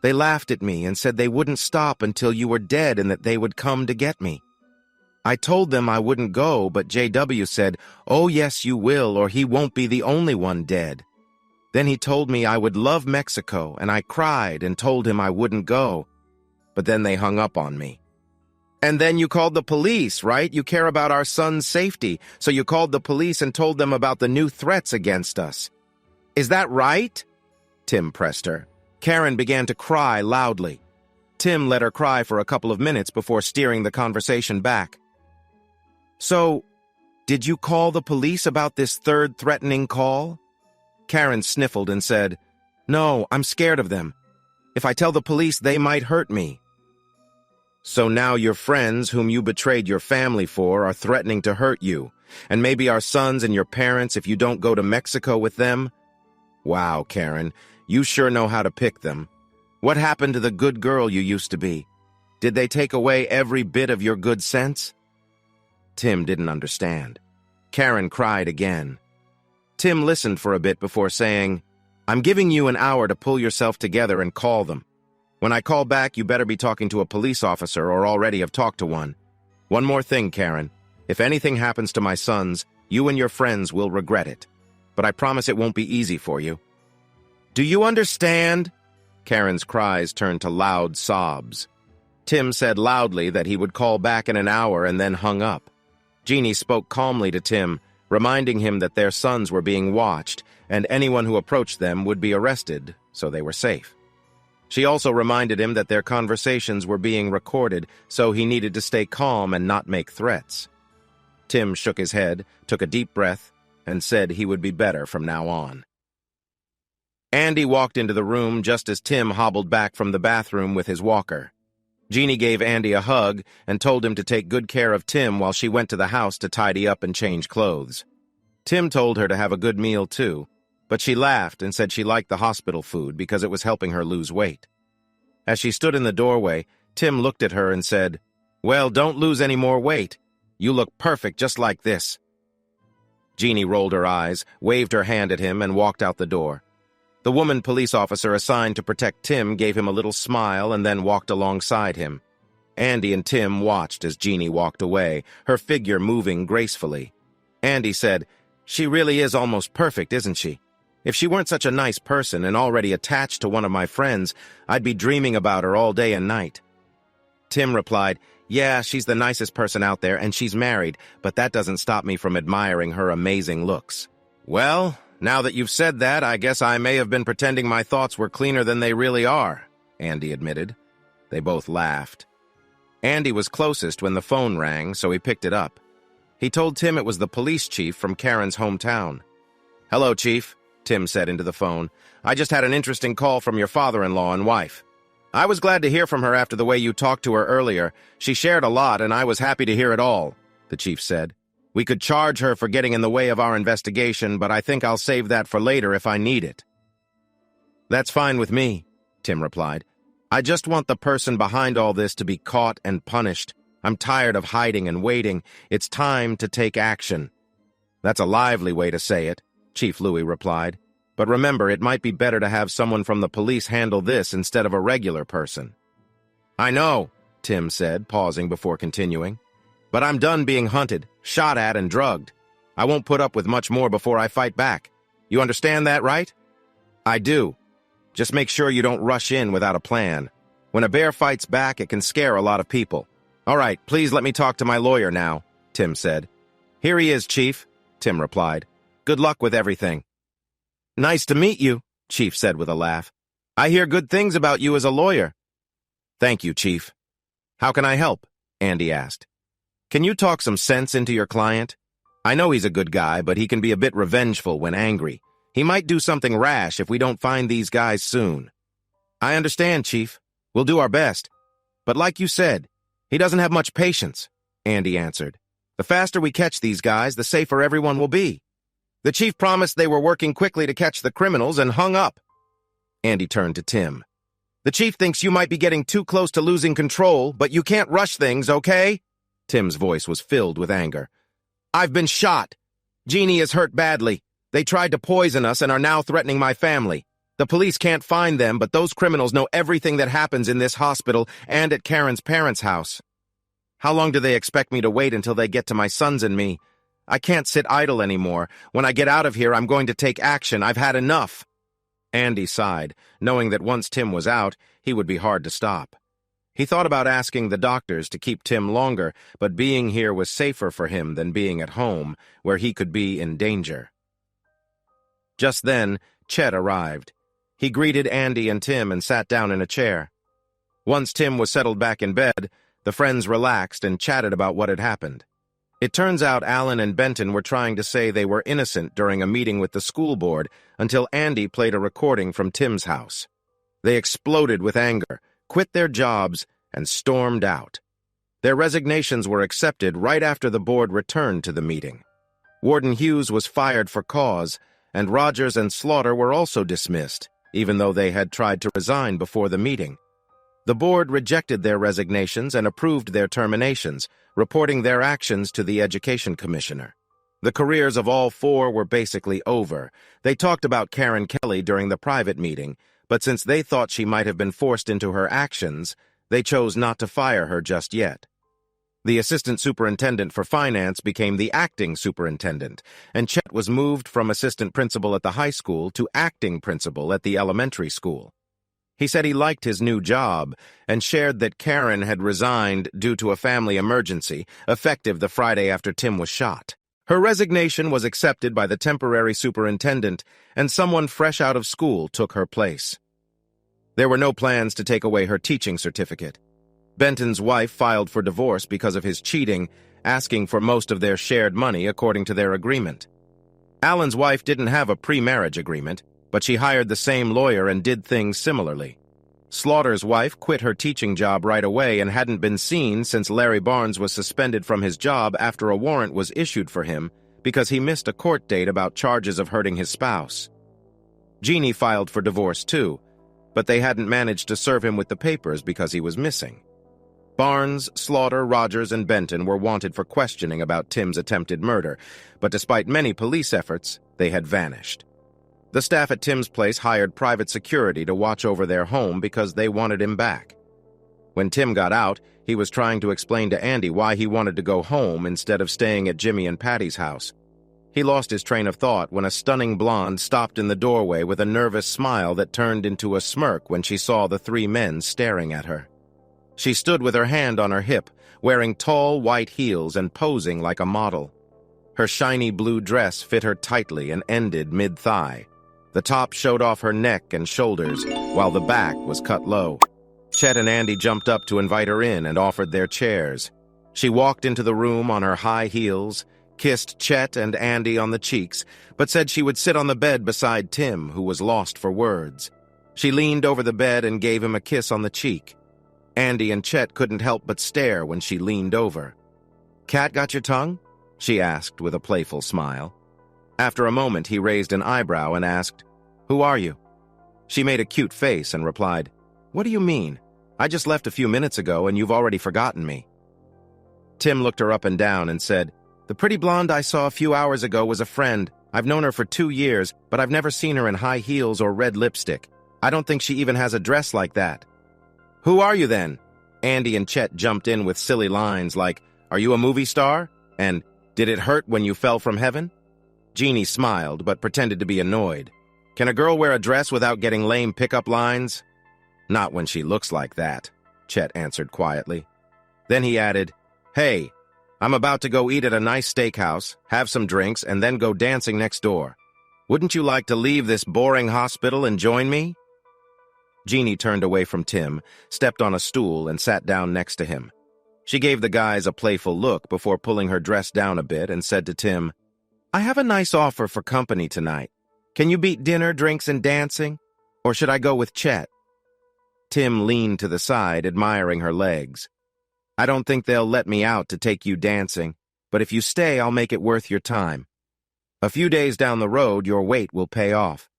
They laughed at me and said they wouldn't stop until you were dead and that they would come to get me. I told them I wouldn't go, but JW said, Oh, yes, you will, or he won't be the only one dead. Then he told me I would love Mexico, and I cried and told him I wouldn't go. But then they hung up on me. And then you called the police, right? You care about our son's safety, so you called the police and told them about the new threats against us. Is that right? Tim pressed her. Karen began to cry loudly. Tim let her cry for a couple of minutes before steering the conversation back. So, did you call the police about this third threatening call? Karen sniffled and said, No, I'm scared of them. If I tell the police, they might hurt me. So now your friends, whom you betrayed your family for, are threatening to hurt you, and maybe our sons and your parents if you don't go to Mexico with them? Wow, Karen, you sure know how to pick them. What happened to the good girl you used to be? Did they take away every bit of your good sense? Tim didn't understand. Karen cried again. Tim listened for a bit before saying, I'm giving you an hour to pull yourself together and call them. When I call back, you better be talking to a police officer or already have talked to one. One more thing, Karen. If anything happens to my sons, you and your friends will regret it. But I promise it won't be easy for you. Do you understand? Karen's cries turned to loud sobs. Tim said loudly that he would call back in an hour and then hung up. Jeannie spoke calmly to Tim, reminding him that their sons were being watched and anyone who approached them would be arrested, so they were safe. She also reminded him that their conversations were being recorded, so he needed to stay calm and not make threats. Tim shook his head, took a deep breath, and said he would be better from now on. Andy walked into the room just as Tim hobbled back from the bathroom with his walker. Jeannie gave Andy a hug and told him to take good care of Tim while she went to the house to tidy up and change clothes. Tim told her to have a good meal too, but she laughed and said she liked the hospital food because it was helping her lose weight. As she stood in the doorway, Tim looked at her and said, Well, don't lose any more weight. You look perfect just like this. Jeannie rolled her eyes, waved her hand at him, and walked out the door. The woman police officer assigned to protect Tim gave him a little smile and then walked alongside him. Andy and Tim watched as Jeannie walked away, her figure moving gracefully. Andy said, She really is almost perfect, isn't she? If she weren't such a nice person and already attached to one of my friends, I'd be dreaming about her all day and night. Tim replied, Yeah, she's the nicest person out there and she's married, but that doesn't stop me from admiring her amazing looks. Well, now that you've said that, I guess I may have been pretending my thoughts were cleaner than they really are, Andy admitted. They both laughed. Andy was closest when the phone rang, so he picked it up. He told Tim it was the police chief from Karen's hometown. Hello, Chief, Tim said into the phone. I just had an interesting call from your father-in-law and wife. I was glad to hear from her after the way you talked to her earlier. She shared a lot, and I was happy to hear it all, the chief said. We could charge her for getting in the way of our investigation, but I think I'll save that for later if I need it. That's fine with me, Tim replied. I just want the person behind all this to be caught and punished. I'm tired of hiding and waiting. It's time to take action. That's a lively way to say it, Chief Louis replied. But remember, it might be better to have someone from the police handle this instead of a regular person. I know, Tim said, pausing before continuing. But I'm done being hunted, shot at, and drugged. I won't put up with much more before I fight back. You understand that, right? I do. Just make sure you don't rush in without a plan. When a bear fights back, it can scare a lot of people. All right, please let me talk to my lawyer now, Tim said. Here he is, Chief, Tim replied. Good luck with everything. Nice to meet you, Chief said with a laugh. "I hear good things about you as a lawyer." "Thank you, Chief." "How can I help?" Andy asked. "Can you talk some sense into your client? I know he's a good guy, but he can be a bit revengeful when angry. He might do something rash if we don't find these guys soon." "I understand, Chief. We'll do our best. But like you said, he doesn't have much patience," Andy answered. "The faster we catch these guys, the safer everyone will be." The chief promised they were working quickly to catch the criminals and hung up. Andy turned to Tim. "The chief thinks you might be getting too close to losing control, but you can't rush things, okay?" Tim's voice was filled with anger. "I've been shot. Jeannie is hurt badly. They tried to poison us and are now threatening my family. The police can't find them, but those criminals know everything that happens in this hospital and at Karen's parents' house. How long do they expect me to wait until they get to my sons and me? I can't sit idle anymore. When I get out of here, I'm going to take action. I've had enough." Andy sighed, knowing that once Tim was out, he would be hard to stop. He thought about asking the doctors to keep Tim longer, but being here was safer for him than being at home, where he could be in danger. Just then, Chet arrived. He greeted Andy and Tim and sat down in a chair. Once Tim was settled back in bed, the friends relaxed and chatted about what had happened. It turns out Alan and Benton were trying to say they were innocent during a meeting with the school board until Andy played a recording from Tim's house. They exploded with anger, quit their jobs, and stormed out. Their resignations were accepted right after the board returned to the meeting. Warden Hughes was fired for cause, and Rogers and Slaughter were also dismissed, even though they had tried to resign before the meeting. The board rejected their resignations and approved their terminations, reporting their actions to the Education Commissioner. The careers of all four were basically over. They talked about Karen Kelly during the private meeting, but since they thought she might have been forced into her actions, they chose not to fire her just yet. The assistant superintendent for finance became the acting superintendent, and Chet was moved from assistant principal at the high school to acting principal at the elementary school. He said he liked his new job and shared that Karen had resigned due to a family emergency, effective the Friday after Tim was shot. Her resignation was accepted by the temporary superintendent, and someone fresh out of school took her place. There were no plans to take away her teaching certificate. Benton's wife filed for divorce because of his cheating, asking for most of their shared money according to their agreement. Alan's wife didn't have a pre-marriage agreement, but she hired the same lawyer and did things similarly. Slaughter's wife quit her teaching job right away and hadn't been seen since Larry Barnes was suspended from his job after a warrant was issued for him because he missed a court date about charges of hurting his spouse. Jeannie filed for divorce too, but they hadn't managed to serve him with the papers because he was missing. Barnes, Slaughter, Rogers, and Benton were wanted for questioning about Tim's attempted murder, but despite many police efforts, they had vanished. The staff at Tim's place hired private security to watch over their home because they wanted him back. When Tim got out, he was trying to explain to Andy why he wanted to go home instead of staying at Jimmy and Patty's house. He lost his train of thought when a stunning blonde stopped in the doorway with a nervous smile that turned into a smirk when she saw the three men staring at her. She stood with her hand on her hip, wearing tall white heels and posing like a model. Her shiny blue dress fit her tightly and ended mid-thigh. The top showed off her neck and shoulders, while the back was cut low. Chet and Andy jumped up to invite her in and offered their chairs. She walked into the room on her high heels, kissed Chet and Andy on the cheeks, but said she would sit on the bed beside Tim, who was lost for words. She leaned over the bed and gave him a kiss on the cheek. Andy and Chet couldn't help but stare when she leaned over. "Cat got your tongue?" she asked with a playful smile. After a moment, he raised an eyebrow and asked, "Who are you?" She made a cute face and replied, "What do you mean? I just left a few minutes ago and you've already forgotten me." Tim looked her up and down and said, "The pretty blonde I saw a few hours ago was a friend. I've known her for 2 years, but I've never seen her in high heels or red lipstick. I don't think she even has a dress like that." "Who are you then?" Andy and Chet jumped in with silly lines like, "Are you a movie star?" and "Did it hurt when you fell from heaven?" Jeannie smiled, but pretended to be annoyed. "Can a girl wear a dress without getting lame pickup lines?" "Not when she looks like that," Chet answered quietly. Then he added, "Hey, I'm about to go eat at a nice steakhouse, have some drinks, and then go dancing next door. Wouldn't you like to leave this boring hospital and join me? Jeannie turned away from Tim, stepped on a stool, and sat down next to him. She gave the guys a playful look before pulling her dress down a bit and said to Tim, I have a nice offer for company tonight. Can you beat dinner, drinks, and dancing? Or should I go with Chet? Tim leaned to the side, admiring her legs. I don't think they'll let me out to take you dancing, but if you stay, I'll make it worth your time. A few days down the road, your wait will pay off.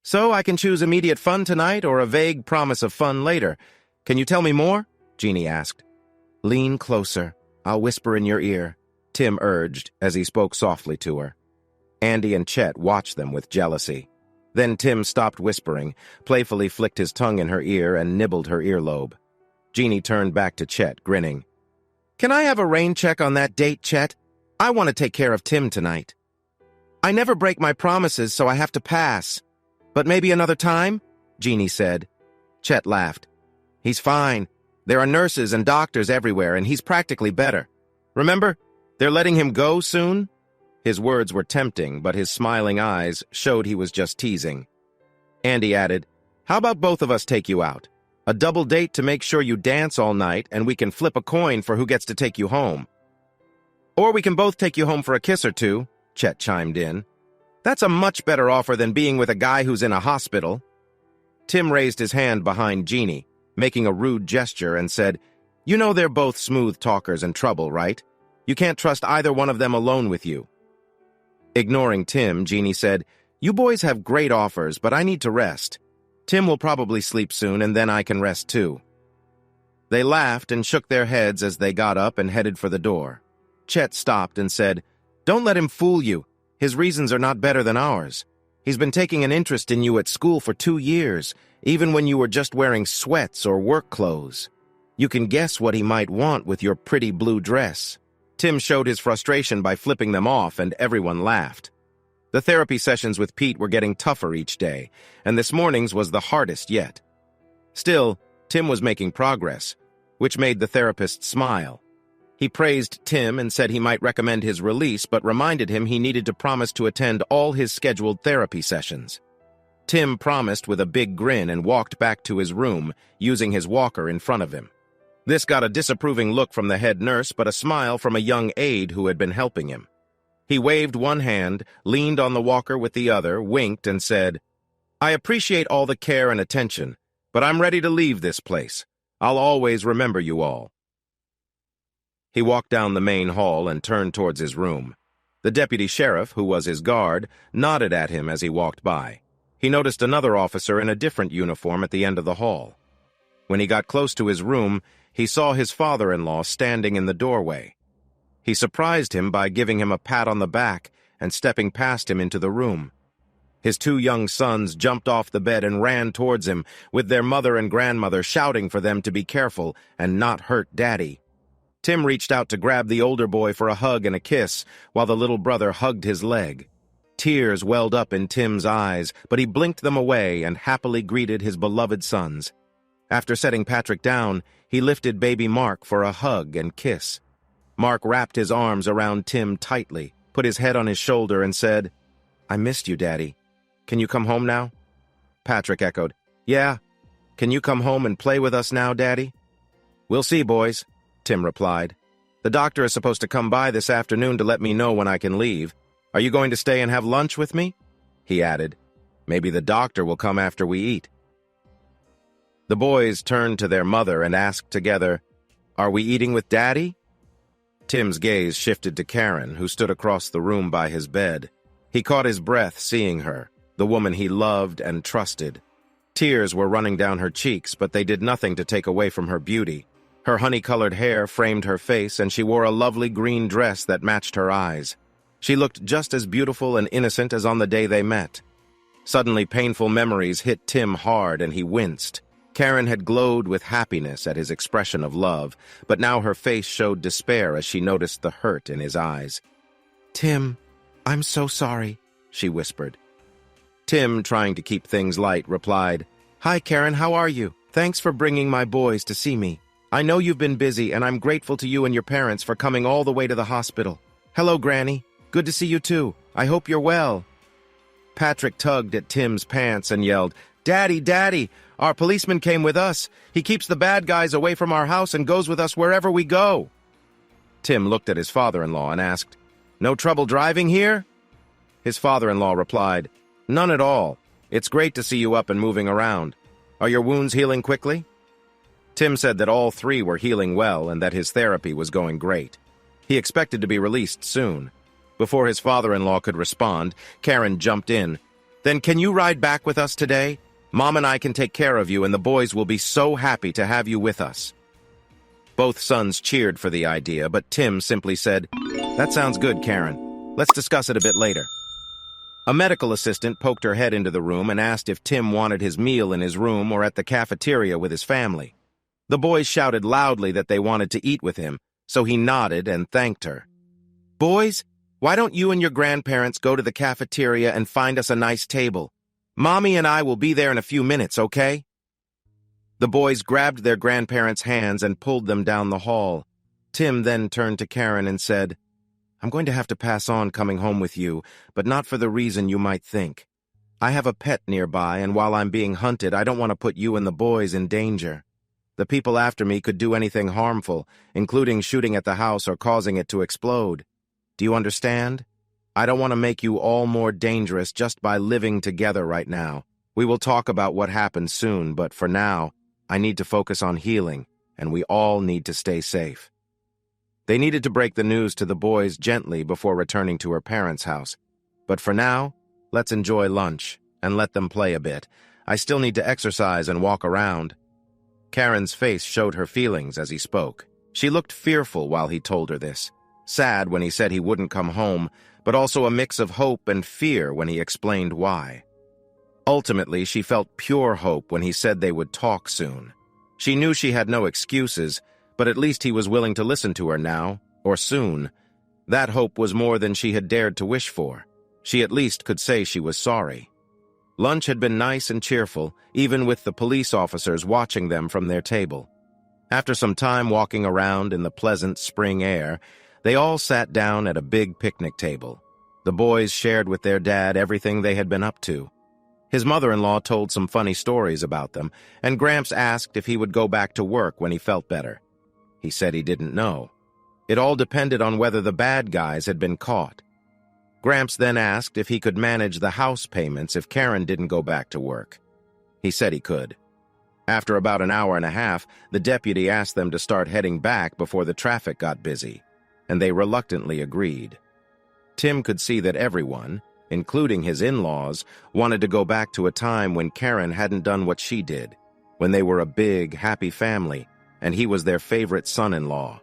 So I can choose immediate fun tonight or a vague promise of fun later. Can you tell me more? Jeannie asked. Lean closer. I'll whisper in your ear, Tim urged as he spoke softly to her. Andy and Chet watched them with jealousy. Then Tim stopped whispering, playfully flicked his tongue in her ear and nibbled her earlobe. Jeannie turned back to Chet, grinning. Can I have a rain check on that date, Chet? I want to take care of Tim tonight. I never break my promises, so I have to pass. But maybe another time? Jeannie said. Chet laughed. He's fine. There are nurses and doctors everywhere, and he's practically better. Remember, they're letting him go soon? His words were tempting, but his smiling eyes showed he was just teasing. Andy added, How about both of us take you out? A double date to make sure you dance all night, and we can flip a coin for who gets to take you home. Or we can both take you home for a kiss or two, Chet chimed in. That's a much better offer than being with a guy who's in a hospital. Tim raised his hand behind Jeannie, making a rude gesture, and said, You know they're both smooth talkers and trouble, right? You can't trust either one of them alone with you. Ignoring Tim, Jeannie said, You boys have great offers, but I need to rest. Tim will probably sleep soon, and then I can rest too. They laughed and shook their heads as they got up and headed for the door. Chet stopped and said, Don't let him fool you. His reasons are not better than ours. He's been taking an interest in you at school for 2 years, even when you were just wearing sweats or work clothes. You can guess what he might want with your pretty blue dress. Tim showed his frustration by flipping them off, and everyone laughed. The therapy sessions with Pete were getting tougher each day, and this morning's was the hardest yet. Still, Tim was making progress, which made the therapist smile. He praised Tim and said he might recommend his release, but reminded him he needed to promise to attend all his scheduled therapy sessions. Tim promised with a big grin and walked back to his room, using his walker in front of him. This got a disapproving look from the head nurse, but a smile from a young aide who had been helping him. He waved one hand, leaned on the walker with the other, winked, and said, I appreciate all the care and attention, but I'm ready to leave this place. I'll always remember you all. He walked down the main hall and turned towards his room. The deputy sheriff, who was his guard, nodded at him as he walked by. He noticed another officer in a different uniform at the end of the hall. When he got close to his room, he saw his father-in-law standing in the doorway. He surprised him by giving him a pat on the back and stepping past him into the room. His 2 young sons jumped off the bed and ran towards him, with their mother and grandmother shouting for them to be careful and not hurt Daddy. Tim reached out to grab the older boy for a hug and a kiss, while the little brother hugged his leg. Tears welled up in Tim's eyes, but he blinked them away and happily greeted his beloved sons. After setting Patrick down, he lifted baby Mark for a hug and kiss. Mark wrapped his arms around Tim tightly, put his head on his shoulder, and said, I missed you, Daddy. Can you come home now? Patrick echoed, Yeah. Can you come home and play with us now, Daddy? We'll see, boys, Tim replied. The doctor is supposed to come by this afternoon to let me know when I can leave. Are you going to stay and have lunch with me? He added. Maybe the doctor will come after we eat. The boys turned to their mother and asked together, Are we eating with Daddy? Tim's gaze shifted to Karen, who stood across the room by his bed. He caught his breath seeing her, the woman he loved and trusted. Tears were running down her cheeks, but they did nothing to take away from her beauty. Her honey-colored hair framed her face, and she wore a lovely green dress that matched her eyes. She looked just as beautiful and innocent as on the day they met. Suddenly, painful memories hit Tim hard, and he winced. Karen had glowed with happiness at his expression of love, but now her face showed despair as she noticed the hurt in his eyes. Tim, I'm so sorry, she whispered. Tim, trying to keep things light, replied, Hi, Karen, how are you? Thanks for bringing my boys to see me. I know you've been busy, and I'm grateful to you and your parents for coming all the way to the hospital. Hello, Granny. Good to see you too. I hope you're well. Patrick tugged at Tim's pants and yelled, "Daddy, Daddy! Our policeman came with us. He keeps the bad guys away from our house and goes with us wherever we go." Tim looked at his father-in-law and asked, "No trouble driving here?" His father-in-law replied, "None at all. It's great to see you up and moving around. Are your wounds healing quickly?" Tim said that all three were healing well and that his therapy was going great. He expected to be released soon. Before his father-in-law could respond, Karen jumped in. "Then can you ride back with us today? Mom and I can take care of you, and the boys will be so happy to have you with us." Both sons cheered for the idea, but Tim simply said, "That sounds good, Karen. Let's discuss it a bit later." A medical assistant poked her head into the room and asked if Tim wanted his meal in his room or at the cafeteria with his family. The boys shouted loudly that they wanted to eat with him, so he nodded and thanked her. "Boys, why don't you and your grandparents go to the cafeteria and find us a nice table? Mommy and I will be there in a few minutes, okay?" The boys grabbed their grandparents' hands and pulled them down the hall. Tim then turned to Karen and said, "I'm going to have to pass on coming home with you, but not for the reason you might think. I have a pet nearby, and while I'm being hunted, I don't want to put you and the boys in danger. The people after me could do anything harmful, including shooting at the house or causing it to explode. Do you understand? I don't want to make you all more dangerous just by living together right now. We will talk about what happened soon, but for now, I need to focus on healing, and we all need to stay safe." They needed to break the news to the boys gently before returning to her parents' house. "But for now, let's enjoy lunch and let them play a bit. I still need to exercise and walk around." Karen's face showed her feelings as he spoke. She looked fearful while he told her this, sad when he said he wouldn't come home, but also a mix of hope and fear when he explained why. Ultimately, she felt pure hope when he said they would talk soon. She knew she had no excuses, but at least he was willing to listen to her now, or soon. That hope was more than she had dared to wish for. She at least could say she was sorry. Lunch had been nice and cheerful, even with the police officers watching them from their table. After some time walking around in the pleasant spring air, they all sat down at a big picnic table. The boys shared with their dad everything they had been up to. His mother-in-law told some funny stories about them, and Gramps asked if he would go back to work when he felt better. He said he didn't know. It all depended on whether the bad guys had been caught. Gramps then asked if he could manage the house payments if Karen didn't go back to work. He said he could. After about an hour and a half, the deputy asked them to start heading back before the traffic got busy, and they reluctantly agreed. Tim could see that everyone, including his in-laws, wanted to go back to a time when Karen hadn't done what she did, when they were a big, happy family, and he was their favorite son-in-law.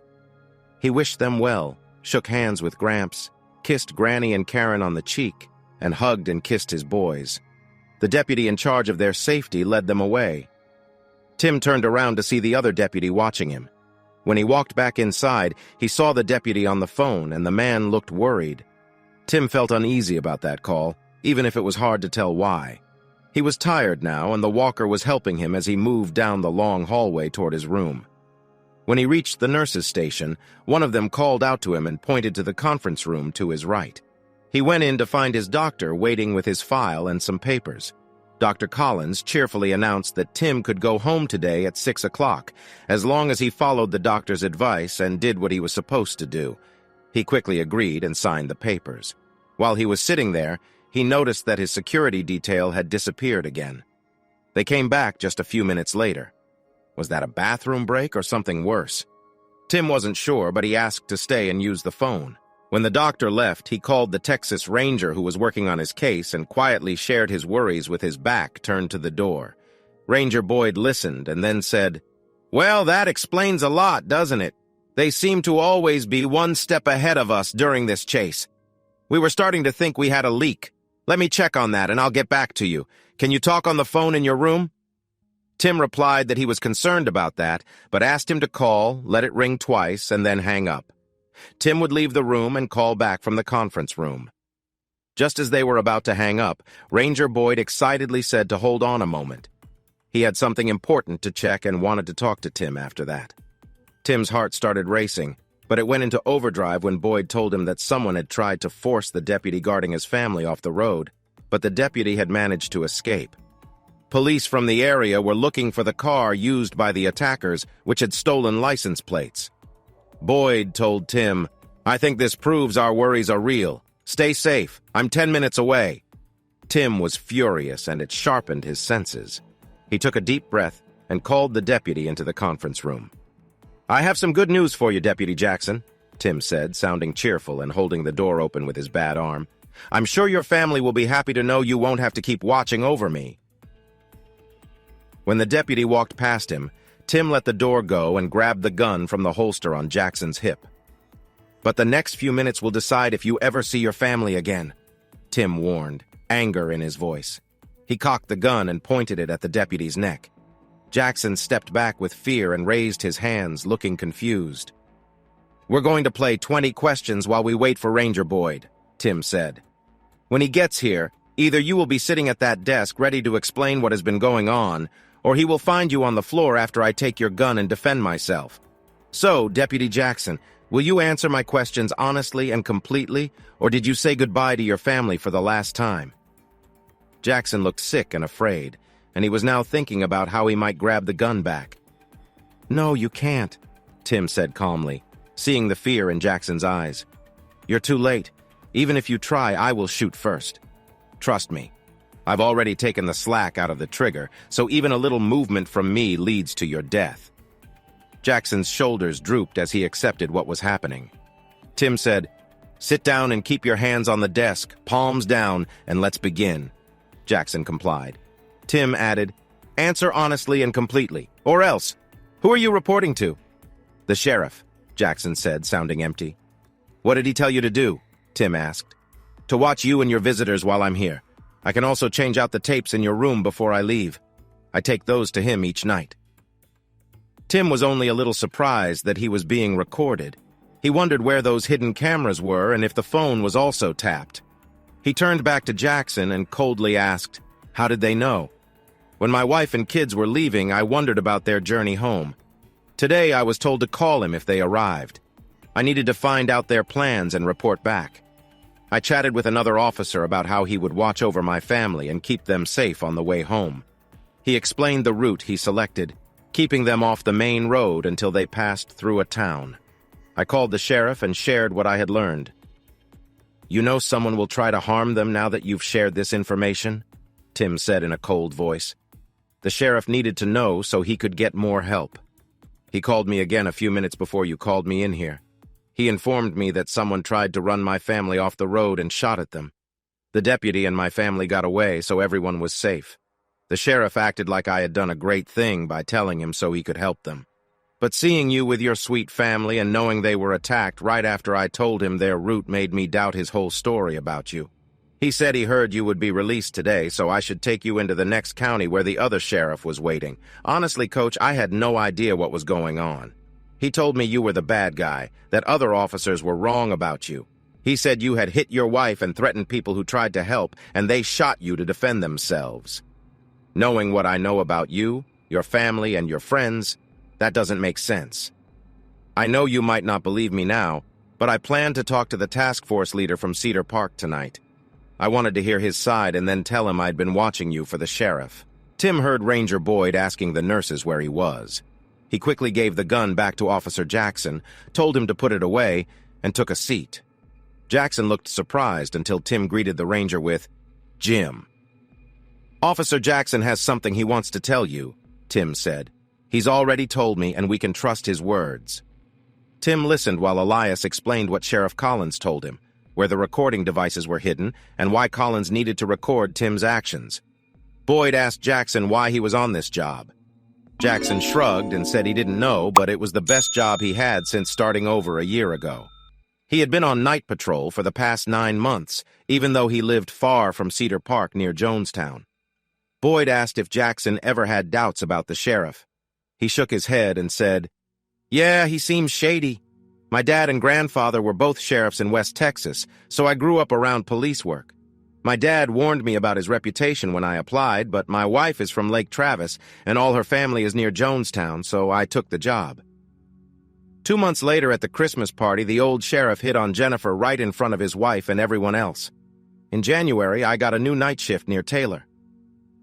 He wished them well, shook hands with Gramps, kissed Granny and Karen on the cheek, and hugged and kissed his boys. The deputy in charge of their safety led them away. Tim turned around to see the other deputy watching him. When he walked back inside, he saw the deputy on the phone, and the man looked worried. Tim felt uneasy about that call, even if it was hard to tell why. He was tired now, and the walker was helping him as he moved down the long hallway toward his room. When he reached the nurse's station, one of them called out to him and pointed to the conference room to his right. He went in to find his doctor waiting with his file and some papers. Dr. Collins cheerfully announced that Tim could go home today at 6 o'clock, as long as he followed the doctor's advice and did what he was supposed to do. He quickly agreed and signed the papers. While he was sitting there, he noticed that his security detail had disappeared again. They came back just a few minutes later. Was that a bathroom break or something worse? Tim wasn't sure, but he asked to stay and use the phone. When the doctor left, he called the Texas Ranger who was working on his case and quietly shared his worries with his back turned to the door. Ranger Boyd listened and then said, "Well, that explains a lot, doesn't it? They seem to always be one step ahead of us during this chase. We were starting to think we had a leak. Let me check on that and I'll get back to you. Can you talk on the phone in your room?" Tim replied that he was concerned about that, but asked him to call, let it ring twice, and then hang up. Tim would leave the room and call back from the conference room. Just as they were about to hang up, Ranger Boyd excitedly said to hold on a moment. He had something important to check and wanted to talk to Tim after that. Tim's heart started racing, but it went into overdrive when Boyd told him that someone had tried to force the deputy guarding his family off the road. but the deputy had managed to escape. Police from the area were looking for the car used by the attackers, which had stolen license plates. Boyd told Tim, "I think this proves our worries are real. Stay safe. I'm 10 minutes away." Tim was furious, and it sharpened his senses. He took a deep breath and called the deputy into the conference room. "I have some good news for you, Deputy Jackson," Tim said, sounding cheerful and holding the door open with his bad arm. "I'm sure your family will be happy to know you won't have to keep watching over me." When the deputy walked past him, Tim let the door go and grabbed the gun from the holster on Jackson's hip. "But the next few minutes will decide if you ever see your family again," Tim warned, anger in his voice. He cocked the gun and pointed it at the deputy's neck. Jackson stepped back with fear and raised his hands, looking confused. "We're going to play 20 questions while we wait for Ranger Boyd," Tim said. "When he gets here, either you will be sitting at that desk ready to explain what has been going on, or he will find you on the floor after I take your gun and defend myself. So, Deputy Jackson, will you answer my questions honestly and completely, or did you say goodbye to your family for the last time?" Jackson looked sick and afraid, and he was now thinking about how he might grab the gun back. "No, you can't," Tim said calmly, seeing the fear in Jackson's eyes. "You're too late. Even if you try, I will shoot first. Trust me. I've already taken the slack out of the trigger, so even a little movement from me leads to your death." Jackson's shoulders drooped as he accepted what was happening. Tim said, "Sit down and keep your hands on the desk, palms down, and let's begin." Jackson complied. Tim added, "Answer honestly and completely, or else. Who are you reporting to?" "The sheriff," Jackson said, sounding empty. "What did he tell you to do?" Tim asked. "To watch you and your visitors while I'm here. I can also change out the tapes in your room before I leave. I take those to him each night." Tim was only a little surprised that he was being recorded. He wondered where those hidden cameras were and if the phone was also tapped. He turned back to Jackson and coldly asked, "How did they know?" "When my wife and kids were leaving, I wondered about their journey home. Today, I was told to call him if they arrived. I needed to find out their plans and report back. I chatted with another officer about how he would watch over my family and keep them safe on the way home. He explained the route he selected, keeping them off the main road until they passed through a town. I called the sheriff and shared what I had learned." "You know someone will try to harm them now that you've shared this information?" Tim said in a cold voice. "The sheriff needed to know so he could get more help. He called me again a few minutes before you called me in here. He informed me that someone tried to run my family off the road and shot at them. The deputy and my family got away, so everyone was safe. The sheriff acted like I had done a great thing by telling him so he could help them. But seeing you with your sweet family and knowing they were attacked right after I told him their route made me doubt his whole story about you. He said he heard you would be released today, so I should take you into the next county where the other sheriff was waiting. Honestly, Coach, I had no idea what was going on. He told me you were the bad guy, that other officers were wrong about you. He said you had hit your wife and threatened people who tried to help, and they shot you to defend themselves. Knowing what I know about you, your family, and your friends, that doesn't make sense. I know you might not believe me now, but I plan to talk to the task force leader from Cedar Park tonight. I wanted to hear his side and then tell him I'd been watching you for the sheriff." Tim heard Ranger Boyd asking the nurses where he was. He quickly gave the gun back to Officer Jackson, told him to put it away, and took a seat. Jackson looked surprised until Tim greeted the ranger with, "Jim." "Officer Jackson has something he wants to tell you," Tim said. "He's already told me, and we can trust his words." Tim listened while Elias explained what Sheriff Collins told him, where the recording devices were hidden, and why Collins needed to record Tim's actions. Boyd asked Jackson why he was on this job. Jackson shrugged and said he didn't know, but it was the best job he had since starting over a year ago. He had been on night patrol for the past 9 months, even though he lived far from Cedar Park near Jonestown. Boyd asked if Jackson ever had doubts about the sheriff. He shook his head and said, "Yeah, he seems shady. My dad and grandfather were both sheriffs in West Texas, so I grew up around police work. My dad warned me about his reputation when I applied, but my wife is from Lake Travis, and all her family is near Jonestown, so I took the job." 2 months later at the Christmas party, the old sheriff hit on Jennifer right in front of his wife and everyone else. In January, I got a new night shift near Taylor.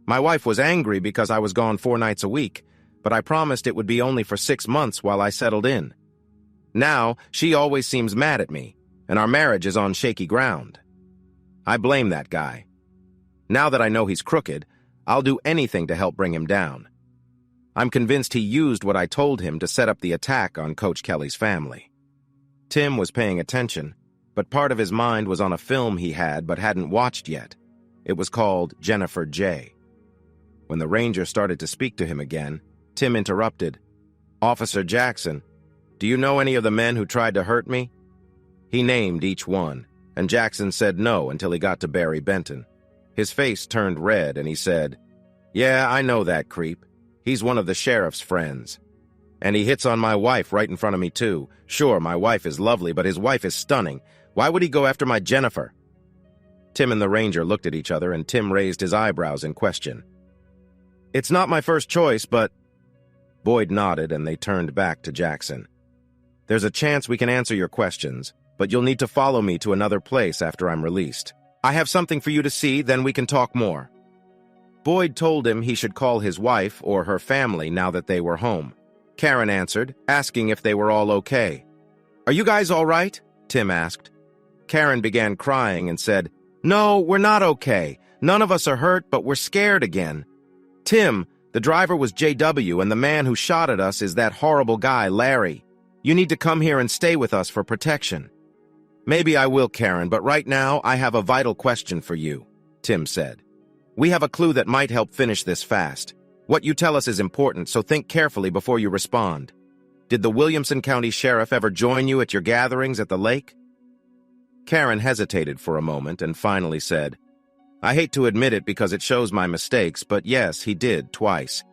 My wife was angry because I was gone 4 nights a week, but I promised it would be only for 6 months while I settled in. Now, she always seems mad at me, and our marriage is on shaky ground. I blame that guy. Now that I know he's crooked, I'll do anything to help bring him down. I'm convinced he used what I told him to set up the attack on Coach Kelly's family. Tim was paying attention, but part of his mind was on a film he had but hadn't watched yet. It was called Jennifer J. When the ranger started to speak to him again, Tim interrupted. "Officer Jackson, do you know any of the men who tried to hurt me?" He named each one, and Jackson said no until he got to Barry Benton. His face turned red and he said, "Yeah, I know that creep. He's one of the sheriff's friends. And he hits on my wife right in front of me too. Sure, my wife is lovely, but his wife is stunning. Why would he go after my Jennifer?" Tim and the ranger looked at each other and Tim raised his eyebrows in question. "It's not my first choice, but..." Boyd nodded and they turned back to Jackson. "There's a chance we can answer your questions, but you'll need to follow me to another place after I'm released. I have something for you to see, then we can talk more." Boyd told him he should call his wife or her family now that they were home. Karen answered, asking if they were all okay. "Are you guys all right?" Tim asked. Karen began crying and said, "No, we're not okay. None of us are hurt, but we're scared again. Tim, the driver was JW, and the man who shot at us is that horrible guy, Larry. You need to come here and stay with us for protection." "Maybe I will, Karen, but right now I have a vital question for you," Tim said. "We have a clue that might help finish this fast. What you tell us is important, so think carefully before you respond. Did the Williamson County Sheriff ever join you at your gatherings at the lake?" Karen hesitated for a moment and finally said, "I hate to admit it because it shows my mistakes, but yes, he did, twice.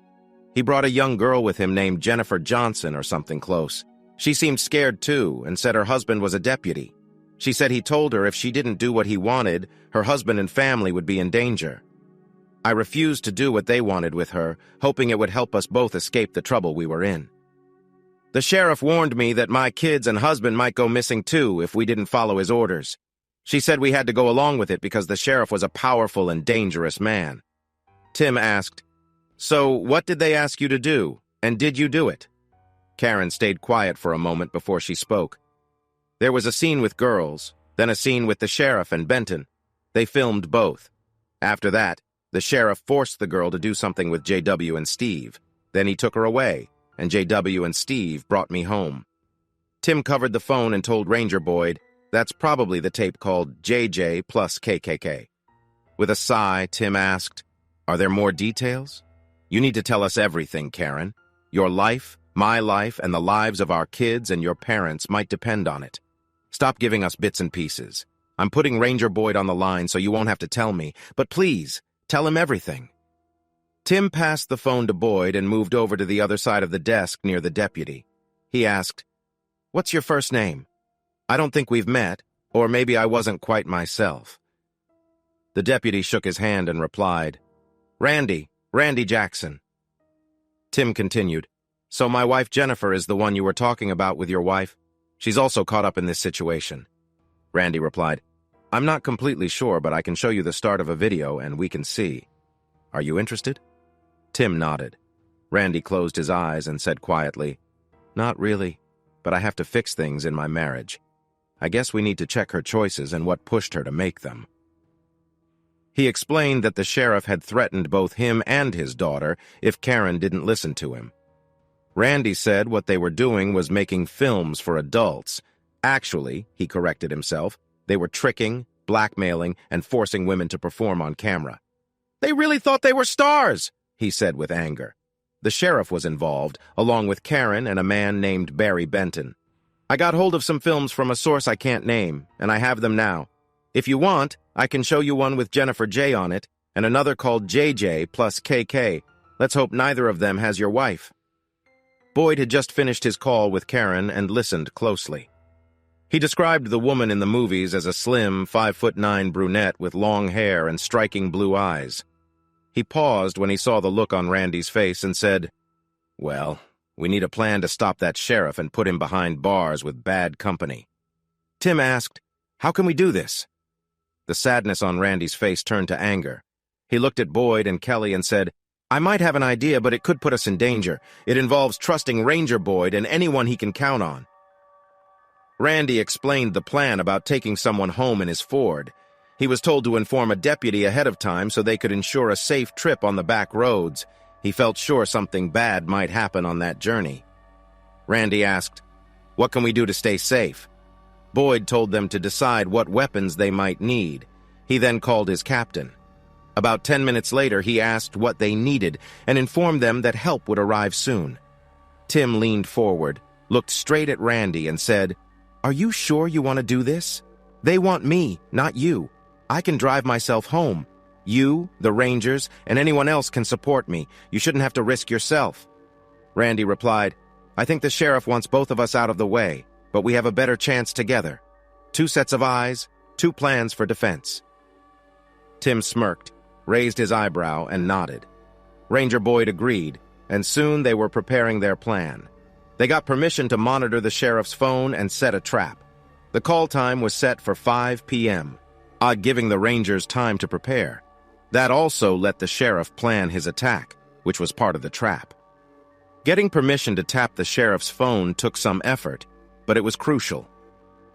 He brought a young girl with him named Jennifer Johnson or something close. She seemed scared too and said her husband was a deputy. She said he told her if she didn't do what he wanted, her husband and family would be in danger. I refused to do what they wanted with her, hoping it would help us both escape the trouble we were in. The sheriff warned me that my kids and husband might go missing too if we didn't follow his orders. She said we had to go along with it because the sheriff was a powerful and dangerous man." Tim asked, "So what did they ask you to do, and did you do it?" Karen stayed quiet for a moment before she spoke. "There was a scene with girls, then a scene with the sheriff and Benton. They filmed both. After that, the sheriff forced the girl to do something with JW and Steve. Then he took her away, and JW and Steve brought me home." Tim covered the phone and told Ranger Boyd, "That's probably the tape called JJ plus KKK. With a sigh, Tim asked, "Are there more details? You need to tell us everything, Karen. Your life, my life, and the lives of our kids and your parents might depend on it. Stop giving us bits and pieces. I'm putting Ranger Boyd on the line so you won't have to tell me, but please, tell him everything." Tim passed the phone to Boyd and moved over to the other side of the desk near the deputy. He asked, "What's your first name? I don't think we've met, or maybe I wasn't quite myself." The deputy shook his hand and replied, Randy Jackson." Tim continued, "So my wife Jennifer is the one you were talking about with your wife? She's also caught up in this situation." Randy replied, "I'm not completely sure, but I can show you the start of a video and we can see. Are you interested?" Tim nodded. Randy closed his eyes and said quietly, "Not really, but I have to fix things in my marriage. I guess we need to check her choices and what pushed her to make them." He explained that the sheriff had threatened both him and his daughter if Karen didn't listen to him. Randy said what they were doing was making films for adults. Actually, he corrected himself, they were tricking, blackmailing, and forcing women to perform on camera. "They really thought they were stars," he said with anger. The sheriff was involved, along with Karen and a man named Barry Benton. "I got hold of some films from a source I can't name, and I have them now. If you want, I can show you one with Jennifer J on it, and another called JJ plus KK. Let's hope neither of them has your wife." Boyd had just finished his call with Karen and listened closely. He described the woman in the movies as a slim, 5'9" brunette with long hair and striking blue eyes. He paused when he saw the look on Randy's face and said, "Well, we need a plan to stop that sheriff and put him behind bars with bad company." Tim asked, "How can we do this?" The sadness on Randy's face turned to anger. He looked at Boyd and Kelly and said, "I might have an idea, but it could put us in danger. It involves trusting Ranger Boyd and anyone he can count on." Randy explained the plan about taking someone home in his Ford. He was told to inform a deputy ahead of time so they could ensure a safe trip on the back roads. He felt sure something bad might happen on that journey. Randy asked, "What can we do to stay safe?" Boyd told them to decide what weapons they might need. He then called his captain. About 10 minutes later, he asked what they needed and informed them that help would arrive soon. Tim leaned forward, looked straight at Randy and said, "Are you sure you want to do this? They want me, not you. I can drive myself home. You, the Rangers, and anyone else can support me. You shouldn't have to risk yourself." Randy replied, "I think the sheriff wants both of us out of the way, but we have a better chance together. 2 sets of eyes, 2 plans for defense." Tim smirked, raised his eyebrow, and nodded. Ranger Boyd agreed, and soon they were preparing their plan. They got permission to monitor the sheriff's phone and set a trap. The call time was set for 5 p.m., giving the Rangers time to prepare. That also let the sheriff plan his attack, which was part of the trap. Getting permission to tap the sheriff's phone took some effort, but it was crucial.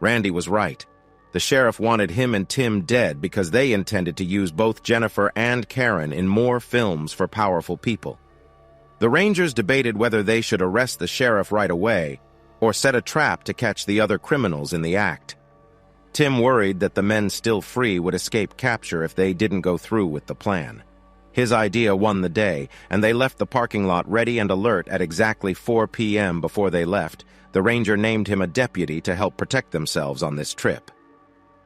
Randy was right. The sheriff wanted him and Tim dead because they intended to use both Jennifer and Karen in more films for powerful people. The Rangers debated whether they should arrest the sheriff right away or set a trap to catch the other criminals in the act. Tim worried that the men still free would escape capture if they didn't go through with the plan. His idea won the day, and they left the parking lot ready and alert at exactly 4 p.m. Before they left, the ranger named him a deputy to help protect themselves on this trip.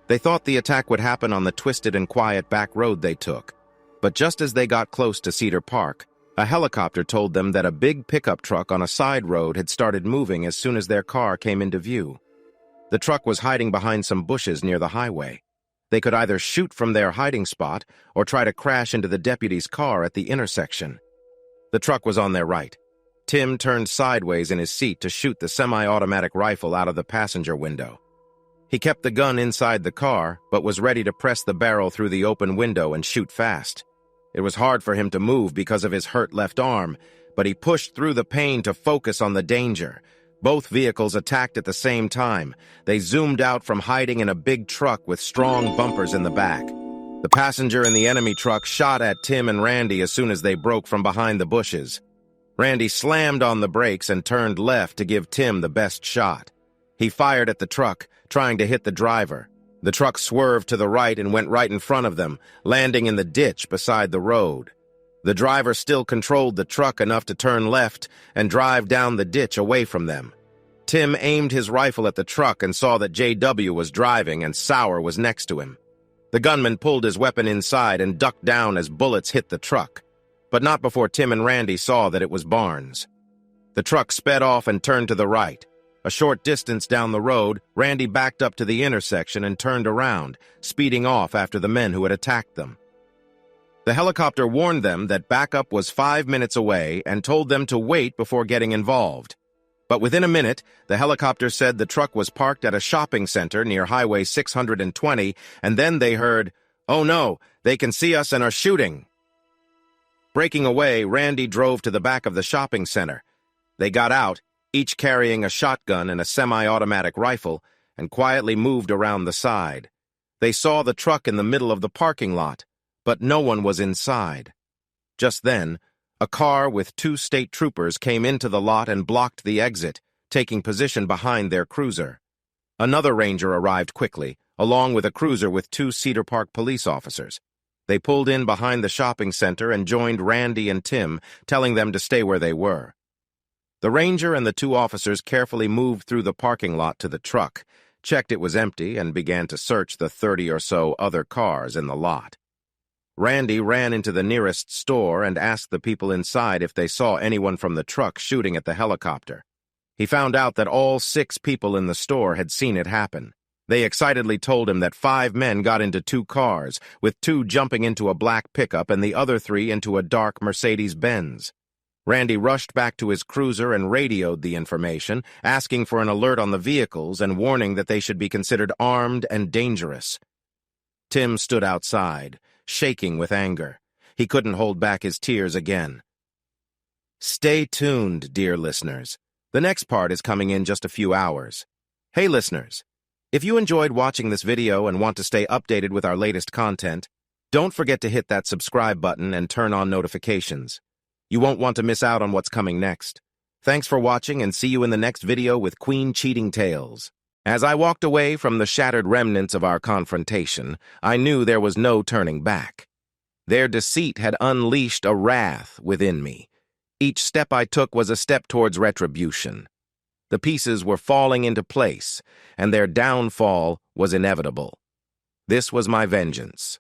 They thought the attack would happen on the twisted and quiet back road they took, but just as they got close to Cedar Park, a helicopter told them that a big pickup truck on a side road had started moving as soon as their car came into view. The truck was hiding behind some bushes near the highway. They could either shoot from their hiding spot or try to crash into the deputy's car at the intersection. The truck was on their right. Tim turned sideways in his seat to shoot the semi-automatic rifle out of the passenger window. He kept the gun inside the car, but was ready to press the barrel through the open window and shoot fast. It was hard for him to move because of his hurt left arm, but he pushed through the pain to focus on the danger. Both vehicles attacked at the same time. They zoomed out from hiding in a big truck with strong bumpers in the back. The passenger in the enemy truck shot at Tim and Randy as soon as they broke from behind the bushes. Randy slammed on the brakes and turned left to give Tim the best shot. He fired at the truck, trying to hit the driver. The truck swerved to the right and went right in front of them, landing in the ditch beside the road. The driver still controlled the truck enough to turn left and drive down the ditch away from them. Tim aimed his rifle at the truck and saw that JW was driving and Sauer was next to him. The gunman pulled his weapon inside and ducked down as bullets hit the truck, but not before Tim and Randy saw that it was Barnes. The truck sped off and turned to the right. A short distance down the road, Randy backed up to the intersection and turned around, speeding off after the men who had attacked them. The helicopter warned them that backup was 5 minutes away and told them to wait before getting involved. But within a minute, the helicopter said the truck was parked at a shopping center near Highway 620, and then they heard, "Oh no, they can see us and are shooting." Breaking away, Randy drove to the back of the shopping center. They got out, each carrying a shotgun and a semi-automatic rifle, and quietly moved around the side. They saw the truck in the middle of the parking lot, but no one was inside. Just then, a car with 2 state troopers came into the lot and blocked the exit, taking position behind their cruiser. Another ranger arrived quickly, along with a cruiser with 2 Cedar Park police officers. They pulled in behind the shopping center and joined Randy and Tim, telling them to stay where they were. The ranger and the 2 officers carefully moved through the parking lot to the truck, checked it was empty, and began to search the 30 or so other cars in the lot. Randy ran into the nearest store and asked the people inside if they saw anyone from the truck shooting at the helicopter. He found out that all 6 people in the store had seen it happen. They excitedly told him that 5 men got into 2 cars, with 2 jumping into a black pickup and the other 3 into a dark Mercedes-Benz. Randy rushed back to his cruiser and radioed the information, asking for an alert on the vehicles and warning that they should be considered armed and dangerous. Tim stood outside, shaking with anger. He couldn't hold back his tears again. Stay tuned, dear listeners. The next part is coming in just a few hours. Hey, listeners. If you enjoyed watching this video and want to stay updated with our latest content, don't forget to hit that subscribe button and turn on notifications. You won't want to miss out on what's coming next. Thanks for watching and see you in the next video with Queen Cheating Tales. As I walked away from the shattered remnants of our confrontation, I knew there was no turning back. Their deceit had unleashed a wrath within me. Each step I took was a step towards retribution. The pieces were falling into place, and their downfall was inevitable. This was my vengeance.